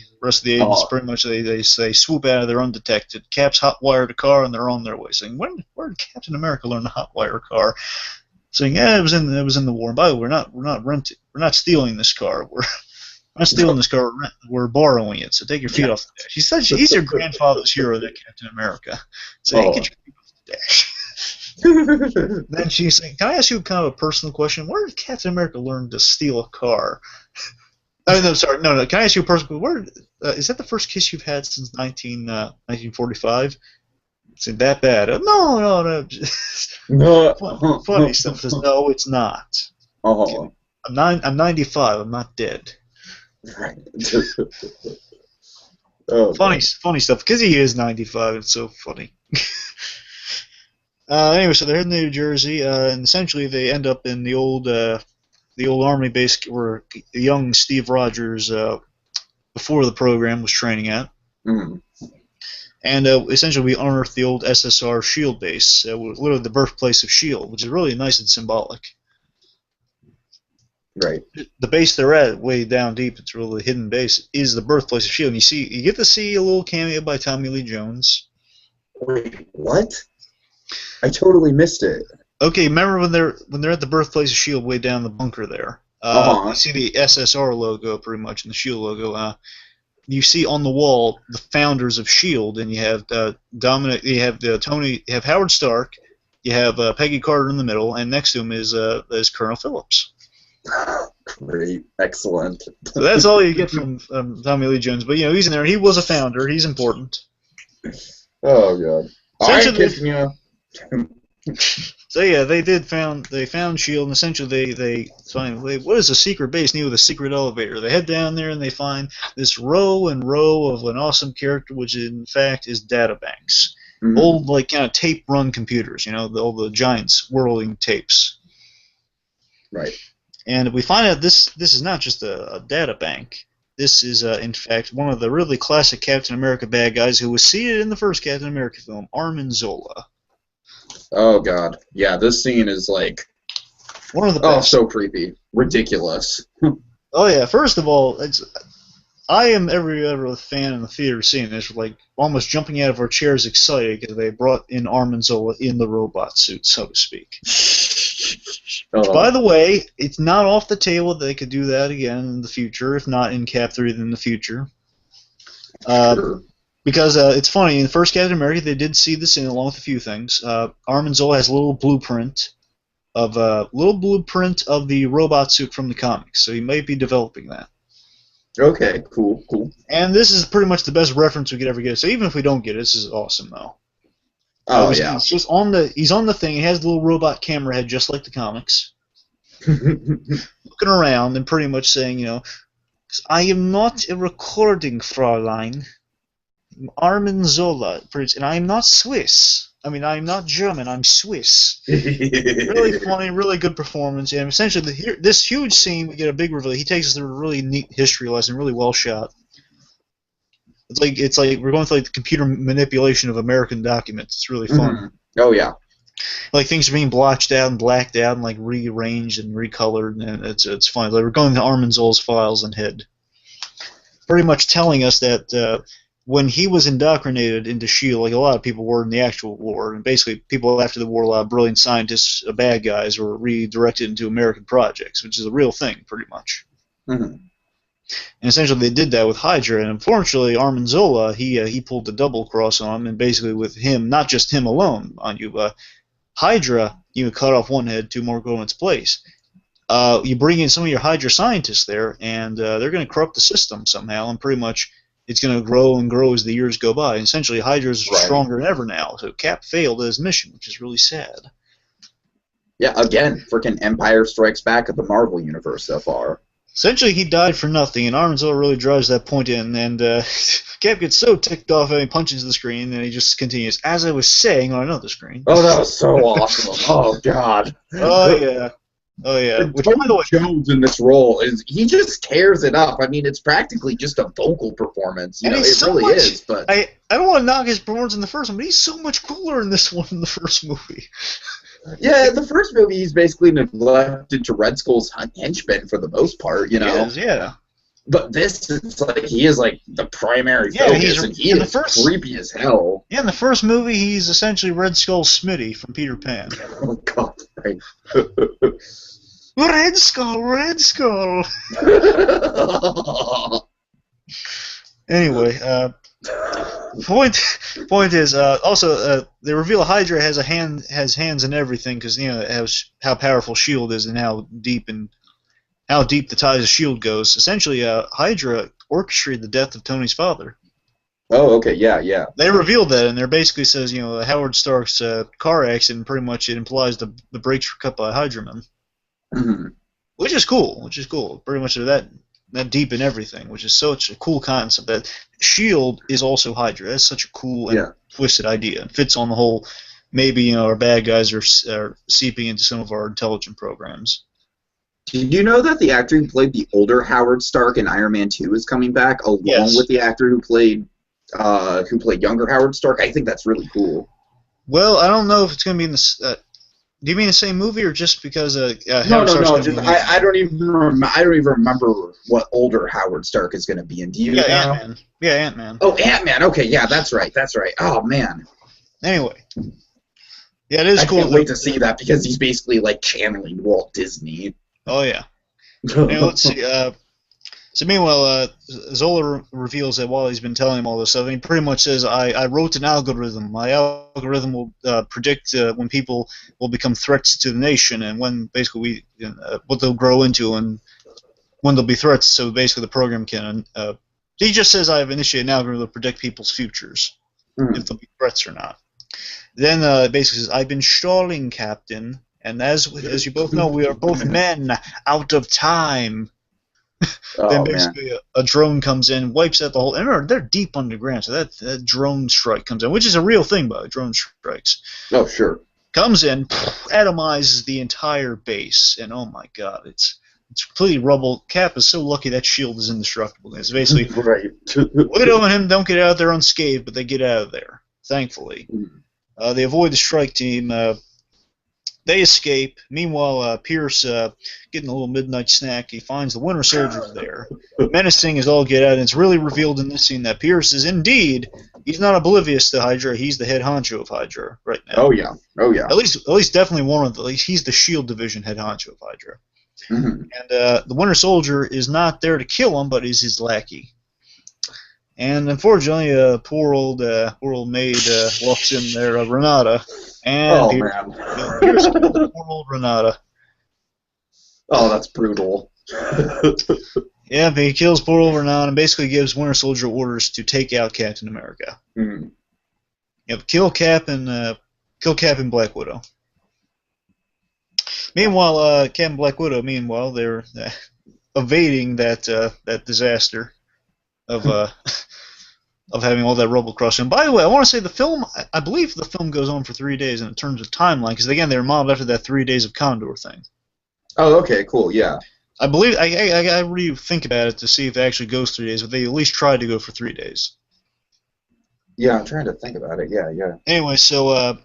agents pretty much they swoop out of there undetected. Cap's hotwired a car, and they're on their way. Saying, where did Captain America learn to hotwire a car? Saying, it was in the war. By the way, we're not stealing this car. I'm not stealing this car. We're borrowing it, so take your feet off the dash. He said he's your grandfather's hero, that Captain America. So hey, get your feet off the dash. Then she's saying, can I ask you kind of a personal question? Where did Captain America learn to steal a car? Oh, no, sorry. No. Can I ask you a personal question? Is that the first kiss you've had since 1945? Is it that bad? No. No. Funny stuff. Says, no, it's not. Oh. I'm 95. I'm not dead. Right. Funny stuff. Because he is 95. It's so funny. Anyway, so they're heading to New Jersey, and essentially they end up in the old army base where young Steve Rogers, before the program, was training at. Mm-hmm. And essentially we unearthed the old SSR SHIELD base, literally the birthplace of SHIELD, which is really nice and symbolic. Right. The base they're at, way down deep, it's really a hidden base, is the birthplace of SHIELD. And you get to see a little cameo by Tommy Lee Jones. Wait, what? I totally missed it. Okay, remember when they're at the birthplace of SHIELD, way down the bunker there? You see the SSR logo pretty much, and the SHIELD logo. You see on the wall the founders of SHIELD, and you have Dominic, you have Tony, you have Howard Stark, you have Peggy Carter in the middle, and next to him is Colonel Phillips. Great, excellent. So that's all you get from Tommy Lee Jones. But he's in there. He was a founder. He's important. Oh god. I'm kissing you. So yeah, they found SHIELD, and essentially they find, what is a secret base near with a secret elevator. They head down there and they find this row and row of an awesome character, which in fact is databanks. Mm-hmm. Old kind of tape run computers, all the giant swirling tapes. Right. And we find out this is not just a data bank. This is in fact one of the really classic Captain America bad guys who was seated in the first Captain America film, Armin Zola. Oh god, yeah, this scene is one of the best. Oh, so creepy, ridiculous. Oh yeah, first of all, I am every other fan in the theater seeing this, almost jumping out of our chairs excited because they brought in Armin Zola in the robot suit, so to speak. By the way, it's not off the table that they could do that again in the future, if not in Cap 3 then in the future. Sure. Because it's funny, in the first Captain America, they did see this in along with a few things. Armin Zola has a little blueprint of the robot suit from the comics, so he might be developing that. Okay, cool. And this is pretty much the best reference we could ever get. So even if we don't get it, this is awesome, though. Oh yeah. He's just he's on the thing. He has a little robot camera head, just like the comics, looking around and pretty much saying, I am not a recording, Fraulein. Armin Zola, and I am not Swiss. I mean, I am not German. I'm Swiss. Really funny, really good performance. And essentially, this huge scene, we get a big reveal. He takes us through a really neat history lesson, really well shot. It's like we're going through the computer manipulation of American documents. It's really fun. Mm-hmm. Oh yeah. Things are being blotched out and blacked out and rearranged and recolored, and it's fun. We're going to Armin Zola's files and head, pretty much telling us that. When he was indoctrinated into SHIELD, a lot of people were in the actual war, and basically people after the war, a lot of brilliant scientists, bad guys, were redirected into American projects, which is a real thing, pretty much. Mm-hmm. And essentially they did that with Hydra, and unfortunately Armin Zola, he pulled the double cross on him, and basically with him, not just him alone, on you, Hydra, you cut off one head, two more go in its place. You bring in some of your Hydra scientists there, and they're going to corrupt the system somehow, and pretty much it's going to grow and grow as the years go by. And essentially, Hydra's stronger than ever now. So Cap failed at his mission, which is really sad. Yeah, again, freaking Empire Strikes Back of the Marvel Universe so far. Essentially, he died for nothing, and Armin Zola really drives that point in. And Cap gets so ticked off, and he punches the screen, and he just continues, as I was saying on another screen. Oh, that was so awesome. Oh, God. Oh, yeah. Oh yeah, Tony Jones in this role he just tears it up. I mean, it's practically just a vocal performance. It really is. But I don't want to knock his performance in the first one, but he's so much cooler in this one than the first movie. Yeah, in the first movie, he's basically neglected to Red Skull's henchmen for the most part. He is, yeah. But this, it's he is the primary focus, and he is creepy as hell. Yeah, in the first movie, he's essentially Red Skull's Smitty from Peter Pan. Oh God, right. Red Skull, Red Skull. Anyway, point is also they reveal Hydra has hands in everything because how powerful Shield is and how deep the ties of Shield goes. Essentially, Hydra orchestrated the death of Tony's father. Oh, okay, yeah. They revealed that, and there basically says, Howard Stark's car accident, pretty much it implies the brakes were cut by Hydra men. Mm-hmm. Which is cool. Pretty much that deep in everything, which is such a cool concept. That Shield is also Hydra. That's such a cool and twisted idea. It fits on the whole, maybe our bad guys are seeping into some of our intelligent programs. Did you know that the actor who played the older Howard Stark in Iron Man 2 is coming back, along with the actor who played younger Howard Stark? I think that's really cool. Well, I don't know if it's going to be in the. Do you mean the same movie, or just because? No. I don't even remember what older Howard Stark is going to be in. Do you know? Ant-Man. Yeah, Ant-Man. Oh, Ant-Man. Okay, yeah, that's right. Oh man. Anyway. Yeah, it is cool. I can't wait to see that because he's basically like channeling Walt Disney. Oh yeah. Now, let's see. So meanwhile, Zola reveals that while he's been telling him all this stuff, he pretty much says, I wrote an algorithm. My algorithm will predict when people will become threats to the nation and when basically what they'll grow into and when they'll be threats. So basically the program can... he just says, I have initiated an algorithm to predict people's futures, if they'll be threats or not. Then basically says, I've been stalling, Captain, and as you both know, we are both men out of time. Then basically a drone comes in, wipes out the whole... And remember, they're deep underground, so that drone strike comes in, which is a real thing, by the way, drone strikes. Oh, sure. Comes in, atomizes the entire base, and oh my god, it's completely rubble. Cap is so lucky that shield is indestructible. It's basically... Right. Widow and him don't get out of there unscathed, but they get out of there, thankfully. They avoid the strike team. They escape. Meanwhile, Pierce, getting a little midnight snack, he finds the Winter Soldiers there. Menacing as all get out, and it's really revealed in this scene that Pierce is indeed, he's not oblivious to Hydra, he's the head honcho of Hydra right now. Oh yeah. At least definitely one of the, he's the SHIELD division head honcho of Hydra. And the Winter Soldier is not there to kill him, but is his lackey. And unfortunately, poor old maid walks in there, Renata. And here's poor old Renata. Oh, that's brutal. Yeah, but he kills poor old Renata and basically gives Winter Soldier orders to take out Captain America. Yep, kill Cap and Black Widow. Meanwhile, Cap and Black Widow, they're evading that disaster of having all that rubble crossing. By the way, I want to say the film, I believe the film goes on for 3 days in terms of timeline, because again, they were modeled after that 3 days of Condor thing. Oh, okay, cool, yeah. I believe, I really think about it to see if it actually goes 3 days, but they at least tried to go for 3 days. Yeah, I'm trying to think about it, yeah. Anyway, so,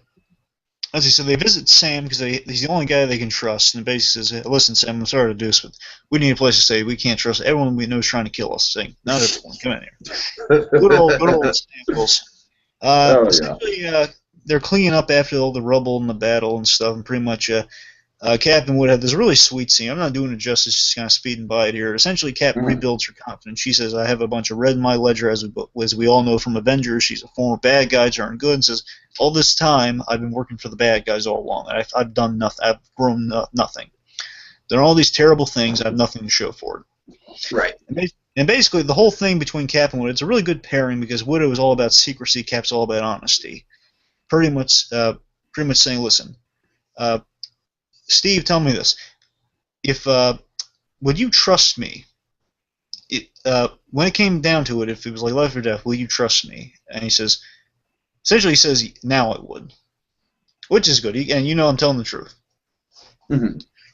as he said, they visit Sam because he's the only guy they can trust, and basically says, listen, Sam, I'm sorry to do this, but we need a place to stay. We can't trust everyone we know is trying to kill us. Saying, not everyone, come in here. Good old samples. Essentially, they're cleaning up after all the rubble and the battle and stuff, and pretty much Captain Wood had this really sweet scene. I'm not doing it justice, just kind of speeding by it here. Essentially, Captain rebuilds her confidence. She says, I have a bunch of red in my ledger, as we all know from Avengers. She's a former bad guy, turned good, and says, all this time, I've been working for the bad guys all along. I've done nothing. I've grown nothing. There are all these terrible things. I have nothing to show for it. Right. And basically, the whole thing between Cap and Widow, it's a really good pairing because Widow is all about secrecy, Cap's all about honesty. Pretty much saying, listen, Steve, tell me this. Would you trust me? When it came down to it, if it was like life or death, will you trust me? And he says, essentially he says, now I would. Which is good. And I'm telling the truth.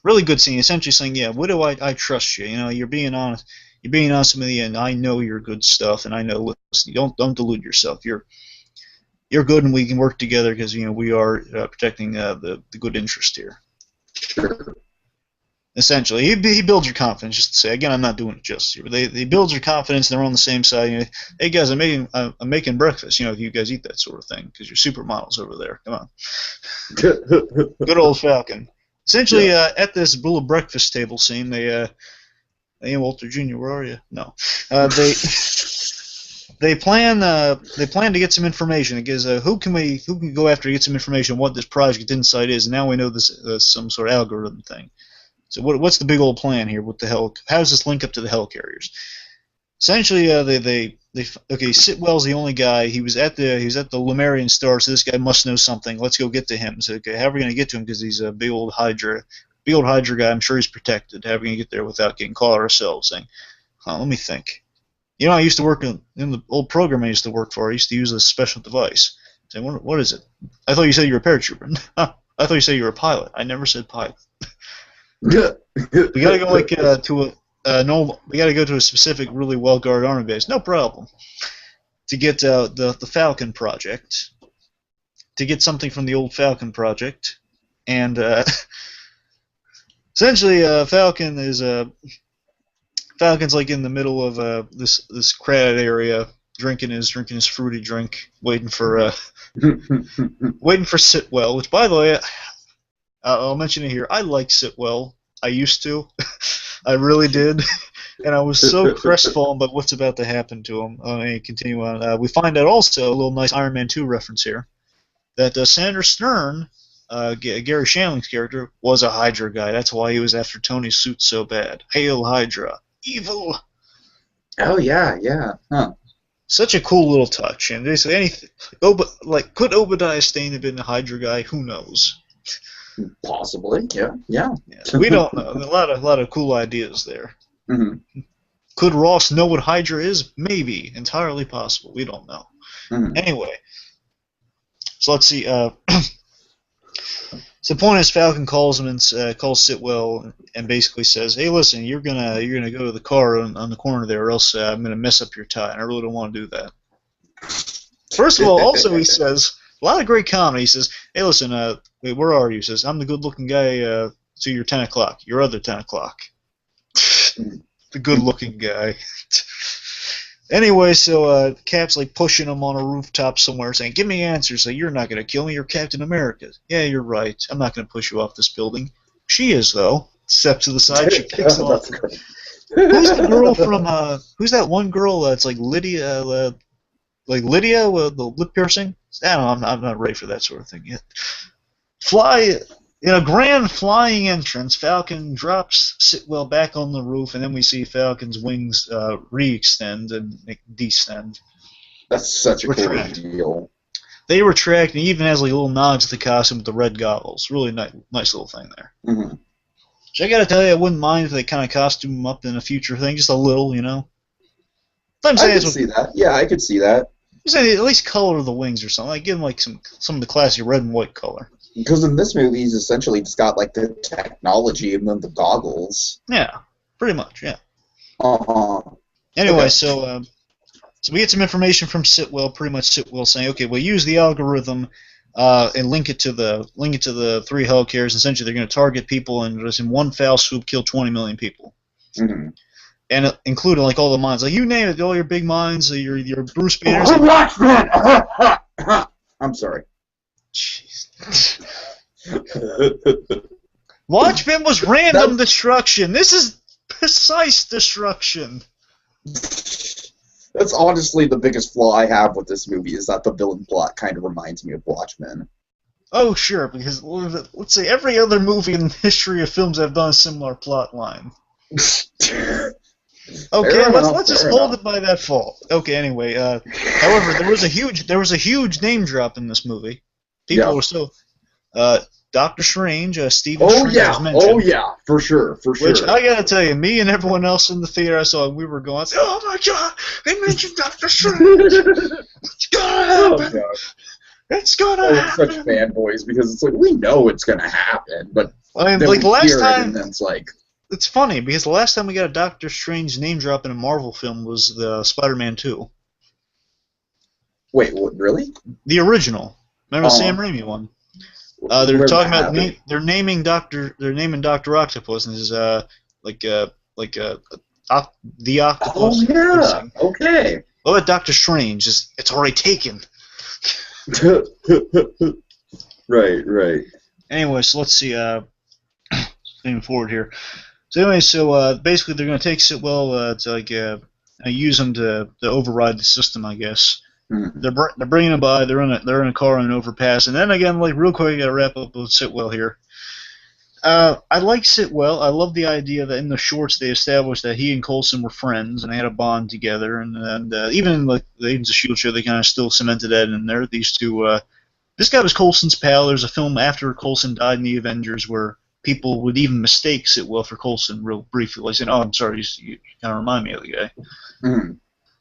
Really good scene. Essentially saying, yeah, Widow, I trust you. You're being honest. You're being honest with me, and I know you're good stuff, and I know, listen, don't delude yourself. You're good, and we can work together because, we are protecting the good interest here. Sure. Essentially, he builds your confidence. Just to say, again, I'm not doing it justice here, but they build your confidence. They're on the same side. Hey guys, I'm making breakfast. If you guys eat that sort of thing, because you're supermodels over there. Come on. Good old Falcon. Essentially, at this little breakfast table scene, hey, Walter Jr., where are you? No. They plan to get some information because who can go after to get some information on what this Project Insight is? And now we know this some sort of algorithm thing. So what's the big old plan here with the hell? How does this link up to the helicarriers? Essentially, Sitwell's the only guy. He was at the Lemurian Star, so this guy must know something. Let's go get to him. So okay, how are we gonna get to him? Because he's a big old Hydra guy. I'm sure he's protected. How are we gonna get there without getting caught ourselves? Saying, let me think. You know, I used to work in the old program I used to work for. I used to use a special device. Saying, what is it? I thought you said you were a paratrooper. I thought you said you were a pilot. I never said pilot. We gotta go we gotta go to a specific, really well-guarded army base. No problem. To get the Falcon Project. To get something from the old Falcon Project, and essentially, Falcon's like in the middle of this crowded area, drinking his fruity drink, waiting for Sitwell. Which, by the way, I'll mention it here. I like Sitwell. I used to. I really did. And I was so crestfallen by what's about to happen to him. Continue on. We find out also a little nice Iron Man 2 reference here. That Senator Stern, Gary Shandling's character, was a Hydra guy. That's why he was after Tony's suit so bad. Hail Hydra. Evil! Oh, yeah. Huh. Such a cool little touch. And they say anything. Could Obadiah Stane have been a Hydra guy? Who knows? Possibly, yeah. We don't know. A lot of cool ideas there. Mm-hmm. Could Ross know what Hydra is? Maybe. Entirely possible. We don't know. Mm-hmm. Anyway, so let's see. So the point is, Falcon calls him and calls Sitwell and basically says, "Hey, listen, you're gonna go to the car on the corner there, or else I'm gonna mess up your tie, and I really don't want to do that." First of all, also he says. A lot of great comedy. He says, "Hey, listen, wait, where are you?" He says, "I'm the good-looking guy to your 10 o'clock. Your other 10 o'clock." The good-looking guy. Anyway, so Cap's like pushing him on a rooftop somewhere, saying, "Give me answers. So you're not going to kill me. You're Captain America." "Yeah, you're right. I'm not going to push you off this building." "She is, though." Steps to the side. She kicks him off. Who's the girl from? Who's that one girl? It's like Lydia. Like Lydia with the lip piercing? I don't know, I'm not ready for that sort of thing yet. In a grand flying entrance, Falcon drops Sitwell back on the roof, and then we see Falcon's wings re-extend and descend. That's such a cool deal. They retract, and he even has like little nods to the costume with the red goggles. Really nice little thing there. Mm-hmm. So I gotta tell you, I wouldn't mind if they kind of costume him up in a future thing, just a little, you know. I could see that. Yeah, I could see that. At least color the wings or something. Like give them like some of the classy red and white color. Because in this movie, he's essentially just got like the technology and then the goggles. Yeah, pretty much. Yeah. Anyway, okay. So we get some information from Sitwell. Pretty much Sitwell saying, "Okay, we'll use the algorithm and link it to the 3 helicarriers. Essentially, they're going to target people and just in one foul swoop kill 20 million people." Mm-hmm. And including like all the mines, like you name it, all your big mines, your Bruce Banners. Watchmen! I'm sorry. Jeez. Watchmen was random destruction. This is precise destruction. That's honestly the biggest flaw I have with this movie is that the villain plot kind of reminds me of Watchmen. Oh sure, because let's say every other movie in the history of films have done a similar plot line. Okay, let's just hold it by that fault. Okay, anyway, however, there was a huge name drop in this movie. People were so Doctor Strange, Stephen Strange was mentioned. Oh yeah, for sure. Which I gotta tell you, me and everyone else in the theater I saw, we were going, "Oh my God, they mentioned Doctor Strange! It's gonna happen! It's gonna happen!" Such fanboys because it's like we know it's gonna happen, but I mean, like the last time, and then it's like. It's funny, because the last time we got a Doctor Strange name drop in a Marvel film was the Spider-Man 2. Wait, what, really? The original. Remember the Sam Raimi one? They're talking about they're naming Doctor Octopus, and is the Octopus. Oh yeah. Okay. What about Doctor Strange? It's already taken. Right. Anyway, so let's see. moving forward here. So anyway, basically they're going to take Sitwell to like use him to override the system, I guess. Mm-hmm. They're bringing him by. They're in a car on an overpass, and then again, like real quick, I got to wrap up with Sitwell here. I like Sitwell. I love the idea that in the shorts they established that he and Coulson were friends and they had a bond together, and even in like the Agents of S.H.I.E.L.D. show, they kind of still cemented that in there. These two. This guy was Coulson's pal. There's a film after Coulson died in the Avengers where people would even mistake Sitwell for Coulson real briefly, like saying, "Oh, I'm sorry, you kind of remind me of the guy." Mm-hmm.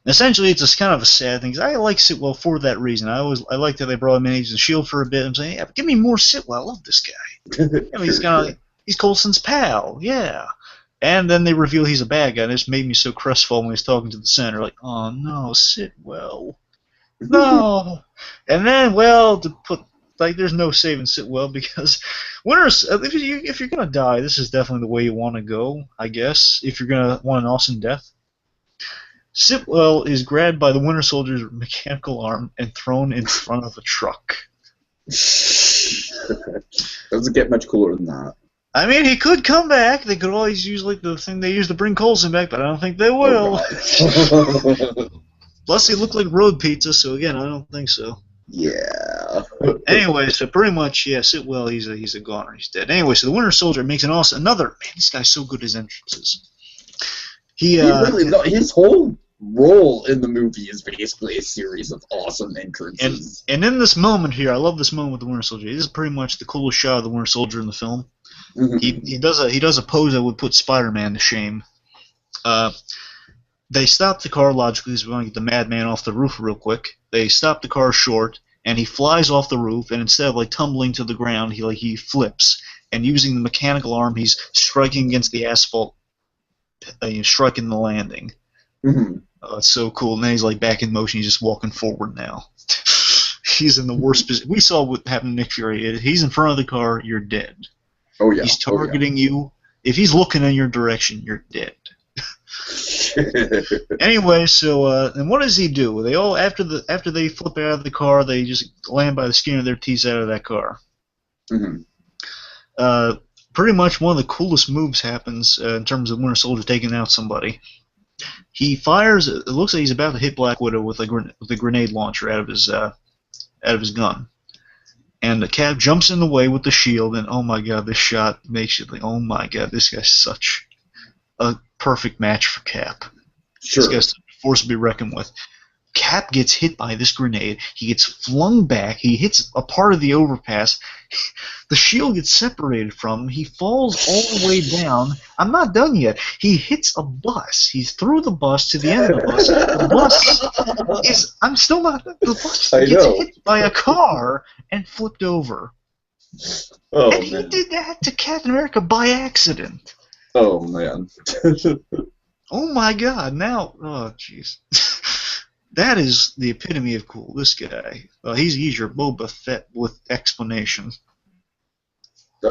Essentially, it's just kind of a sad thing. 'Cause I like Sitwell for that reason. I liked that they brought him in Agents of S.H.I.E.L.D. for a bit. I'm saying, yeah, give me more Sitwell. I love this guy. I mean, he's Coulson's pal, yeah. And then they reveal he's a bad guy. And this made me so crestfallen when he's talking to the senator, like, oh no, Sitwell, no. And then, well, to put like, there's no saving Sitwell because if you're gonna die, this is definitely the way you want to go, I guess. If you're gonna want an awesome death. Sitwell is grabbed by the Winter Soldier's mechanical arm and thrown in front of a truck. Doesn't get much cooler than that. I mean, he could come back. They could always use like the thing they used to bring Coulson back, but I don't think they will. Oh, Plus, he looked like road pizza, so again, I don't think so. yeah. Anyway, so pretty much, yeah, Sitwell, he's a goner. He's dead. Anyway, so the Winter Soldier makes another. Man, this guy's so good at his entrances. He really, his whole role in the movie is basically a series of awesome entrances. And in this moment here, I love this moment with the Winter Soldier. This is pretty much the coolest shot of the Winter Soldier in the film. Mm-hmm. He does a pose that would put Spider-Man to shame. They stop the car logically because we want to get the madman off the roof real quick. They stop the car short, and he flies off the roof. And instead of like tumbling to the ground, he flips, and using the mechanical arm, he's striking against the asphalt, striking the landing. Mm-hmm. It's so cool. And then he's like back in motion. He's just walking forward now. He's in the worst position. We saw what happened to Nick Fury. He's in front of the car. You're dead. Oh yeah. He's targeting you. If he's looking in your direction, you're dead. Anyway, so and what does he do? They all after they flip out of the car, they just land by the skin of their teeth out of that car. Mm-hmm. Pretty much one of the coolest moves happens in terms of Winter Soldier taking out somebody. He fires. It looks like he's about to hit Black Widow with a grenade launcher out of his gun. And the Cap jumps in the way with the shield, and oh my god, this shot makes you think, oh my god, this guy's such a perfect match for Cap. Sure. This guy's a force to be reckoned with. Cap gets hit by this grenade. He gets flung back. He hits a part of the overpass. The shield gets separated from him. He falls all the way down. I'm not done yet. He hits a bus. He's through the bus to the end of the bus. The bus is... I'm still not... The bus gets hit by a car and flipped over. Oh, and he did that to Captain America by accident. Oh, man. Oh, my God. Now... Oh, jeez. That is the epitome of cool. This guy, he's your Boba Fett with explanation.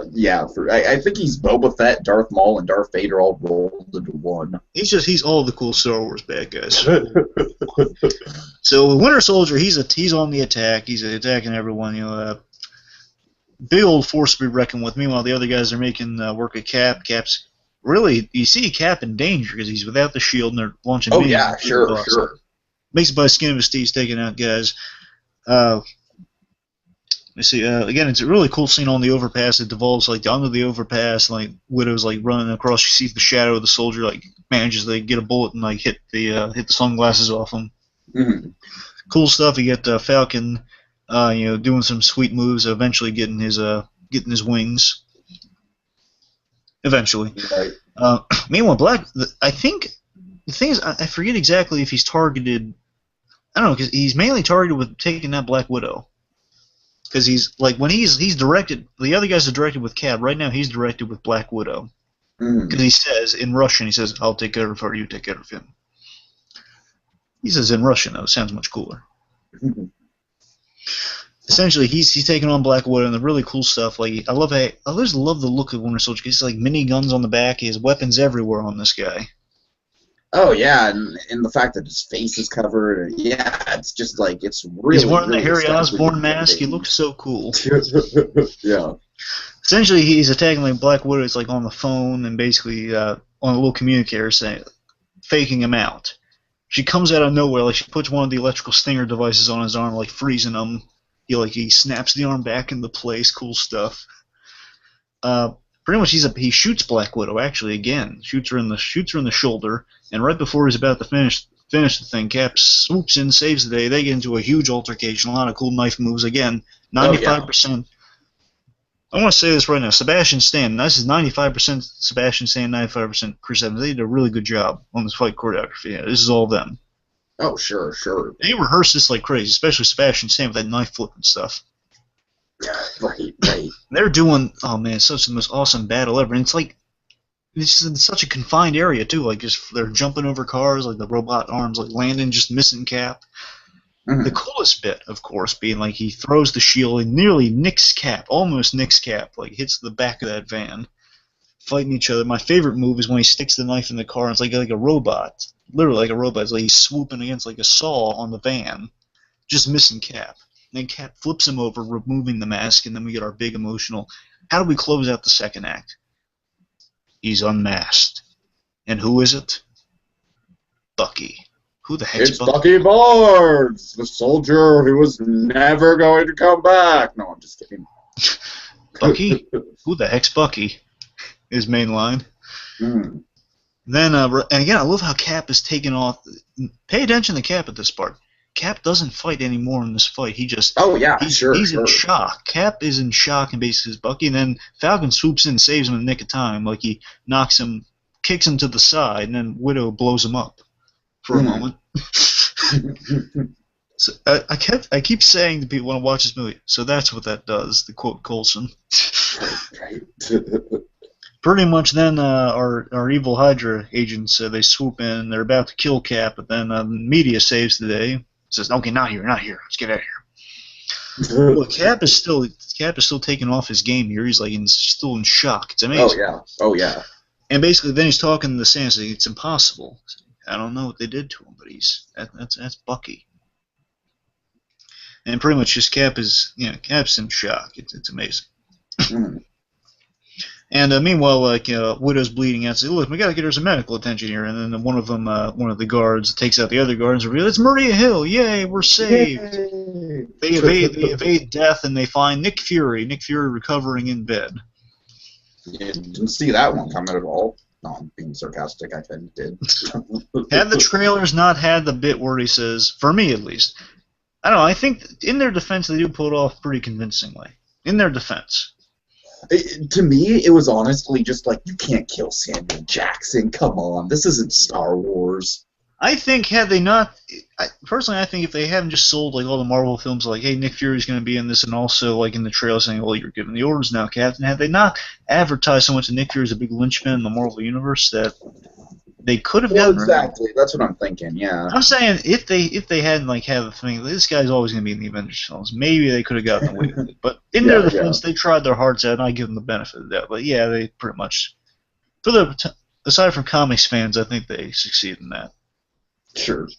Yeah, I think he's Boba Fett, Darth Maul, and Darth Vader all rolled into one. He's all the cool Star Wars bad guys. So Winter Soldier, he's on the attack. He's attacking everyone. Big old force to be reckoned with. Meanwhile, the other guys are making work at Cap. Cap's really, you see Cap in danger because he's without the shield and they're launching. Oh yeah, sure. Makes it by the skin of his teeth, taking out guys. Let's see. Again, it's a really cool scene on the overpass. It devolves like under the overpass, like Widow's like running across. You see the shadow of the soldier, like manages to get a bullet and like hit the sunglasses off him. Mm-hmm. Cool stuff. You get Falcon, doing some sweet moves. Eventually getting his wings. Eventually. Right. Meanwhile, I think the thing is, I forget exactly if he's targeted. I don't know, because he's mainly targeted with taking out Black Widow. Because he's like when he's directed, the other guys are directed with Cap. Right now, he's directed with Black Widow. Because he says in Russian, he says, "I'll take care of her, you take care of him." He says in Russian, though. It sounds much cooler. Mm-hmm. Essentially, he's taking on Black Widow and the really cool stuff. Like I just love the look of Winter Soldier. He's like mini guns on the back. He has weapons everywhere on this guy. Oh yeah, and the fact that his face is covered, yeah, it's just like it's really. He's wearing really the Harry Osborn mask. He looks so cool. Yeah. essentially he's attacking like Black Widow. It's like on the phone and basically on a little communicator saying, faking him out. She comes out of nowhere, like she puts one of the electrical stinger devices on his arm, like freezing him. He snaps the arm back into place. Cool stuff. Pretty much he shoots Black Widow actually again. Shoots her in the shoulder, and right before he's about to finish the thing, Cap swoops in, saves the day. They get into a huge altercation, a lot of cool knife moves. Again, 95%. I want to say this right now. Sebastian Stan. This is 95% Sebastian Stan, 95% Chris Evans. They did a really good job on this fight choreography. Yeah, this is all them. Oh, sure. They rehearsed this like crazy, especially Sebastian Stan with that knife flip and stuff. Right. They're doing, oh man, such the most awesome battle ever. And it's like, it's in such a confined area too. Like just they're jumping over cars, like the robot arms, like landing, just missing Cap. Mm-hmm. The coolest bit, of course, being like he throws the shield and nearly almost nicks Cap, like hits the back of that van, fighting each other. My favorite move is when he sticks the knife in the car and it's like a robot, literally like a robot. It's like he's swooping against like a saw on the van, just missing Cap. And then Cap flips him over, removing the mask, and then we get our big emotional. How do we close out the second act? He's unmasked, and who is it? Bucky. Who the heck's Bucky? It's Bucky Barnes, the soldier who was never going to come back. No, I'm just kidding. Bucky? Who the heck's Bucky? His main line. Mm. Then, and again, I love how Cap is taken off. Pay attention to Cap at this part. Cap doesn't fight anymore in this fight. He just... Oh, yeah, He's in shock. Cap is in shock and basically is Bucky, and then Falcon swoops in and saves him in the nick of time. Like, he knocks him, kicks him to the side, and then Widow blows him up for a moment. So I keep saying to people when I watch this movie, so that's what that does, the quote Coulson. Right. Pretty much then our evil Hydra agents, they swoop in, they're about to kill Cap, but then media saves the day. Says, okay, not here, let's get out of here. Well, Cap is still taking off his game here. He's like still in shock. It's amazing. Oh yeah. And basically, then he's talking to Sam, saying it's impossible. I don't know what they did to him, but that's Bucky. And pretty much just Cap's in shock. It's amazing. Mm. And meanwhile, Widow's bleeding out. Says, "Look, we gotta get her some medical attention here." And then one of the guards takes out the other guards and reveals, "It's Maria Hill! Yay, we're saved!" Yay. They evade death, and they find Nick Fury. Nick Fury recovering in bed. Yeah, didn't see that one coming at all. No, I'm being sarcastic. I think did. Had the trailers not had the bit where he says, for me at least, I don't know. I think in their defense, they do pull it off pretty convincingly. In their defense. To me, it was honestly just like, you can't kill Samuel Jackson. Come on, this isn't Star Wars. I think had they not, personally, I think if they hadn't just sold like all the Marvel films, like, hey, Nick Fury's going to be in this, and also like in the trailer saying, well, you're giving the orders now, Captain. Had they not advertised so much that Nick Fury is a big linchpin in the Marvel universe, that they could have gotten. Exactly, that's what I'm thinking. Yeah. I'm saying if they hadn't like had the thing, this guy's always going to be in the Avengers films, maybe they could have gotten away with it. But in their defense, they tried their hearts out, and I give them the benefit of that. But yeah, they pretty much, aside from comics fans, I think they succeed in that. Sure.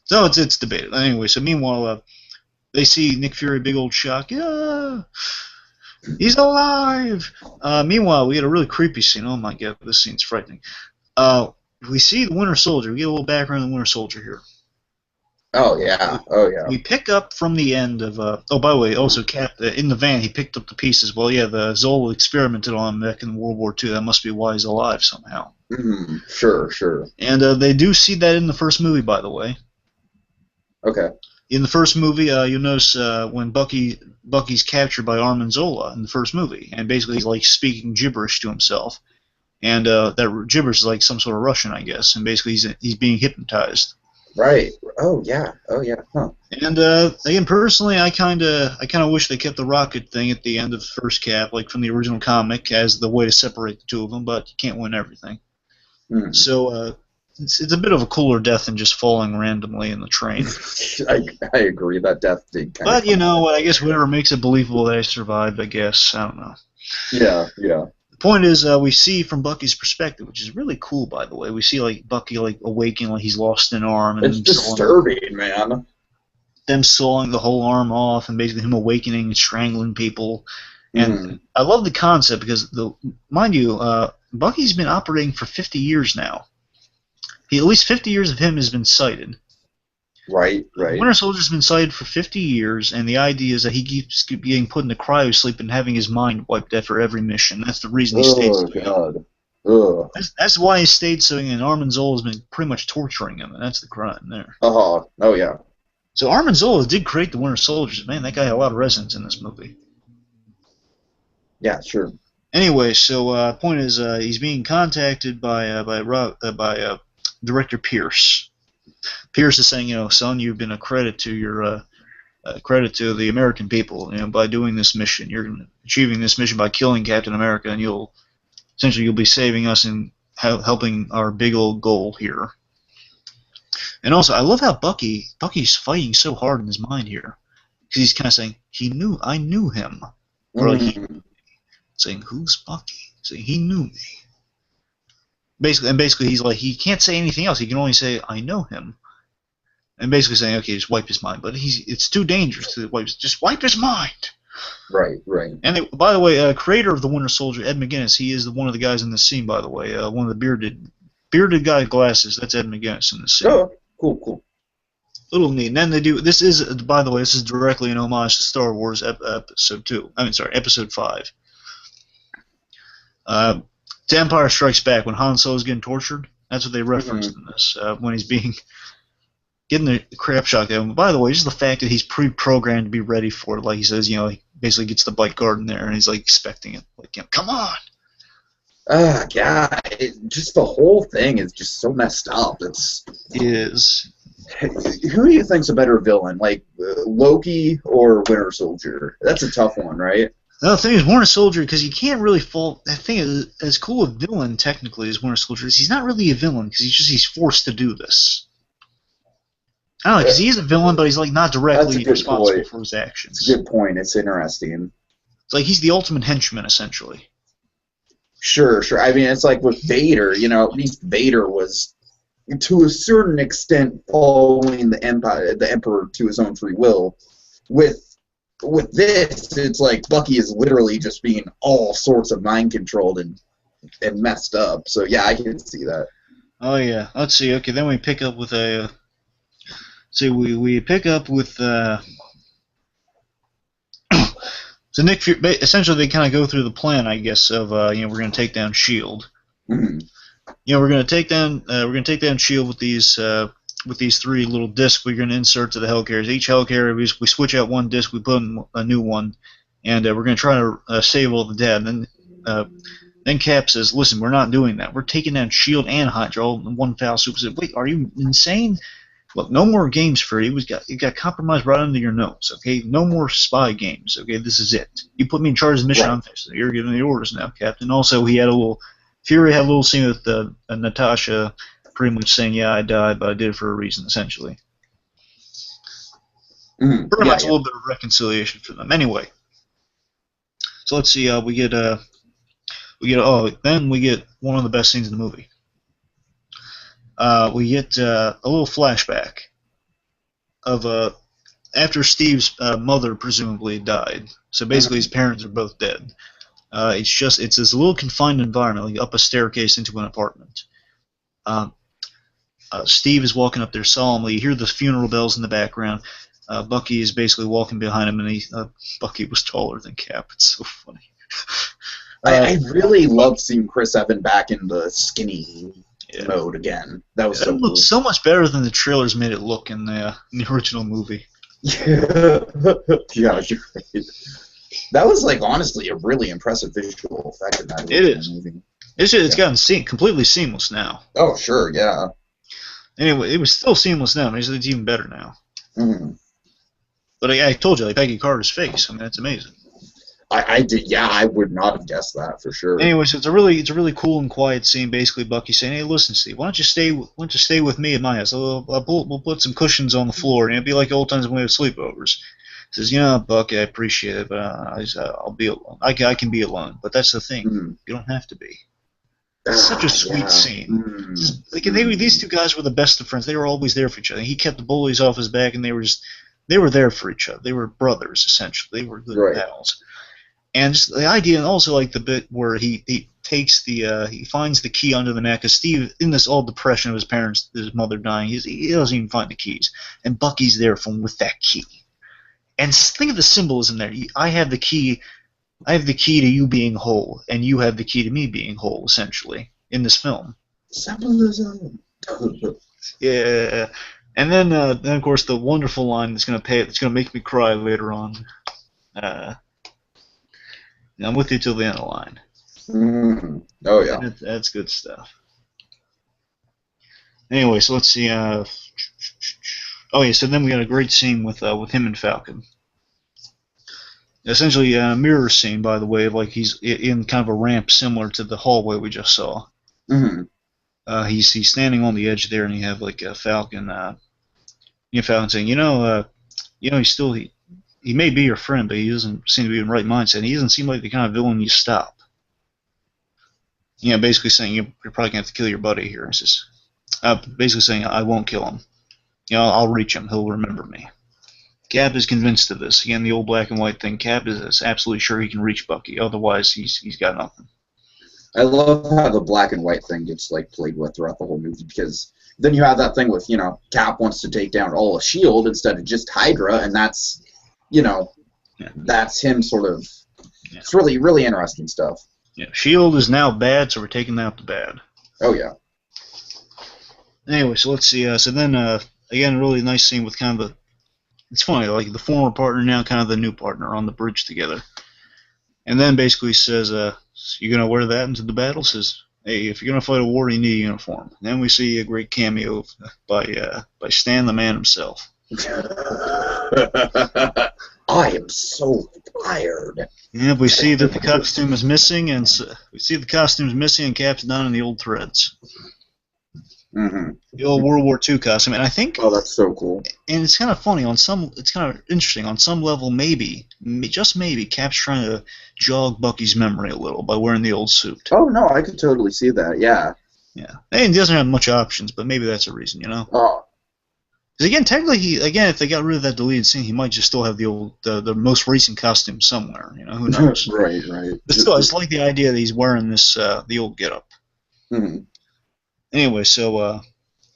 So it's debated. Anyway, so meanwhile, they see Nick Fury, big old shock. Yeah, he's alive. Meanwhile, we get a really creepy scene. Oh my god, this scene's frightening. We see the Winter Soldier. We get a little background on the Winter Soldier here. Oh yeah. We pick up from the end of. Oh, by the way, also Cap in the van. He picked up the pieces. Well, yeah, the Zola experimented on him back in World War II. That must be why he's alive somehow. Mm, sure. And they do see that in the first movie, by the way. Okay. In the first movie, you'll notice when Bucky's captured by Armin Zola in the first movie, and basically he's like speaking gibberish to himself, and that gibberish is like some sort of Russian, I guess, and basically he's being hypnotized. Right. Oh yeah. Huh. And again, personally, I kind of wish they kept the rocket thing at the end of the first Cap, like from the original comic, as the way to separate the two of them. But you can't win everything. Mm. So it's a bit of a cooler death than just falling randomly in the train. I agree, that death did kind of. But you know what? I guess whatever makes it believable that I survived. I guess I don't know. Yeah. The point is, we see from Bucky's perspective, which is really cool, by the way. We see like Bucky like awaking, like he's lost an arm, and it's disturbing, man. Them sawing the whole arm off, and basically him awakening and strangling people. And I love the concept because, mind you, Bucky's been operating for 50 years now. At least 50 years of him has been sighted. Right. The Winter Soldier's been sighted for 50 years, and the idea is that he keeps getting put into cryosleep and having his mind wiped after every mission. That's the reason he stays. Oh, God. Ugh. That's why he stayed so, and Armin Zola has been pretty much torturing him, and that's the crime there. Oh, yeah. So Armin Zola did create the Winter Soldiers. Man, that guy had a lot of resonance in this movie. Yeah, sure. Anyway, so point is, he's being contacted by Director Pierce. Pierce is saying, son, you've been a credit to your credit to the American people. By doing this mission, you're achieving this mission by killing Captain America, and you'll be saving us and helping our big old goal here. And also, I love how Bucky's fighting so hard in his mind here, because he's kind of saying I knew him, or like saying who's Bucky? Saying he knew me. Basically, he's like he can't say anything else. He can only say I know him, and basically saying okay, just wipe his mind. But it's too dangerous to just wipe his mind. Right. And by the way, creator of the Winter Soldier, Ed McGuinness, he is one of the guys in the scene. By the way, one of the bearded guy with glasses. That's Ed McGuinness in the scene. Oh, cool. Little neat. And then they do. This is, by the way, this is directly an homage to Star Wars Episode 5. To Empire Strikes Back, when Han Solo's getting tortured, that's what they referenced in this. When he's getting the crap shocked at him. By the way, just the fact that he's pre-programmed to be ready for it, like he says, he basically gets the bite guard in there, and he's like expecting it, like, come on. Yeah, just the whole thing is just so messed up. It is. Who do you think's a better villain, like Loki or Winter Soldier? That's a tough one, right? No, the thing is, Winter Soldier, because you can't really fall. The thing is, as cool a villain technically as Winter Soldier is, he's not really a villain because he's forced to do this. I don't know, because he is a villain, but he's like not directly responsible for his actions. It's a good point. It's interesting. It's like he's the ultimate henchman, essentially. Sure. I mean, it's like with Vader. At least Vader was, to a certain extent, following the Emperor to his own free will. With this, it's like Bucky is literally just being all sorts of mind controlled and messed up. So yeah, I can see that. Oh yeah. Let's see. Okay, then we pick up with a. We pick up with. So Nick Fury, essentially they kind of go through the plan, I guess, of we're going to take down Shield. Mm-hmm. We're going to take down Shield with these 3 little discs we're going to insert to the helicarriers. Each helicarrier, we switch out one disc, we put in a new one, and we're going to try to save all the dead. And then Cap says, "Listen, we're not doing that. We're taking down Shield and Hydra all in one foul swoop." Said, "Wait, are you insane? Look, no more games for you. It got compromised right under your nose. Okay, no more spy games. Okay, this is it. You put me in charge of the mission. Right. So you're giving the orders now, Captain." Also, Fury had a little scene with Natasha. Pretty much saying, yeah, I died, but I did it for a reason, essentially. Pretty much a little bit of reconciliation for them. Anyway, so let's see. We get one of the best scenes in the movie. We get a little flashback of after Steve's mother presumably died. So basically, his parents are both dead. It's this little confined environment, like up a staircase into an apartment. Steve is walking up there solemnly. You hear the funeral bells in the background. Bucky is basically walking behind him, and Bucky was taller than Cap. It's so funny. I really love seeing Chris Evans back in the skinny mode again. That was so cool. So much better than the trailers made it look in the original movie. Yeah, you're right. That was honestly a really impressive visual effect in that movie. It's gotten completely seamless now. Oh sure, yeah. Anyway, it was still seamless now. It's even better now. Mm-hmm. But I told you, Peggy Carter's face. I mean, that's amazing. I did. Yeah, I would not have guessed that for sure. Anyway, so it's a really cool and quiet scene. Basically, Bucky saying, "Hey, listen, Steve, why don't you stay with me at my house? We'll put some cushions on the floor, and it'll be like old times when we have sleepovers." He says, Buck, I appreciate it, but I'll be alone. I can be alone, but that's the thing. Mm-hmm. You don't have to be. It's such a sweet scene. These two guys were the best of friends. They were always there for each other. He kept the bullies off his back, and they were there for each other. They were brothers, essentially. They were good pals. And just the idea, and also like the bit where he takes the he finds the key under the mat, because Steve, in this all depression of his mother dying, he doesn't even find the keys, and Bucky's there with that key. And think of the symbolism there. I have the key. I have the key to you being whole, and you have the key to me being whole, essentially, in this film. Symbolism. Yeah. And then of course, the wonderful line that's going to make me cry later on. I'm with you till the end of the line. Mm-hmm. Oh, yeah. That's good stuff. Anyway, so let's see. Oh, yeah, so then we got a great scene with him and Falcon. Essentially a mirror scene, by the way, like he's in kind of a ramp similar to the hallway we just saw. Mm-hmm. He's standing on the edge there, and you have like Falcon. Falcon saying, he may be your friend, but he doesn't seem to be in the right mindset. He doesn't seem like the kind of villain you stop. Basically saying you're probably gonna have to kill your buddy here. It's just, basically saying I won't kill him. I'll reach him. He'll remember me. Cap is convinced of this. Again, the old black and white thing. Cap is absolutely sure he can reach Bucky. Otherwise, he's got nothing. I love how the black and white thing gets like played with throughout the whole movie, because then you have that thing with Cap wants to take down all of S.H.I.E.L.D. instead of just Hydra, and that's that's him sort of. Yeah. It's really, really interesting stuff. Yeah, S.H.I.E.L.D. is now bad, so we're taking out the bad. Oh yeah. Anyway, so let's see. So then again, a really nice scene with kind of it's funny, like the former partner now kind of the new partner on the bridge together. And then basically says, you going to wear that into the battle? Says, hey, if you're going to fight a war, you need a uniform. And then we see a great cameo by Stan the Man himself. I am so tired. Yeah, we see that the costume is missing, and Cap's down in the old threads. Mm-hmm. The old World War II costume, and I think. Oh, that's so cool. And it's kind of funny it's kind of interesting on some level. Maybe, just maybe, Cap's trying to jog Bucky's memory a little by wearing the old suit. Oh no, I could totally see that. Yeah. Yeah, and he doesn't have much options, but maybe that's a reason, Oh. Because again, technically, if they got rid of that deleted scene, he might just still have the old, the most recent costume somewhere. Who knows? Right. But still, it's like the idea that he's wearing this, the old getup. Mm-hmm. Anyway, so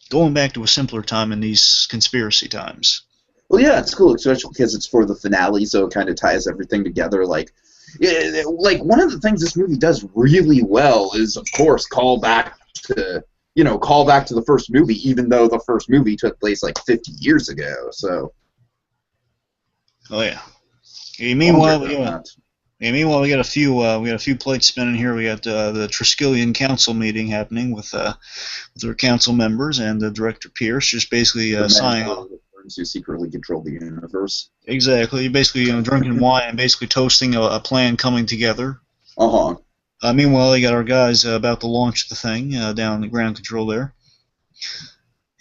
going back to a simpler time in these conspiracy times. Well, yeah, it's cool, especially because it's for the finale, so it kind of ties everything together. Like one of the things this movie does really well is, of course, call back to the first movie, even though the first movie took place like 50 years ago. So. Oh yeah. Meanwhile, we got a few plates spinning here. We got the Triskelion Council meeting happening with their council members and Director Pierce, just basically signing off. Who secretly control the universe. Exactly, basically drinking wine and basically toasting a plan coming together. Meanwhile, they got our guys about to launch the thing down the ground control there.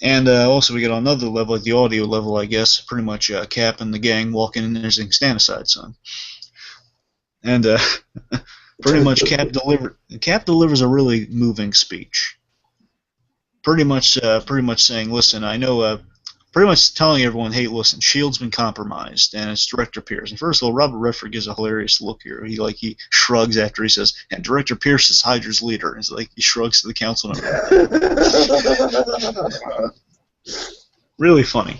And also we got on another level, like the audio level, I guess, pretty much Cap and the gang walking in there saying, "Stand aside, son." And pretty much Cap delivers a really moving speech. Pretty much saying, "Listen, I know." Pretty much telling everyone, "Hey, listen, S.H.I.E.L.D.'s been compromised, and it's Director Pierce." And first of all, Robert Redford gives a hilarious look here. He shrugs after he says, "And Director Pierce is Hydra's leader." And he shrugs to the council member. Really funny.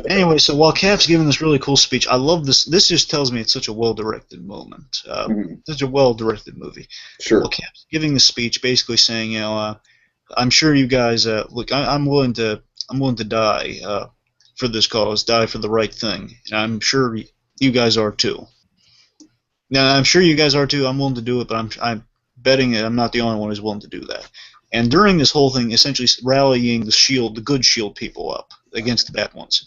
Anyway, so while Cap's giving this really cool speech, I love this. This just tells me it's such a well-directed moment. Such a well-directed movie. Sure. While Cap's giving the speech, basically saying, I'm sure you guys look. I'm willing to die for this cause, die for the right thing. And I'm sure you guys are too. Now, I'm sure you guys are too. I'm willing to do it, but I'm betting that I'm not the only one who's willing to do that. And during this whole thing, essentially rallying the S.H.I.E.L.D., the good S.H.I.E.L.D. people up against the bad ones.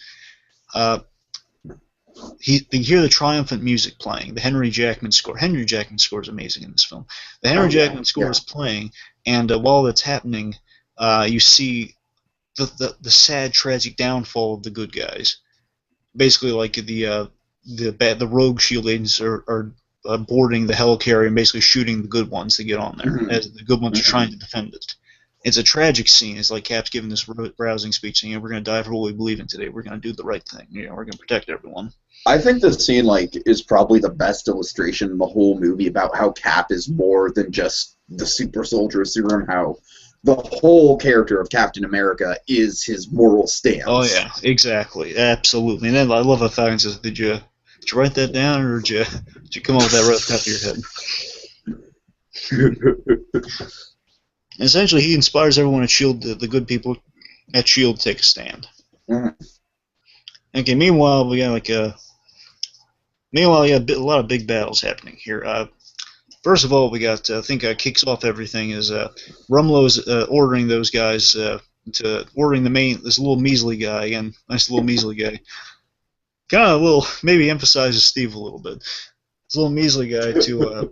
You hear the triumphant music playing, the Henry Jackman score. Henry Jackman score is amazing in this film. The Henry Jackman score is playing, and while that's happening, you see the sad, tragic downfall of the good guys. Basically, like the rogue S.H.I.E.L.D. agents are boarding the helicarrier and basically shooting the good ones to get on there, as the good ones are trying to defend it. It's a tragic scene. It's like Cap's giving this rousing speech saying, we're going to die for what we believe in today. We're going to do the right thing. We're going to protect everyone. I think this scene is probably the best illustration in the whole movie about how Cap is more than just the super soldier serum, how the whole character of Captain America is his moral stance. Oh yeah, exactly, absolutely. And then I love how Falcon says, "Did you write that down, or did you come up with that right off the top of your head?" Essentially, he inspires everyone at Shield, the good people at Shield, to take a stand. Mm-hmm. Okay. Meanwhile, we got a lot of big battles happening here. First of all, we got I think kicks off everything is Rumlow's ordering those guys ordering this little measly guy again, nice little measly guy. Kind of maybe emphasizes Steve a little bit. This little measly guy to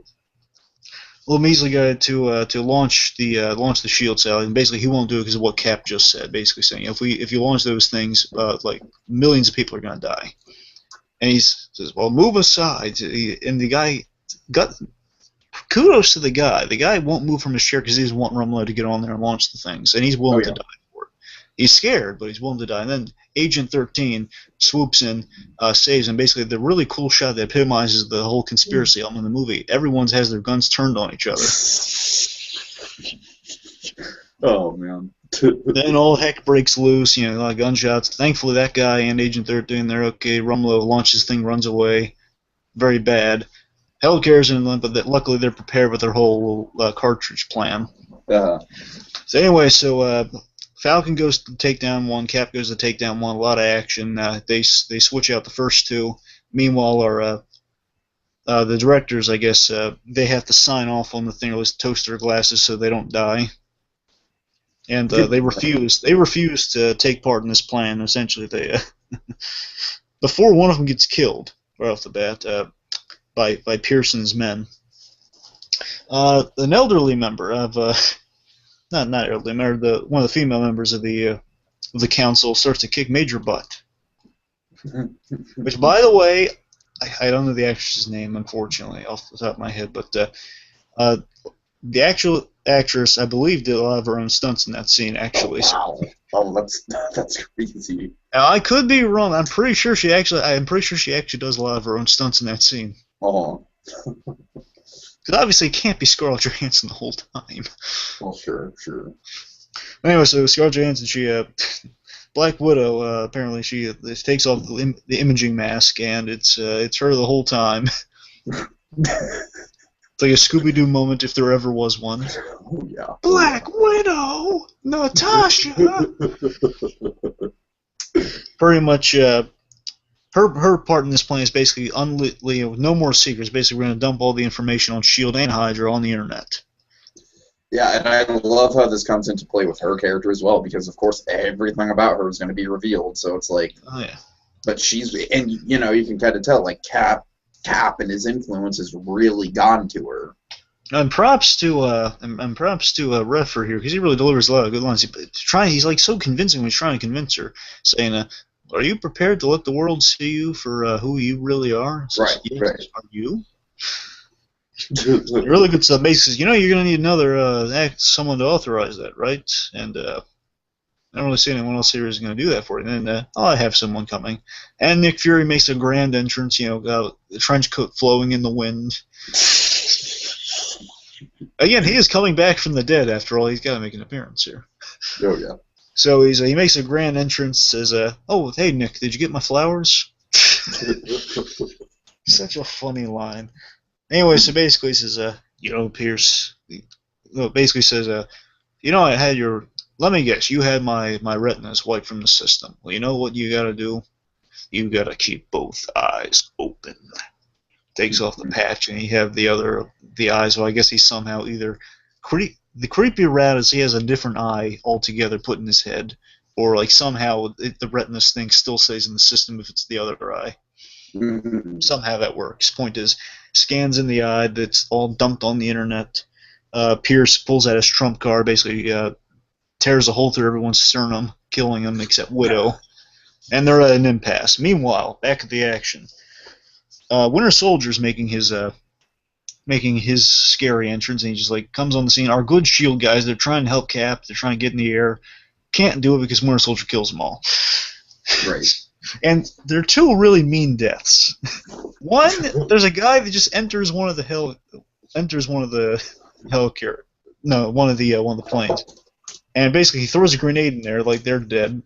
launch the shield cell, and basically he won't do it because of what Cap just said. Basically saying if you launch those things, like millions of people are gonna die. And he says, "Well, move aside." And the guy kudos to the guy. The guy won't move from his chair because he doesn't want Rumlow to get on there and launch the things, and he's willing to die for it. He's scared, but he's willing to die. And then Agent 13 swoops in, saves him. Basically, the really cool shot that epitomizes the whole conspiracy element of the movie. Everyone has their guns turned on each other. Oh, man. Then all heck breaks loose, a lot of gunshots. Thankfully, that guy and Agent 13, they're okay. Rumlow launches the thing, runs away. Very bad. Hell cares in them, but luckily they're prepared with their whole cartridge plan. So anyway, Falcon goes to take down one, Cap goes to take down one, a lot of action. They switch out the first two. Meanwhile, the directors, I guess, they have to sign off on the thing, or at least toast their glasses so they don't die. And they refuse. They refuse to take part in this plan. Essentially, before one of them gets killed right off the bat by Pearson's men. An elderly member of not elderly member, one of the female members of the council starts to kick major butt. Which, by the way, I don't know the actress's name, unfortunately, off the top of my head, but the actual actress, I believe, did a lot of her own stunts in that scene, actually. Oh, wow. Oh, that's crazy. I could be wrong. I'm pretty sure she actually does a lot of her own stunts in that scene. Oh. Because obviously it can't be Scarlett Johansson the whole time. Well, sure. Anyway, so Scarlett Johansson, Black Widow, apparently she takes off the imaging mask, and it's her the whole time. It's like a Scooby-Doo moment if there ever was one. Oh, yeah. Black Widow! Natasha! Pretty much, her part in this plan is basically no more secrets. Basically, we're going to dump all the information on S.H.I.E.L.D. and Hydra on the internet. Yeah, and I love how this comes into play with her character as well, because, of course, everything about her is going to be revealed, so it's like... Oh, yeah. But and, you can kind of tell, like, Cap and his influence has really gone to her. And props to Redford here, because he really delivers a lot of good lines. He's like so convincing when he's trying to convince her, saying, "Are you prepared to let the world see you for who you really are?" Says, yes, right. Are you? Really good stuff. Basically says, you're going to need another someone to authorize that, right? And I don't really see anyone else here who's going to do that for you. And then, I have someone coming. And Nick Fury makes a grand entrance, the trench coat flowing in the wind. Again, he is coming back from the dead, after all. He's got to make an appearance here. Oh, yeah. So he makes a grand entrance, says, "Oh, hey, Nick, did you get my flowers?" Such a funny line. Anyway, so basically he says, Pierce, basically says, I had let me guess, you had my retinas wiped from the system. Well, you know what you gotta do? You gotta keep both eyes open. Takes off the patch, and you have the eyes. Well, I guess he's somehow either the creepy rat is he has a different eye altogether put in his head, or like somehow the retinas thing still stays in the system if it's the other eye. Mm-hmm. Somehow that works. Point is, scans in the eye that's all dumped on the internet. Pierce pulls out his trump card, basically tears a hole through everyone's sternum, killing them except Widow. And they're at an impasse. Meanwhile, back at the action, Winter Soldier's making his making his scary entrance, and he just like comes on the scene. Our good Shield guys, they're trying to help Cap. They're trying to get in the air. Can't do it because Winter Soldier kills them all. Right. And they're two really mean deaths. One, there's a guy that just enters one of the planes, and basically he throws a grenade in there, like they're dead.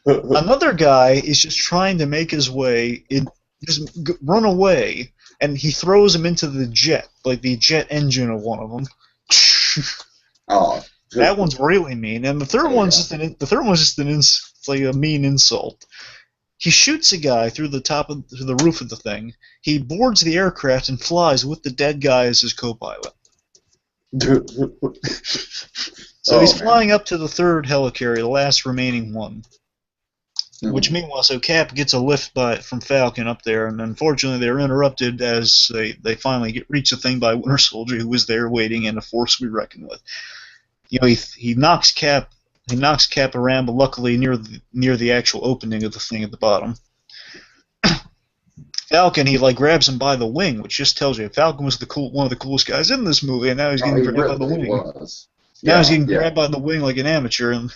Another guy is just trying to make his way, run away, and he throws him into the jet, like the jet engine of one of them. Oh. That one's really mean, and the third one's just it's like a mean insult. He shoots a guy through the roof of the thing. He boards the aircraft and flies with the dead guy as his co-pilot. So he's flying up to the third helicarrier, the last remaining one. Mm-hmm. Which meanwhile, so Cap gets a lift from Falcon up there, and unfortunately they're interrupted as they finally reach the thing by Winter Soldier, who was there waiting, and a force we reckon with. You know, he knocks Cap around, but luckily near the actual opening of the thing at the bottom. Falcon, he like grabs him by the wing, which just tells you Falcon was one of the coolest guys in this movie, and now he's getting grabbed by the wing. Now he's getting grabbed by the wing like an amateur, and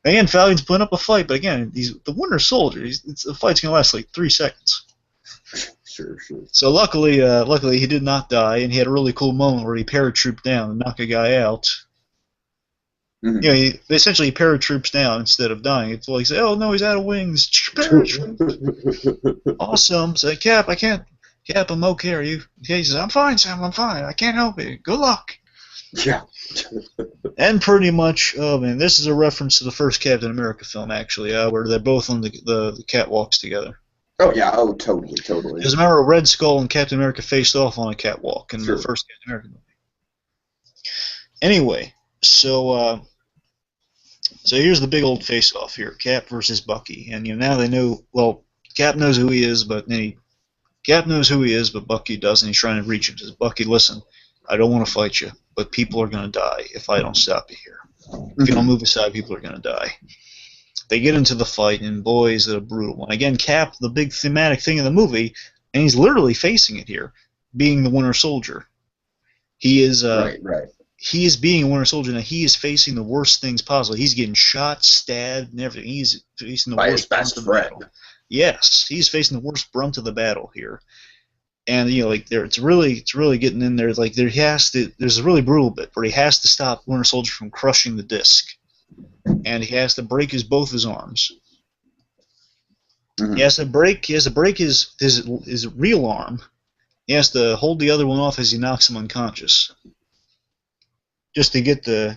again Falcon's putting up a fight, but again he's the Winter Soldier. The fight's gonna last like 3 seconds. Sure. So luckily he did not die, and he had a really cool moment where he paratrooped down and knocked a guy out. Mm-hmm. You know, he essentially paratroops down instead of dying. It's like, oh no, he's out of wings. Paratroop. Awesome. Say, Cap, I can't. Cap, I'm okay. Are you? He says, I'm fine, Sam. I'm fine. I can't help you. Good luck. Yeah. And pretty much, oh man, this is a reference to the first Captain America film, actually, where they're both on the catwalks together. Oh yeah. Oh, totally. Because remember, Red Skull and Captain America faced off on a catwalk in the first Captain America movie. Anyway. So here's the big old face-off here, Cap versus Bucky, and now they know. Well, Cap knows who he is, but Bucky doesn't. He's trying to reach him. Says, Bucky, listen, I don't want to fight you, but people are going to die if I don't stop you here. If you don't move aside, people are going to die. They get into the fight, and boy, is it a brutal one. Again, Cap, the big thematic thing in the movie, and he's literally facing it here, being the Winter Soldier. He is right. He is being a Winter Soldier, and he is facing the worst things possible. He's getting shot, stabbed, and everything. He's facing the worst brunt of the battle. Yes, he's facing the worst brunt of the battle here. And it's really getting in there. Like there's a really brutal bit where he has to stop Winter Soldier from crushing the disc, and he has to break both his arms. Mm-hmm. He has to break his real arm. He has to hold the other one off as he knocks him unconscious. Just to get the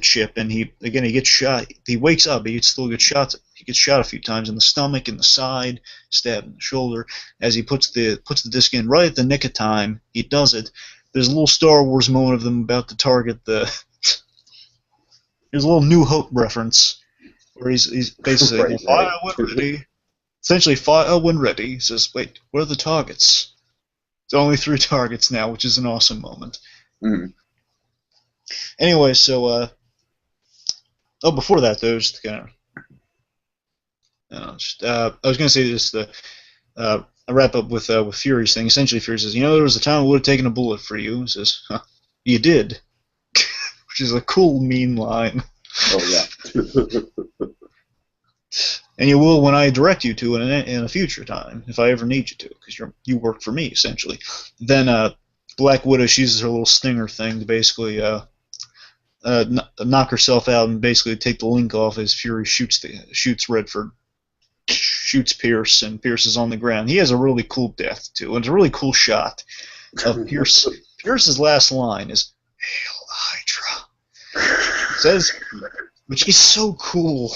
chip, and he gets shot. He wakes up, he still gets shot. He gets shot a few times in the stomach, in the side, stabbed in the shoulder. As he puts the disc in right at the nick of time, he does it. There's a little Star Wars moment of them about to target the. There's a little New Hope reference where he's basically fire when ready. Essentially, fire when ready. He says, "Wait, where are the targets?" It's only 3 targets now, which is an awesome moment. Mm-hmm. Anyway, so before that though, just kind of, I was going to say this. I wrap up with Fury's thing. Essentially, Fury says, there was a time I would have taken a bullet for you. He says, huh, you did, which is a cool, mean line. Oh yeah. And you will when I direct you to in a future time, if I ever need you to, because you work for me essentially. Then Black Widow, she uses her little stinger thing to basically knock herself out and basically take the link off as Fury shoots Redford, shoots Pierce, and Pierce is on the ground. He has a really cool death too, and it's a really cool shot of Pierce. Pierce's last line is "Hail Hydra," says, which is so cool.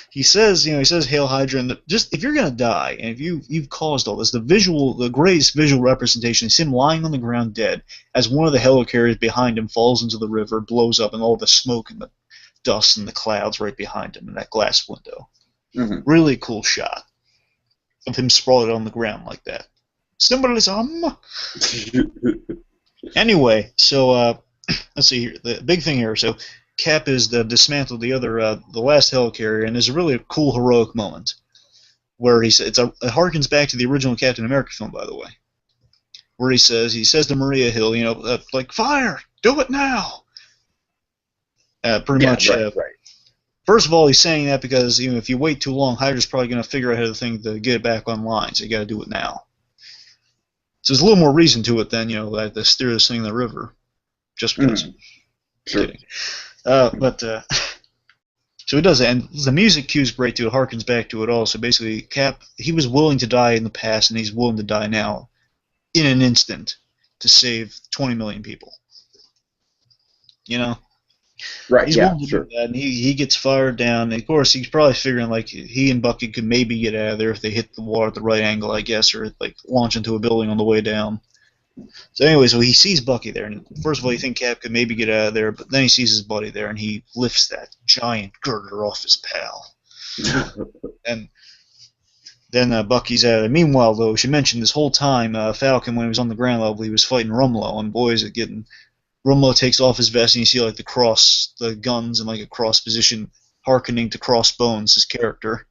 He says, "Hail Hydra," and just if you're gonna die, and if you've caused all this, the greatest visual representation is him lying on the ground dead, as one of the helicarriers behind him falls into the river, blows up, and all the smoke and the dust and the clouds right behind him in that glass window. Mm-hmm. Really cool shot of him sprawled on the ground like that. Symbolism. Anyway, so let's see here. The big thing here. So Cap is dismantled the last helicarrier, and there's a really cool heroic moment where it harkens back to the original Captain America film, by the way, where he says to Maria Hill, like, fire, do it now. Pretty much. Right. First of all, he's saying that because if you wait too long, Hydra's probably going to figure out how to get it back online. So you got to do it now. So there's a little more reason to it than like to steer this thing in the river, just because. Sure. Kidding. So he does that, and the music cue's great too. It harkens back to it all. So basically, Cap, he was willing to die in the past, and he's willing to die now, in an instant, to save 20 million people. Right. He's willing to do that, and he gets fired down. And of course, he's probably figuring like he and Bucky could maybe get out of there if they hit the water at the right angle, I guess, or like launch into a building on the way down. So anyway, so he sees Bucky there, and first of all, you think Cap could maybe get out of there, but then he sees his buddy there, and he lifts that giant girder off his pal. And then Bucky's out of there. Meanwhile, though, we should mention this whole time, Falcon, when he was on the ground level, he was fighting Rumlow, and boy, is it getting... Rumlow takes off his vest, and you see like the guns in like a cross position, hearkening to Crossbones, his character.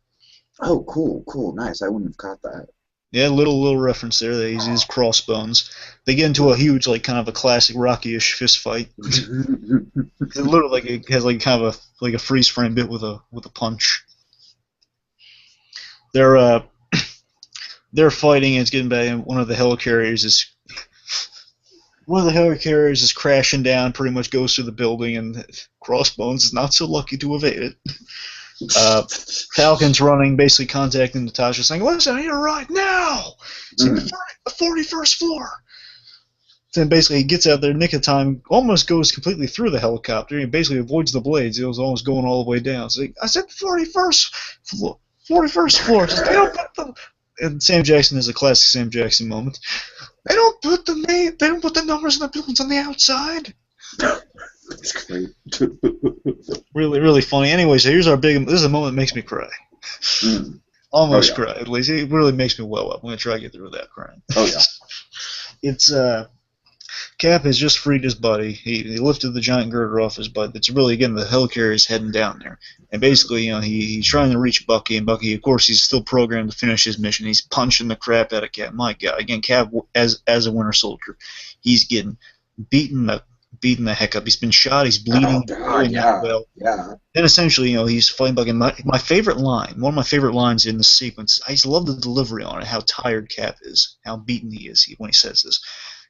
Oh, cool, nice. I wouldn't have caught that. Yeah, little reference there. That he's Crossbones. They get into a huge, like, kind of a classic Rocky-ish fist fight. It literally, like, it has like kind of a freeze frame bit with a punch. They're fighting, and it's getting back. And one of the helicarriers is crashing down. Pretty much goes through the building, and Crossbones is not so lucky to evade it. Falcon's running, basically contacting Natasha, saying, "Listen, I need a ride now! It's in the 41st floor!" Then basically he gets out there, nick of time, almost goes completely through the helicopter. He basically avoids the blades. It was almost going all the way down. So I said 41st floor. 41st floor. They don't put the... And Sam Jackson is a classic Sam Jackson moment. They don't put the numbers in the buildings on the outside. That's great. Really, really funny. Anyway, so here's our big... This is a moment that makes me cry. Almost cry, at least. It really makes me well up. I'm going to try to get through without crying. Oh, yeah. It's, Cap has just freed his buddy. He lifted the giant girder off his butt. It's really, again, the helicarrier is heading down there. And basically, he's trying to reach Bucky, and Bucky, of course, he's still programmed to finish his mission. He's punching the crap out of Cap. My God. Again, Cap, as a Winter Soldier, he's getting beaten the heck up. He's been shot. He's bleeding. Yeah. Then essentially, he's fighting Bucky. My favorite line, one of my favorite lines in the sequence, I just love the delivery on it, how tired Cap is, how beaten he is when he says this.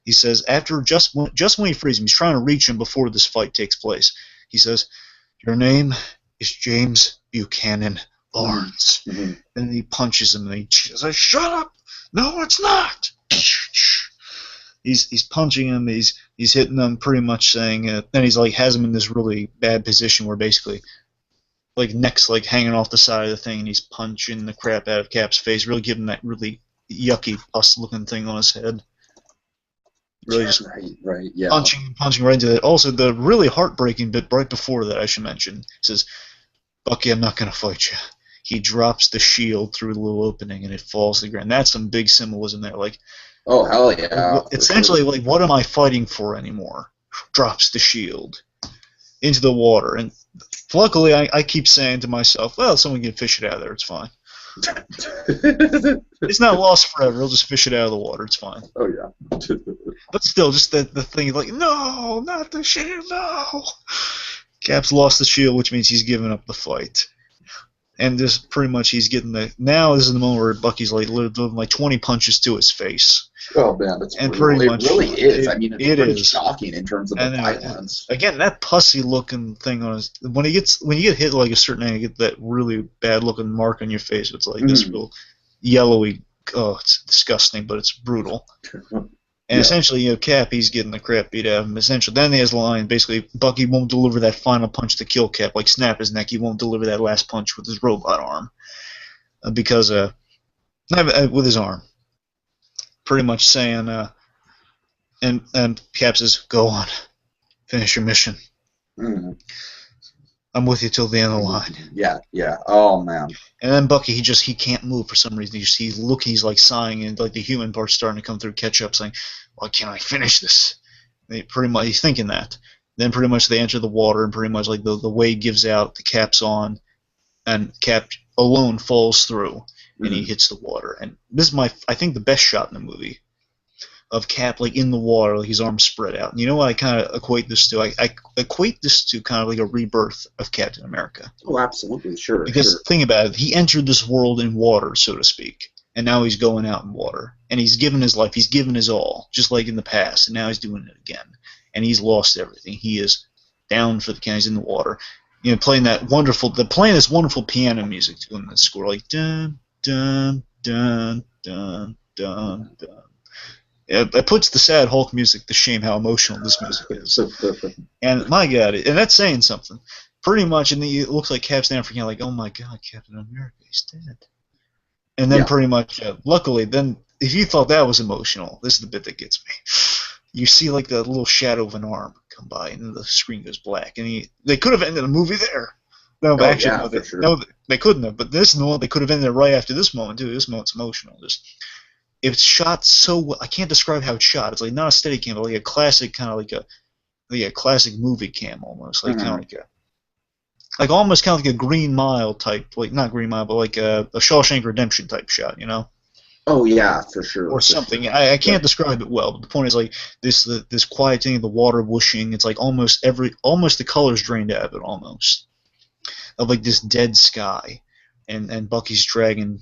He says, just when he frees him, he's trying to reach him before this fight takes place. He says, "Your name is James Buchanan Lawrence." Mm-hmm. And he punches him, and he says, "Shut up! No, it's not." He's punching him. He's hitting him, pretty much saying. Then he's like has him in this really bad position where basically, like neck's like hanging off the side of the thing, and he's punching the crap out of Cap's face, really giving that really yucky pus-looking thing on his head. Really just right, yeah. punching right into that. Also, the really heartbreaking bit right before that, I should mention, says, "Bucky, I'm not going to fight you." He drops the shield through the little opening, and it falls to the ground. That's some big symbolism there. Like, oh, hell yeah. Essentially, like, what am I fighting for anymore? Drops the shield into the water. And luckily, I keep saying to myself, well, someone can fish it out of there. It's fine. It's not lost forever. He'll just fish it out of the water. It's fine. Oh, yeah. But still, just the thing, like, no, not the shield, no. Cap's lost the shield, which means he's given up the fight. And just pretty much he's getting now this is the moment where Bucky's like delivering like 20 punches to his face. Oh man, that's and brutal. pretty much, it really is. I mean, it's pretty is shocking in terms of the violence. Again, that pussy looking thing on his when you get hit like a certain angle, you get that really bad looking mark on your face. It's like this real yellowy. Oh, it's disgusting, but it's brutal. And essentially, Cap, he's getting the crap beat out of him. Essentially, then he has the line, basically, Bucky won't deliver that final punch to kill Cap, like snap his neck. He won't deliver that last punch with his robot arm. With his arm. Pretty much saying, and Cap says, "Go on. Finish your mission. I'm with you till the end of the line." Yeah. Oh, man. And then Bucky, he can't move for some reason. He's like sighing, and like the human part's starting to come through, catch up, saying, "Why can't I finish this?" Pretty much, he's thinking that. Then pretty much they enter the water, and pretty much like the wave gives out, the Cap's on, and Cap alone falls through, and he hits the water. And this is I think the best shot in the movie. of Cap like in the water, like his arms spread out. And you know what I kind of equate this to? I equate this to kind of like a rebirth of Captain America. Oh, absolutely, sure. Because think about it, he entered this world in water, so to speak, and now he's going out in water, and he's given his life, he's given his all, just like in the past, and now he's doing it again, and he's lost everything. He is down for the count. He's in the water, you know, playing this wonderful piano music to him, that score, like dun dun dun dun dun dun. It puts the sad Hulk music to shame how emotional this music is. And my God, and that's saying something. Pretty much, and it looks like Cap's down for like, oh my God, Captain America, he's dead. And then pretty much, luckily, then if you thought that was emotional, this is the bit that gets me. You see like the little shadow of an arm come by, and then the screen goes black, and they could have ended the movie there. No, they couldn't have. But this one, they could have ended it right after this moment too. This moment's emotional. It's shot so well. I can't describe how it's shot. It's like not a steady cam, but like a classic kind of like a classic movie cam almost, like kind of like almost kind of like a Green Mile type, like not Green Mile, but like a Shawshank Redemption type shot, you know? Oh yeah, for sure. Or something. Sure. I can't describe it well, but the point is like this quiet thing, the water whooshing. It's like almost the colors drained out of it, almost of like this dead sky, and Bucky's dragging.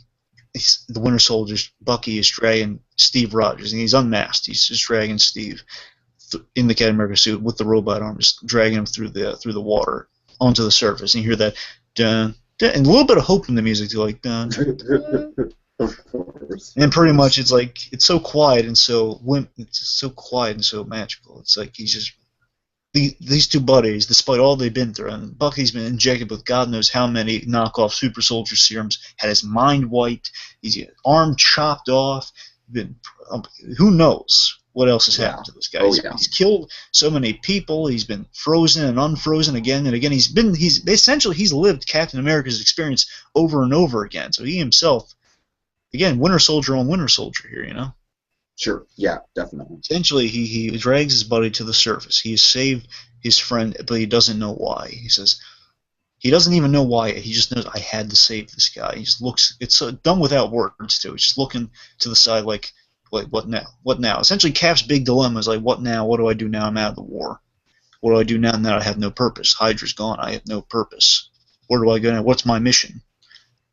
The Winter Soldier's Bucky is dragging Steve Rogers, and he's unmasked. He's just dragging Steve in the Captain America suit with the robot arm, just dragging him through the water onto the surface. And you hear that dun, dun, and a little bit of hope in the music too, like dun. Of course. And pretty much it's like it's so quiet and so magical. It's like he's just these two buddies, despite all they've been through, and Bucky's been injected with God knows how many knockoff super soldier serums, had his mind wiped, he's got arm chopped off, who knows what else has happened to this guy. He's killed so many people, he's been frozen and unfrozen again and again. He's lived Captain America's experience over and over again. So he himself, again, Winter Soldier on Winter Soldier here, you know? Sure, yeah, definitely. Essentially, he drags his buddy to the surface. He has saved his friend, but he doesn't know why. He says he doesn't even know why. He just knows, I had to save this guy. He just looks. It's done without words too. He's just looking to the side, like what now? What now? Essentially, Cap's big dilemma is like, what now? What do I do now? I'm out of the war. What do I do now? Now I have no purpose. Hydra's gone. I have no purpose. Where do I go now? What's my mission?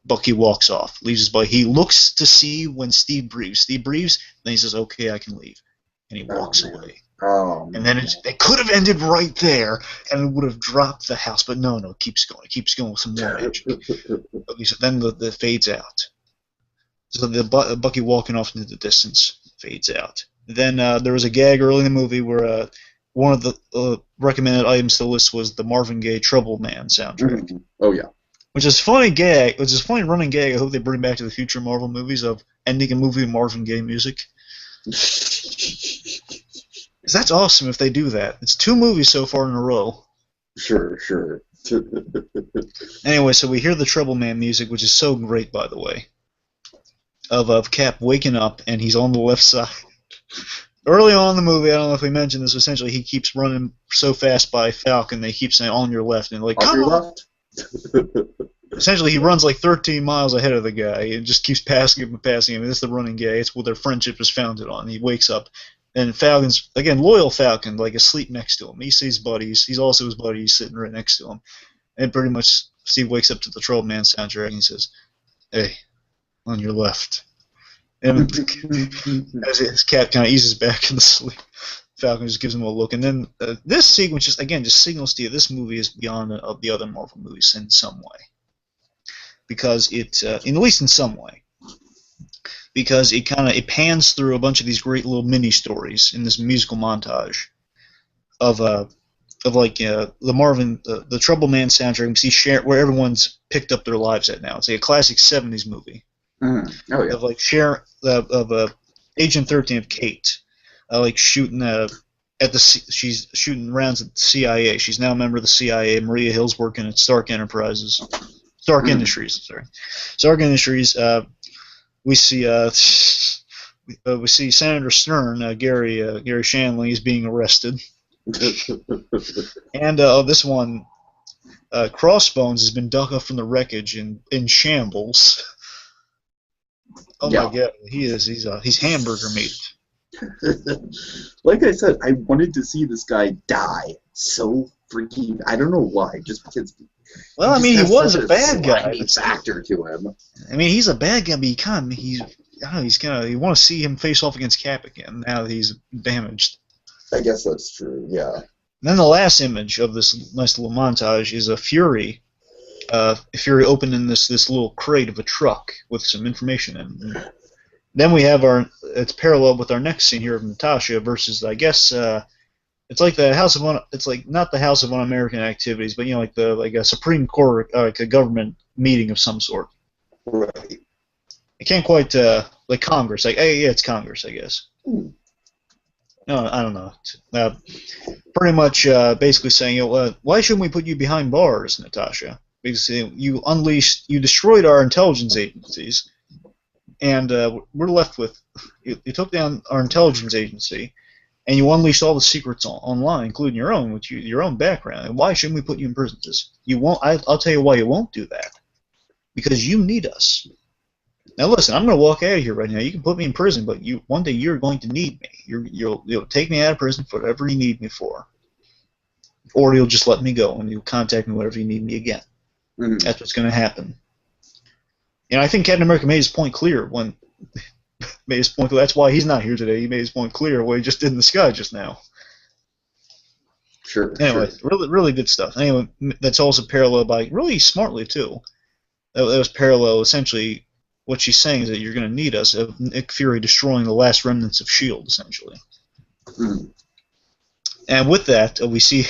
Bucky walks off, leaves his buddy. He looks to see when Steve breathes. Steve breathes, then he says, "Okay, I can leave," and he walks away. And then it could have ended right there, and it would have dropped the house. But no, it keeps going. It keeps going with some more magic. So then the fades out. So the Bucky walking off into the distance fades out. Then there was a gag early in the movie where one of the recommended items to the list was the Marvin Gaye Trouble Man soundtrack. Mm-hmm. Oh yeah. Which is funny gag. Which is a funny running gag. I hope they bring back to the future Marvel movies of ending a movie with Marvin Gaye music. That's awesome if they do that. It's 2 movies so far in a row. Sure. Anyway, so we hear the Trouble Man music, which is so great, by the way, of Cap waking up and he's on the left side. Early on in the movie, I don't know if we mentioned this. Essentially, he keeps running so fast by Falcon, they keep saying on your left, and like come on. Left? Essentially, he runs like 13 miles ahead of the guy and just keeps passing him and passing him. And it's the running gag. It's what their friendship is founded on. He wakes up, and Falcon's, again, loyal Falcon, like asleep next to him. He sees buddies. He's also his buddy. He's sitting right next to him. And pretty much Steve wakes up to the Trouble Man soundtrack and he says, "Hey, on your left." And as his Cap kind of eases back into sleep, Falcon just gives him a look. And then this sequence just signals to you this movie is beyond the other Marvel movies in some way. Because at least in some way, because it pans through a bunch of these great little mini stories in this musical montage of the Trouble Man soundtrack. We see where everyone's picked up their lives at now. It's like a classic '70s movie. Mm. Oh yeah. Of like Agent 13 of Kate, shooting she's shooting rounds at the CIA. She's now a member of the CIA. Maria Hill's working at Stark Industries. Stark Industries. We see Senator Stern, Gary Shanley, is being arrested, and this one, Crossbones has been dug up from the wreckage in shambles. Oh my God, he's hamburger meat. Like I said, I wanted to see this guy die so freaking. I don't know why, just because. Well, I mean, he was a bad guy. Factor to him. I mean, he's a bad guy, but he kind of, I don't know, he's kind of, you want to see him face off against Cap again now that he's damaged. I guess that's true, yeah. And then the last image of this nice little montage is a Fury. Fury opening this little crate of a truck with some information in it. Then we have it's parallel with our next scene here of Natasha versus, I guess, it's like the House of it's like not the House of Un-American Activities, but like a Supreme Court, like a government meeting of some sort. Right. I can't quite like Congress. Like, hey, yeah, it's Congress, I guess. No, I don't know. Pretty much, basically saying, why shouldn't we put you behind bars, Natasha? Because you destroyed our intelligence agencies, and we're left with, you took down our intelligence agency, and you unleashed all the secrets online, including your own, with your own background. And why shouldn't we put you in prison? You won't. I'll tell you why you won't do that. Because you need us. Now listen, I'm going to walk out of here right now. You can put me in prison, but one day you're going to need me. You'll take me out of prison for whatever you need me for, or you'll just let me go and you'll contact me whenever you need me again. Mm-hmm. That's what's going to happen. And I think Captain America made his point clear when. That's why he's not here today. He made his point clear what he just did in the sky just now. Sure. Anyway, really, really good stuff. Anyway, that's also parallel by really smartly too. That was parallel. Essentially, what she's saying is that you're going to need us. Of Nick Fury destroying the last remnants of S.H.I.E.L.D. essentially. Mm. And with that, we see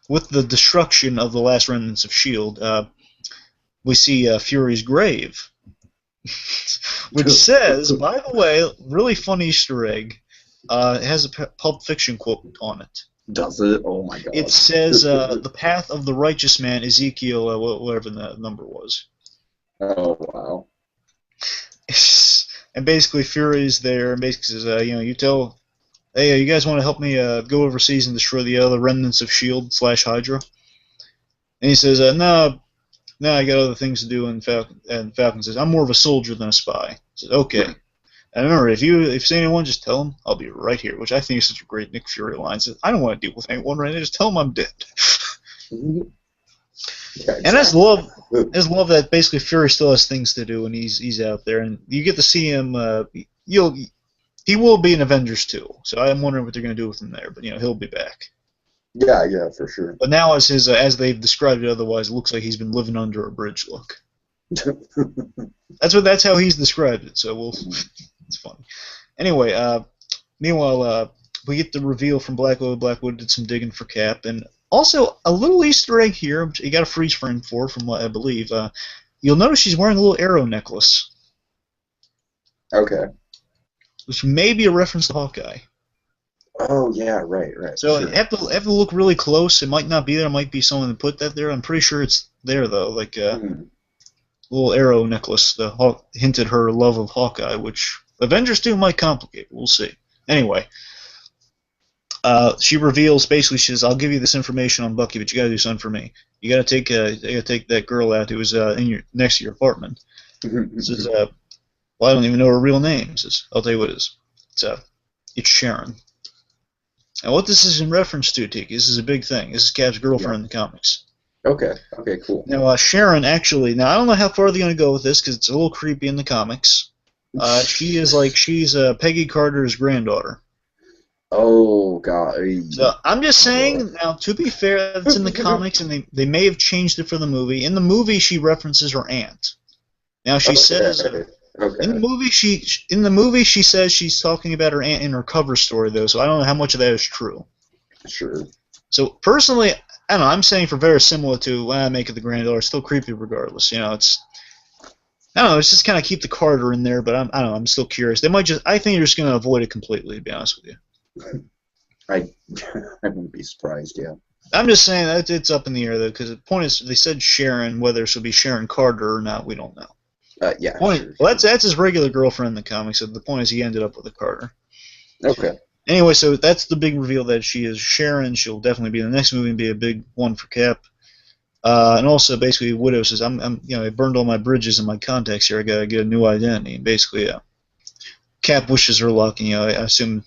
with the destruction of the last remnants of S.H.I.E.L.D., we see Fury's grave. Which says, by the way, really fun Easter egg. It has a Pulp Fiction quote on it. Does it? Oh my god. It says, the path of the righteous man, Ezekiel, whatever the number was. Oh, wow. And basically Fury's there, and basically says, you tell, hey, you guys want to help me go overseas and destroy the other remnants of S.H.I.E.L.D. / Hydra? And he says, no. No, I got other things to do, and Falcon says, I'm more of a soldier than a spy. He says, okay. And remember, if you see anyone, just tell them I'll be right here, which I think is such a great Nick Fury line. He says, I don't want to deal with anyone right now, just tell them I'm dead. Yeah, exactly. And I just love that basically Fury still has things to do, and he's out there, and you get to see him. He will be in Avengers 2, so I'm wondering what they're going to do with him there, but he'll be back. Yeah, for sure. But now, as they've described it, otherwise, it looks like he's been living under a bridge. Look, that's how he's described it. So it's funny. Anyway, meanwhile, we get the reveal from Black Widow. Black Widow did some digging for Cap, and also a little Easter egg here. You got a freeze frame from what I believe. You'll notice she's wearing a little arrow necklace. Okay. Which may be a reference to Hawkeye. Oh yeah, right. So sure. have to look really close. It might not be there. It might be someone that put that there. I'm pretty sure it's there though, like a little arrow necklace. Hinted her love of Hawkeye, which Avengers 2 might complicate. We'll see. Anyway, she reveals basically she says, "I'll give you this information on Bucky, but you got to do something for me. You got to take that girl out who was next to your apartment." Says, "Well, I don't even know her real name." Says, "I'll tell you what it is. It's Sharon." And what this is in reference to, Tiki, this is a big thing. This is Cap's girlfriend in the comics. Okay, cool. Now, Sharon actually, I don't know how far they're going to go with this because it's a little creepy in the comics. She's Peggy Carter's granddaughter. Oh, God. So I'm just saying, now, to be fair, it's in the comics, and they may have changed it for the movie. In the movie, she references her aunt. Now, she says... Okay. In the movie, she says she's talking about her aunt in her cover story, though, so I don't know how much of that is true. Sure. So, personally, I don't know, I'm saying for very similar to make it the granddaughter, still creepy regardless. It's... I don't know, it's just kind of keep the Carter in there, but I don't know, I'm still curious. I think they're just going to avoid it completely, to be honest with you. I wouldn't be surprised, yeah. I'm just saying that it's up in the air, though, because the point is, they said Sharon, whether she'll be Sharon Carter or not, we don't know. Yeah. Sure. Well, that's his regular girlfriend in the comics. So the point is, he ended up with a Carter. Okay. Anyway, so that's the big reveal that she is Sharon. She'll definitely be in the next movie and be a big one for Cap. And also, basically, Widow says, I burned all my bridges and my contacts here. I gotta get a new identity. And basically, Cap wishes her luck, and I assume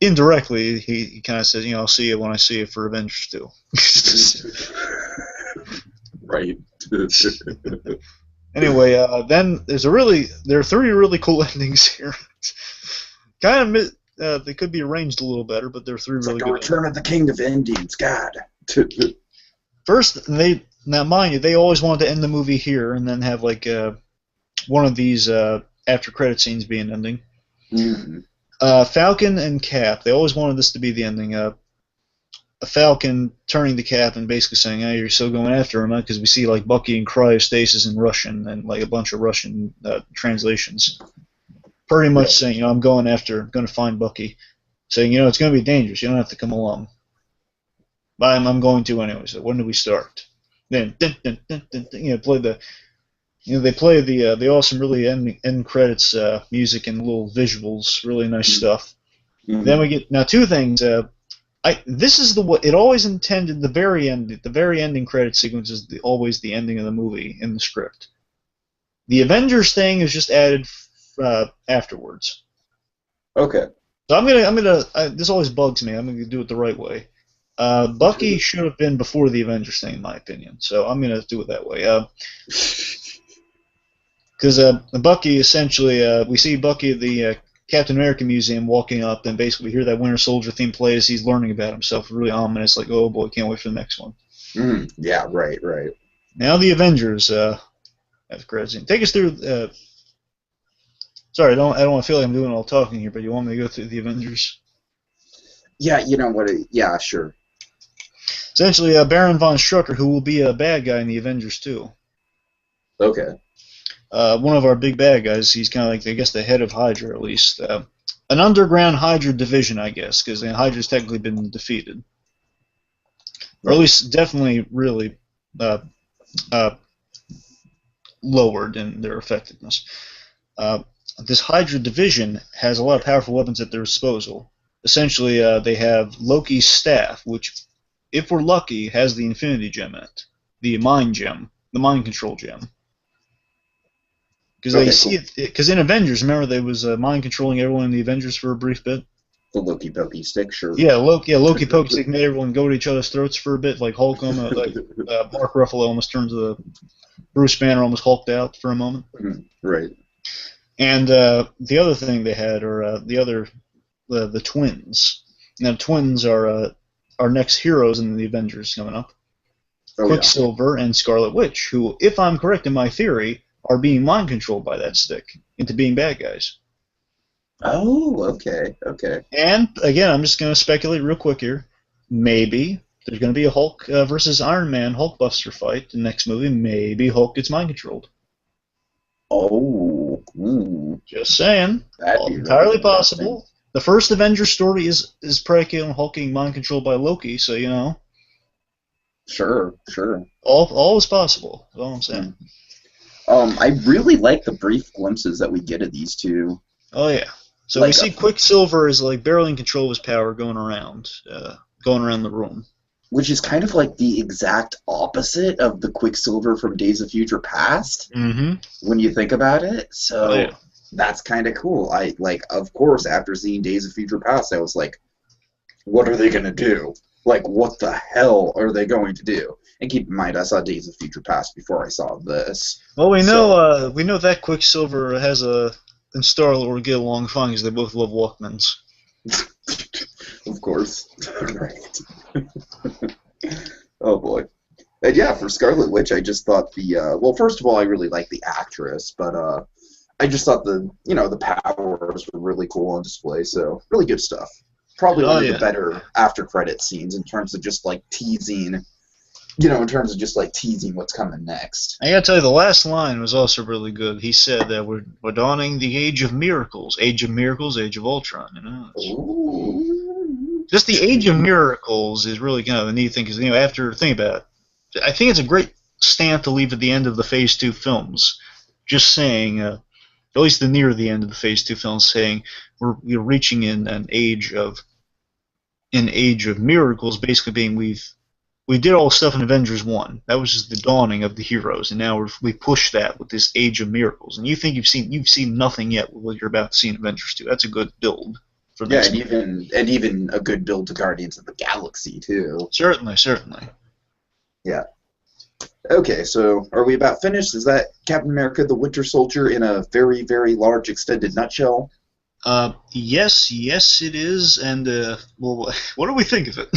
indirectly he kind of says, I'll see you when I see you for Avengers 2. Right. Anyway, then there are 3 really cool endings here. Kind of, they could be arranged a little better, but there are 3 It's really like good. a Return of the King of Endings. God. First, now mind you, they always wanted to end the movie here and then have like one of these after credit scenes be an ending. Mm-hmm. Falcon and Cap, they always wanted this to be the ending. A Falcon turning to Cap and basically saying, "Oh, you're still going after him," because we see like Bucky and cryostasis in Russian and like a bunch of Russian translations, pretty much saying, I'm going to find Bucky, saying, it's going to be dangerous. You don't have to come along. But I'm going to anyway. So when do we start? Then play the. They play the awesome, really end credits music and little visuals, really nice stuff. Mm-hmm. Then we get 2 things. This is it always intended the very ending credit sequence is always the ending of the movie in the script. The Avengers thing is just added afterwards. Okay. So I'm gonna this always bugs me. I'm gonna do it the right way. Bucky should have been before the Avengers thing, in my opinion. So I'm gonna do it that way. Because Bucky essentially, we see Bucky at the Captain America Museum walking up, and basically we hear that Winter Soldier theme play as he's learning about himself. Really ominous, like, oh boy, can't wait for the next one. Yeah, right. Now the Avengers. That's crazy. Take us through. Sorry, I don't want to feel like I'm doing all talking here, but you want me to go through the Avengers? Yeah, you know what? Yeah, sure. Essentially, Baron von Strucker, who will be a bad guy in the Avengers too. Okay. One of our big bad guys. He's kind of like, I guess, the head of Hydra, at least. An underground Hydra division, I guess, because Hydra's technically been defeated. Or at least definitely really lowered in their effectiveness. This Hydra division has a lot of powerful weapons at their disposal. Essentially, they have Loki's staff, which, if we're lucky, has the Infinity Gem in it. The Mind Gem. The Mind Control Gem. Because they see it. Because in Avengers, remember, they was mind controlling everyone in the Avengers for a brief bit. The Loki Pokey stick, sure. Yeah, Loki Pokey stick made everyone go to each other's throats for a bit, like Hulk. Like Mark Ruffalo almost turned to the Bruce Banner, almost hulked out for a moment. Right. And the other thing they had are the twins. Now, the twins are our next heroes in the Avengers coming up. Quicksilver and Scarlet Witch, who, if I'm correct in my theory, are being mind controlled by that stick into being bad guys. Oh, okay. And again, I'm just going to speculate real quick here. Maybe there's going to be a Hulk versus Iron Man Hulkbuster fight in the next movie. Maybe Hulk gets mind controlled. Oh, just saying. Entirely possible. The first Avengers story is predicated on Hulk getting mind controlled by Loki, so Sure. All is possible. That's all I'm saying. I really like the brief glimpses that we get of these two. Oh yeah. So we see Quicksilver is like barely in control of his power, going around the room. Which is kind of like the exact opposite of the Quicksilver from Days of Future Past. Mm-hmm. When you think about it, so that's kind of cool. Of course, after seeing Days of Future Past, I was like, what are they gonna do? Like, what the hell are they going to do? And keep in mind, I saw Days of Future Past before I saw this. Well, we know that Quicksilver has and Star-Lord will get along fine because they both love Walkmans. Of course. Right. Oh, boy. And yeah, for Scarlet Witch, I just thought well, first of all, I really like the actress, but I just thought the powers were really cool on display, so really good stuff. Probably one of the better after-credit scenes in terms of just, like, teasing, teasing what's coming next. I gotta tell you, the last line was also really good. He said that we're dawning the Age of Miracles. Age of Miracles, Age of Ultron. Ooh. Just the Age of Miracles is really kind of a neat thing, because, after, think about it, I think it's a great stamp to leave at the end of the Phase 2 films, just saying, at least the near the end of the Phase 2 films, saying we're reaching in an age of miracles, basically being we've we did all stuff in Avengers 1. That was just the dawning of the heroes, and now we push that with this Age of Miracles. And you think you've seen nothing yet with what you're about to see in Avengers 2. That's a good build for Yeah, next. and even a good build to Guardians of the Galaxy too. Certainly, certainly. Yeah. Okay, so are we about finished? Is that Captain America: The Winter Soldier in a very, very large extended nutshell? Yes, it is. And well, what do we think of it?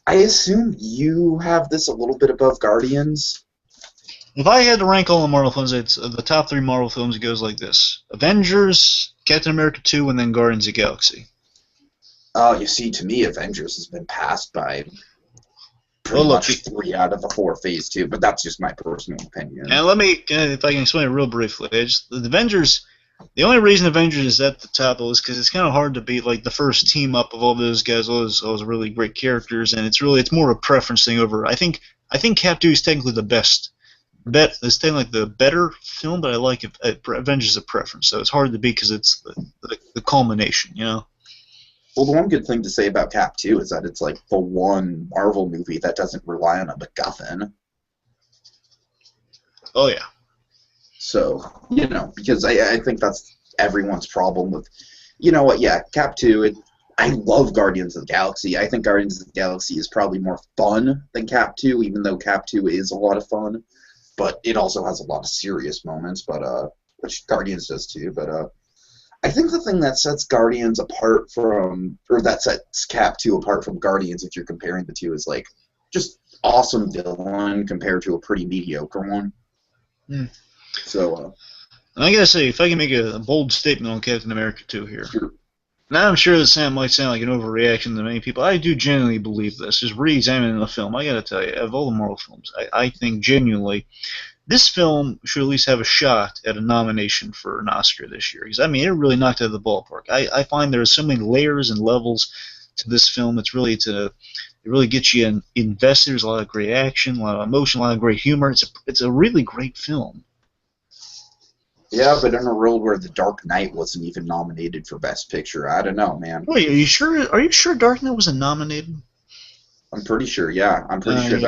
I assume you have this a little bit above Guardians. If I had to rank all the Marvel films, it's the top 3 Marvel films. It goes like this: Avengers, Captain America 2, and then Guardians of the Galaxy. You see, to me, Avengers has been passed by pretty much 3 out of the 4 Phase 2, but that's just my personal opinion. And let me, if I can explain it real briefly, the Avengers, the only reason Avengers is at the top is because it's kind of hard to beat like the first team up of all those guys, all those really great characters, and it's more of a preference thing over. I think Cap 2 is technically the best. It's technically the better film, but I like Avengers as a preference, so it's hard to beat because it's the culmination, you know. Well, the one good thing to say about Cap 2 is that it's like the one Marvel movie that doesn't rely on a MacGuffin. Oh, yeah. So, because I think that's everyone's problem with, what, yeah, Cap 2, I love Guardians of the Galaxy. I think Guardians of the Galaxy is probably more fun than Cap 2, even though Cap 2 is a lot of fun. But it also has a lot of serious moments, which Guardians does too, but I think the thing that sets Guardians apart from, or that sets Cap 2 apart from Guardians, if you're comparing the two, is like just awesome villain compared to a pretty mediocre one. So, and I gotta say, if I can make a bold statement on Captain America 2 here. Sure. Now I'm sure this might sound like an overreaction to many people. I do genuinely believe this. Just re-examining the film, I gotta tell you, of all the Marvel films, I think genuinely this film should at least have a shot at a nomination for an Oscar this year. Because, I mean, it really knocked it out of the ballpark. I find there are so many layers and levels to this film. It really gets you invested. There's a lot of great action, a lot of emotion, a lot of great humor. It's a really great film. Yeah, but in a world where The Dark Knight wasn't even nominated for Best Picture, I don't know, man. Wait, are you sure? Are you sure Dark Knight wasn't nominated? I'm pretty sure. Yeah, I'm pretty sure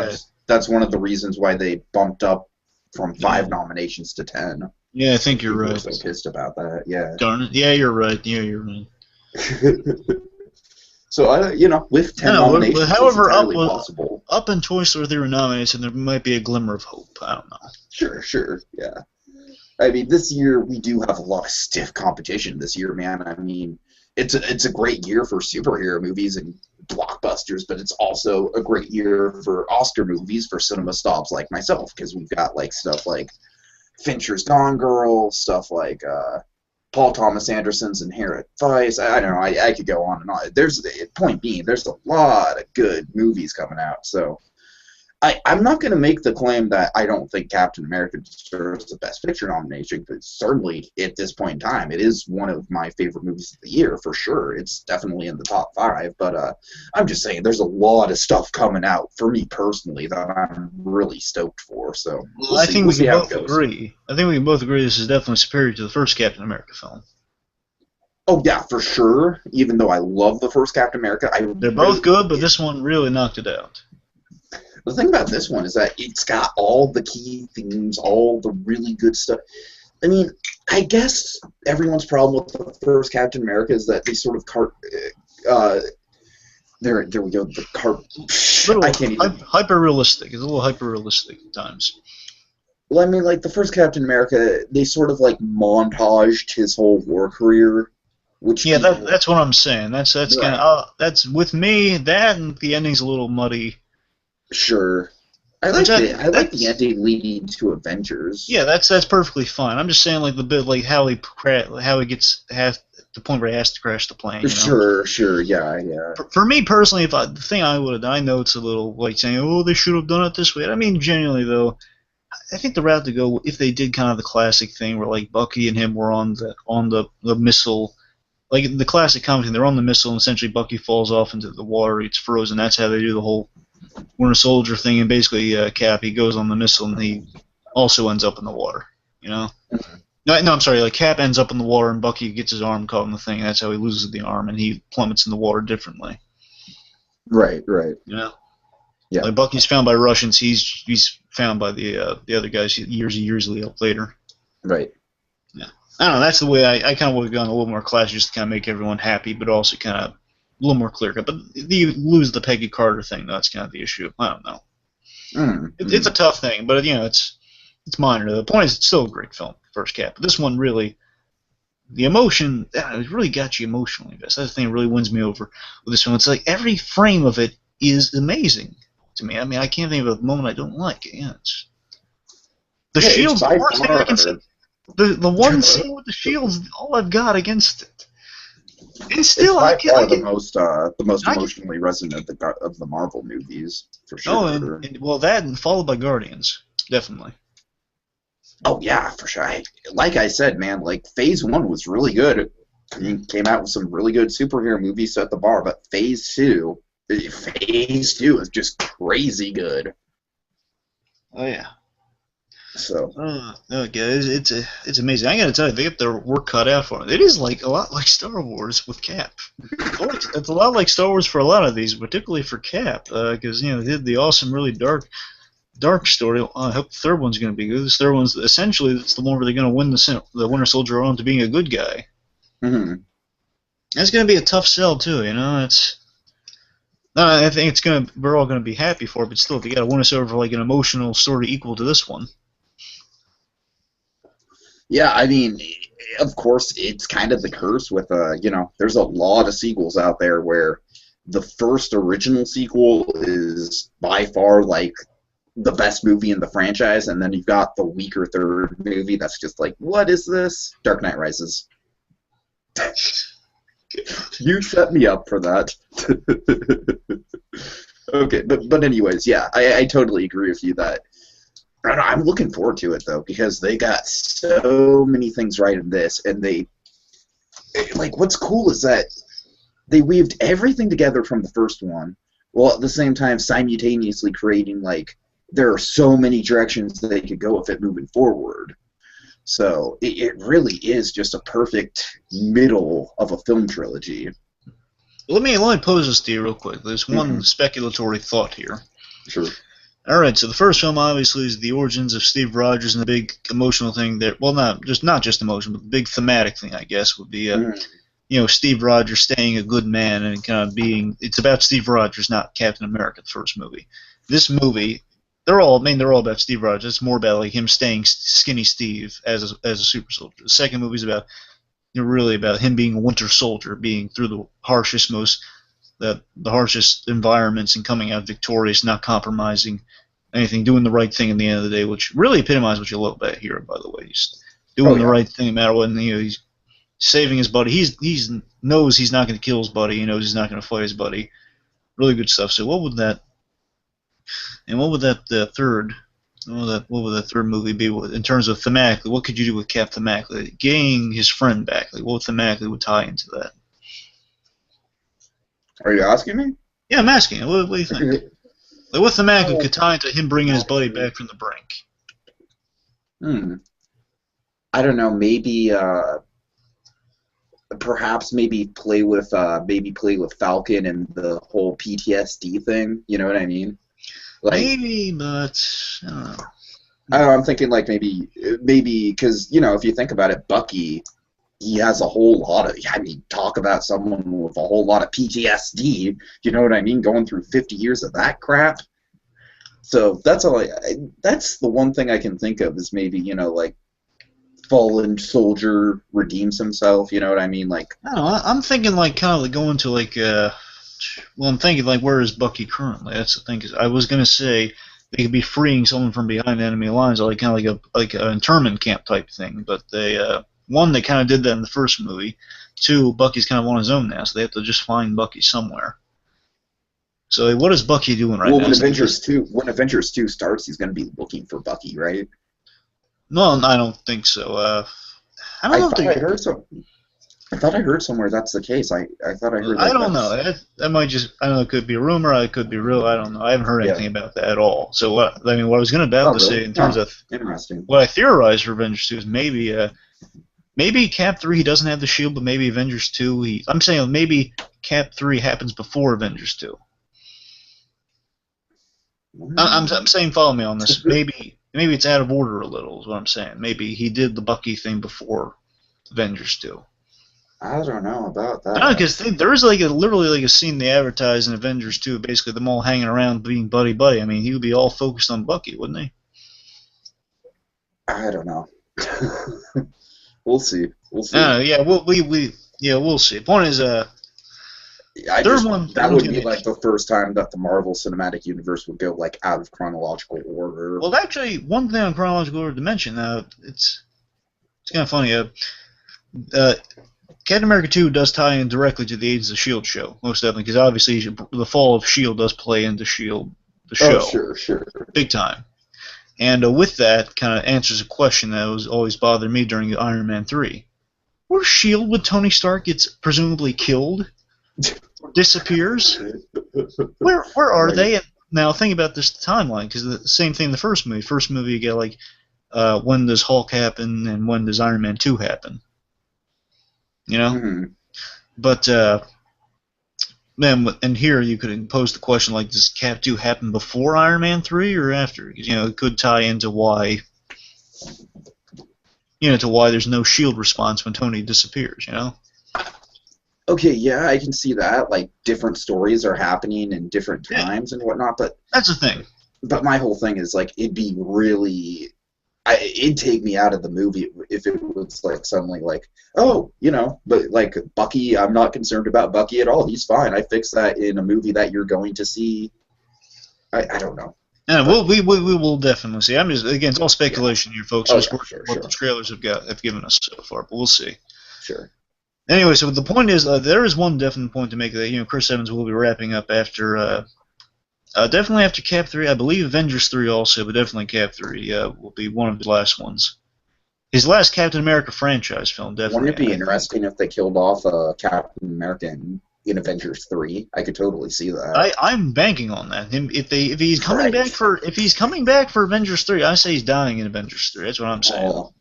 that's one of the reasons why they bumped up from 5 nominations to 10. Yeah, I think you're right. I'm so pissed about that. Yeah. Darn it. Yeah, you're right. Yeah, you're right. So with 10 nominations, it's entirely possible. Up in Toy Story, they were nominated, and there might be a glimmer of hope. I don't know. Sure, yeah. I mean, this year we do have a lot of stiff competition. This year, man. I mean, it's a great year for superhero movies and blockbusters, but it's also a great year for Oscar movies for cinema snobs like myself, because we've got like stuff like Fincher's Gone Girl, stuff like Paul Thomas Anderson's Inherent Vice. I don't know. I could go on and on. Point being, there's a lot of good movies coming out. So I'm not going to make the claim that I don't think Captain America deserves the Best Picture nomination, but certainly at this point in time, it is one of my favorite movies of the year, for sure. It's definitely in the top 5, but I'm just saying there's a lot of stuff coming out, for me personally, that I'm really stoked for. So I think we can both agree. I think we can both agree this is definitely superior to the first Captain America film. Oh, yeah, for sure. Even though I love the first Captain America. They're both good, but this one really knocked it out. The thing about this one is that it's got all the key themes, all the really good stuff. I mean, I guess everyone's problem with the first Captain America is that they sort of there we go. I can't even. Hyper-realistic. It's a little hyper-realistic at times. Well, I mean, like the first Captain America, they sort of like montaged his whole war career. Which that's what I'm saying. That's right. Kind of that's with me. That and the ending's a little muddy. Sure. I like the ending leading to Avengers. Yeah, that's perfectly fine. I'm just saying like the bit like how he gets the point where he has to crash the plane. Sure, yeah. For me personally, the thing I would have done, I know it's a little like saying, oh, they should have done it this way. I mean, genuinely though, I think the route to go, if they did kind of the classic thing where like Bucky and him were on the missile, like the classic comic thing, they're on the missile and essentially Bucky falls off into the water, it's frozen. That's how they do the whole Winter Soldier thing, and basically Cap, he goes on the missile and he also ends up in the water, you know? No, I'm sorry, like Cap ends up in the water and Bucky gets his arm caught in the thing, and that's how he loses the arm, and he plummets in the water differently. Right, right. You know, Yeah. like Bucky's found by Russians. He's found by the other guys years later. Right. Yeah. I don't know. That's the way I kind of would have gone a little more class, just to kind of make everyone happy, but also kind of a little more clear cut. But you lose the Peggy Carter thing. That's kind of the issue. I don't know. It's a tough thing, but it's minor. The point is, it's still a great film, First Cap. But this one really, the emotion, it really got you emotionally invested. That's the thing that really wins me over with this film. It's like every frame of it is amazing to me. I mean, I can't think of a moment I don't like. Yeah, the shield's the worst thing I can say. The one scene with the shield's all I've got against it. And still, it's by far the most emotionally resonant of the Marvel movies, for sure. Oh, and that and followed by Guardians, definitely. Oh yeah, for sure. Like I said, man, like Phase 1 was really good. Came out with some really good superhero movies, set the bar. But Phase 2 is just crazy good. Oh yeah. So. Guys, it's amazing. I gotta tell you, they get their work cut out for it. It is like a lot like Star Wars with Cap. It's a lot like Star Wars for a lot of these, particularly for Cap, because they did the awesome, really dark story. I hope the third one's going to be good. This third one's essentially it's the one where they're going to win the Winter Soldier on to being a good guy. Mm-hmm. That's going to be a tough sell too. It's. I think we're all going to be happy for it, but still, if you got to win us over for like an emotional story equal to this one. Yeah, I mean, of course, it's kind of the curse with, there's a lot of sequels out there where the first original sequel is by far, like, the best movie in the franchise, and then you've got the weaker third movie that's just like, what is this? Dark Knight Rises. You set me up for that. Okay, but anyways, yeah, I totally agree with you that I'm looking forward to it, though, because they got so many things right in this, and what's cool is that they weaved everything together from the first one, while at the same time simultaneously creating, there are so many directions that they could go with it moving forward. So it really is just a perfect middle of a film trilogy. Let me pose this to you real quick. There's one speculatory thought here. Sure. All right, so the first film obviously is the origins of Steve Rogers, and the big emotional thing there. Well, not just emotion, but the big thematic thing, I guess, would be Steve Rogers staying a good man and kind of being. It's about Steve Rogers, not Captain America. The first movie. This movie, they're all about Steve Rogers. It's more about him staying skinny Steve as a super soldier. The second movie is about really about him being a Winter Soldier, being through the harshest environments and coming out victorious, not compromising anything, doing the right thing at the end of the day, which really epitomizes what you love about Hero, by the way. He's doing the right thing no matter what, and he's saving his buddy. He knows he's not going to kill his buddy. He knows he's not going to fight his buddy. Really good stuff. So what would that third movie be in terms of thematically? What could you do with Cap thematically? Getting his friend back. What thematically would tie into that? Are you asking me? Yeah, I'm asking. What do you think? What thematically could tie into him bringing his buddy back from the brink? I don't know. Maybe, perhaps play with Falcon and the whole PTSD thing. You know what I mean? Maybe, but I don't know. I don't know, I'm thinking maybe because if you think about it, Bucky, he has a whole lot of. Talk about someone with a whole lot of PTSD. You know what I mean? Going through 50 years of that crap. So that's all. That's the one thing I can think of is maybe fallen soldier redeems himself. You know what I mean? I don't know. I'm thinking going to well, I'm thinking where is Bucky currently? That's the thing. Cause I was gonna say they could be freeing someone from behind enemy lines, like an internment camp type thing. But they they kind of did that in the first movie. Two, Bucky's kind of on his own now, so they have to just find Bucky somewhere. So what is Bucky doing right now? When Avengers 2 starts, he's gonna be looking for Bucky, right? No, I don't think so. I thought I heard somewhere that's the case. I thought I heard. I don't know. That might just. I don't know. It could be a rumor. It could be real. I don't know. I haven't heard anything about that at all. So what I was going to say in terms of interesting. What I theorized for Avengers 2 is maybe Cap 3 he doesn't have the shield, but maybe Avengers 2 I'm saying maybe Cap 3 happens before Avengers 2. I'm saying follow me on this. Maybe it's out of order a little. Is what I'm saying. Maybe he did the Bucky thing before Avengers 2. I don't know about that. No, because there is literally like a scene they advertise in Avengers 2, basically them all hanging around being buddy-buddy. I mean, he would be all focused on Bucky, wouldn't he? I don't know. We'll see. We'll see. Yeah, we'll see. Point is, that would be like the first time that the Marvel Cinematic Universe would go like out of chronological order. Well, actually, one thing on chronological order to mention, it's kind of funny. Captain America 2 does tie in directly to the Agents of S.H.I.E.L.D. show, most definitely, because obviously the fall of S.H.I.E.L.D. does play into S.H.I.E.L.D. the show. Oh, sure. Big time. And with that, kind of answers a question that was always bothered me during Iron Man 3. Where's S.H.I.E.L.D. when Tony Stark gets presumably killed? Or disappears? Where are they? And now think about this timeline, because the same thing in the first movie. First movie you get like, when does Hulk happen and when does Iron Man 2 happen? You know? Mm-hmm. But, man, and here you could pose the question, like, does Cap 2 happen before Iron Man 3 or after? Because, it could tie into why, there's no S.H.I.E.L.D. response when Tony disappears, Okay, yeah, I can see that. Like, different stories are happening in different times and whatnot, but... That's the thing. But my whole thing is, like, it'd be really... it'd take me out of the movie if it was, like, suddenly, like, but, like, Bucky, I'm not concerned about Bucky at all. He's fine. I fixed that in a movie that you're going to see. I don't know. Yeah, we will definitely see. I'm just, again, it's all speculation here, folks. What the trailers have given us so far, but we'll see. Sure. Anyway, so the point is, there is one definite point to make that, Chris Evans will be wrapping up after... definitely after Cap 3, I believe Avengers 3 also, but definitely Cap 3 will be one of the last ones. His last Captain America franchise film, definitely. Wouldn't it be interesting if they killed off Captain America in Avengers 3? I could totally see that. I'm banking on that. If he's coming back for Avengers 3, I say he's dying in Avengers 3. That's what I'm saying. Oh.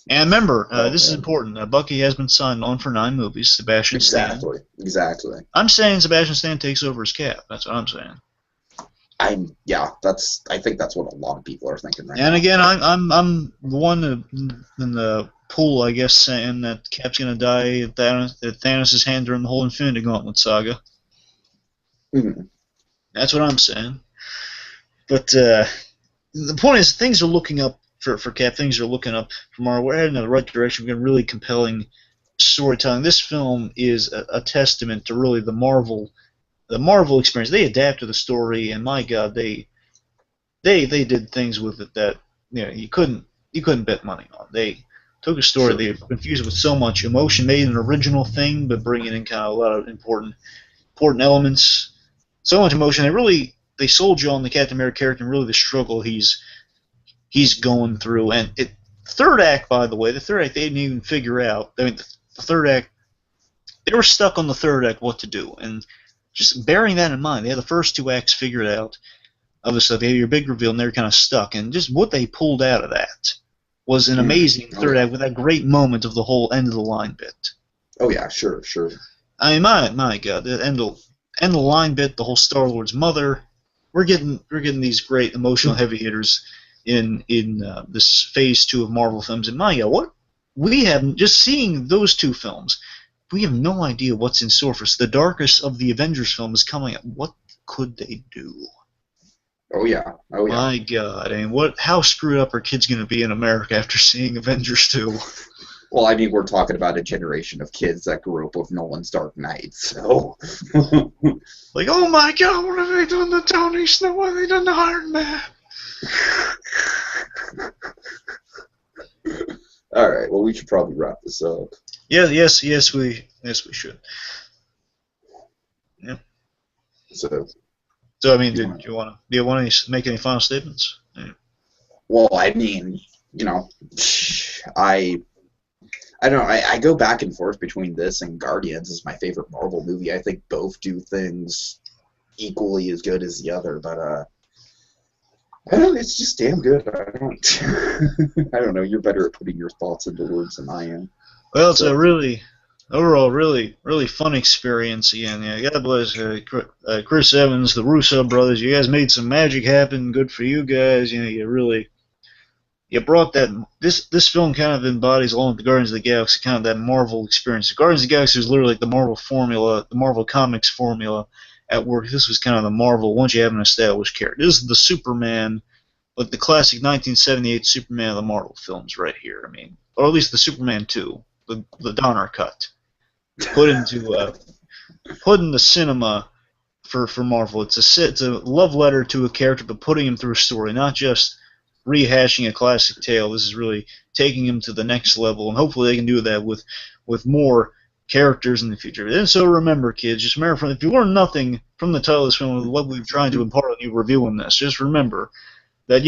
And remember, this is important. Bucky has been signed on for 9 movies. Sebastian Stan. Exactly. I'm saying Sebastian Stan takes over as Cap. That's what I'm saying. I think that's what a lot of people are thinking right now. And again, I'm the one in the pool, I guess, saying that Cap's gonna die at Thanos' hand during the whole Infinity Gauntlet saga. Mm-hmm. That's what I'm saying. But the point is, things are looking up for Cap. Things are looking up for Marvel. We're heading in the right direction. We're getting really compelling storytelling. This film is a testament to really the Marvel experience. They adapted the story, and my God, they did things with it that you couldn't bet money on. They took a story, they infused it with so much emotion, made an original thing, but bringing in kind of a lot of important elements, so much emotion. They sold you on the Captain America character and really the struggle he's going through. And third act, by the way, they didn't even figure out. I mean, the third act, they were stuck on the third act what to do, and just bearing that in mind, they had the first 2 acts figured out of the stuff. They had your big reveal, and they were kind of stuck. And just what they pulled out of that was an amazing third act with that great moment of the whole end of the line bit. Oh yeah, sure. I mean, my God, the end of the line bit, the whole Star-Lord's mother. We're getting these great emotional heavy hitters in this phase 2 of Marvel films. And my God, what we have just seeing those 2 films. We have no idea what's in store for us. The darkest of the Avengers film is coming up. What could they do? Oh yeah. My God, I mean, how screwed up are kids going to be in America after seeing Avengers 2? Well, I mean, we're talking about a generation of kids that grew up with Nolan's Dark Knight, so... Like, oh my God, what have they done to Tony Snow? What have they done to Iron Man? All right, well, we should probably wrap this up. Yes, we should. Yeah. So I mean, do you want to make any final statements? Yeah. Well, I mean, I don't know. I go back and forth between this and Guardians as my favorite Marvel movie. I think both do things equally as good as the other, but I don't know, it's just damn good. I don't know. You're better at putting your thoughts into words than I am. Well, it's a really overall, really, really fun experience again. Yeah, God bless Chris Evans, the Russo brothers. You guys made some magic happen. Good for you guys. You really you brought that. This film kind of embodies, along with the Guardians of the Galaxy, kind of that Marvel experience. The Guardians of the Galaxy is literally like the Marvel formula, the Marvel Comics formula at work. This was kind of the Marvel once you have an established character. This is the Superman, like the classic 1978 Superman of the Marvel films, right here. I mean, or at least the Superman 2, the Donner cut, put into put in the cinema for Marvel. It's a love letter to a character, but putting him through a story, not just rehashing a classic tale. This is really taking him to the next level, and hopefully they can do that with more characters in the future. And so remember, kids, just remember, if you learn nothing from the title of this film, what we've tried to impart on you reviewing this, just remember that,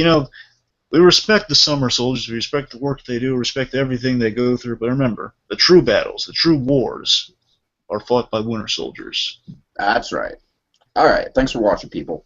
we respect the summer soldiers, we respect the work they do, respect everything they go through, but remember, the true battles, the true wars are fought by winter soldiers. That's right. All right. Thanks for watching, people.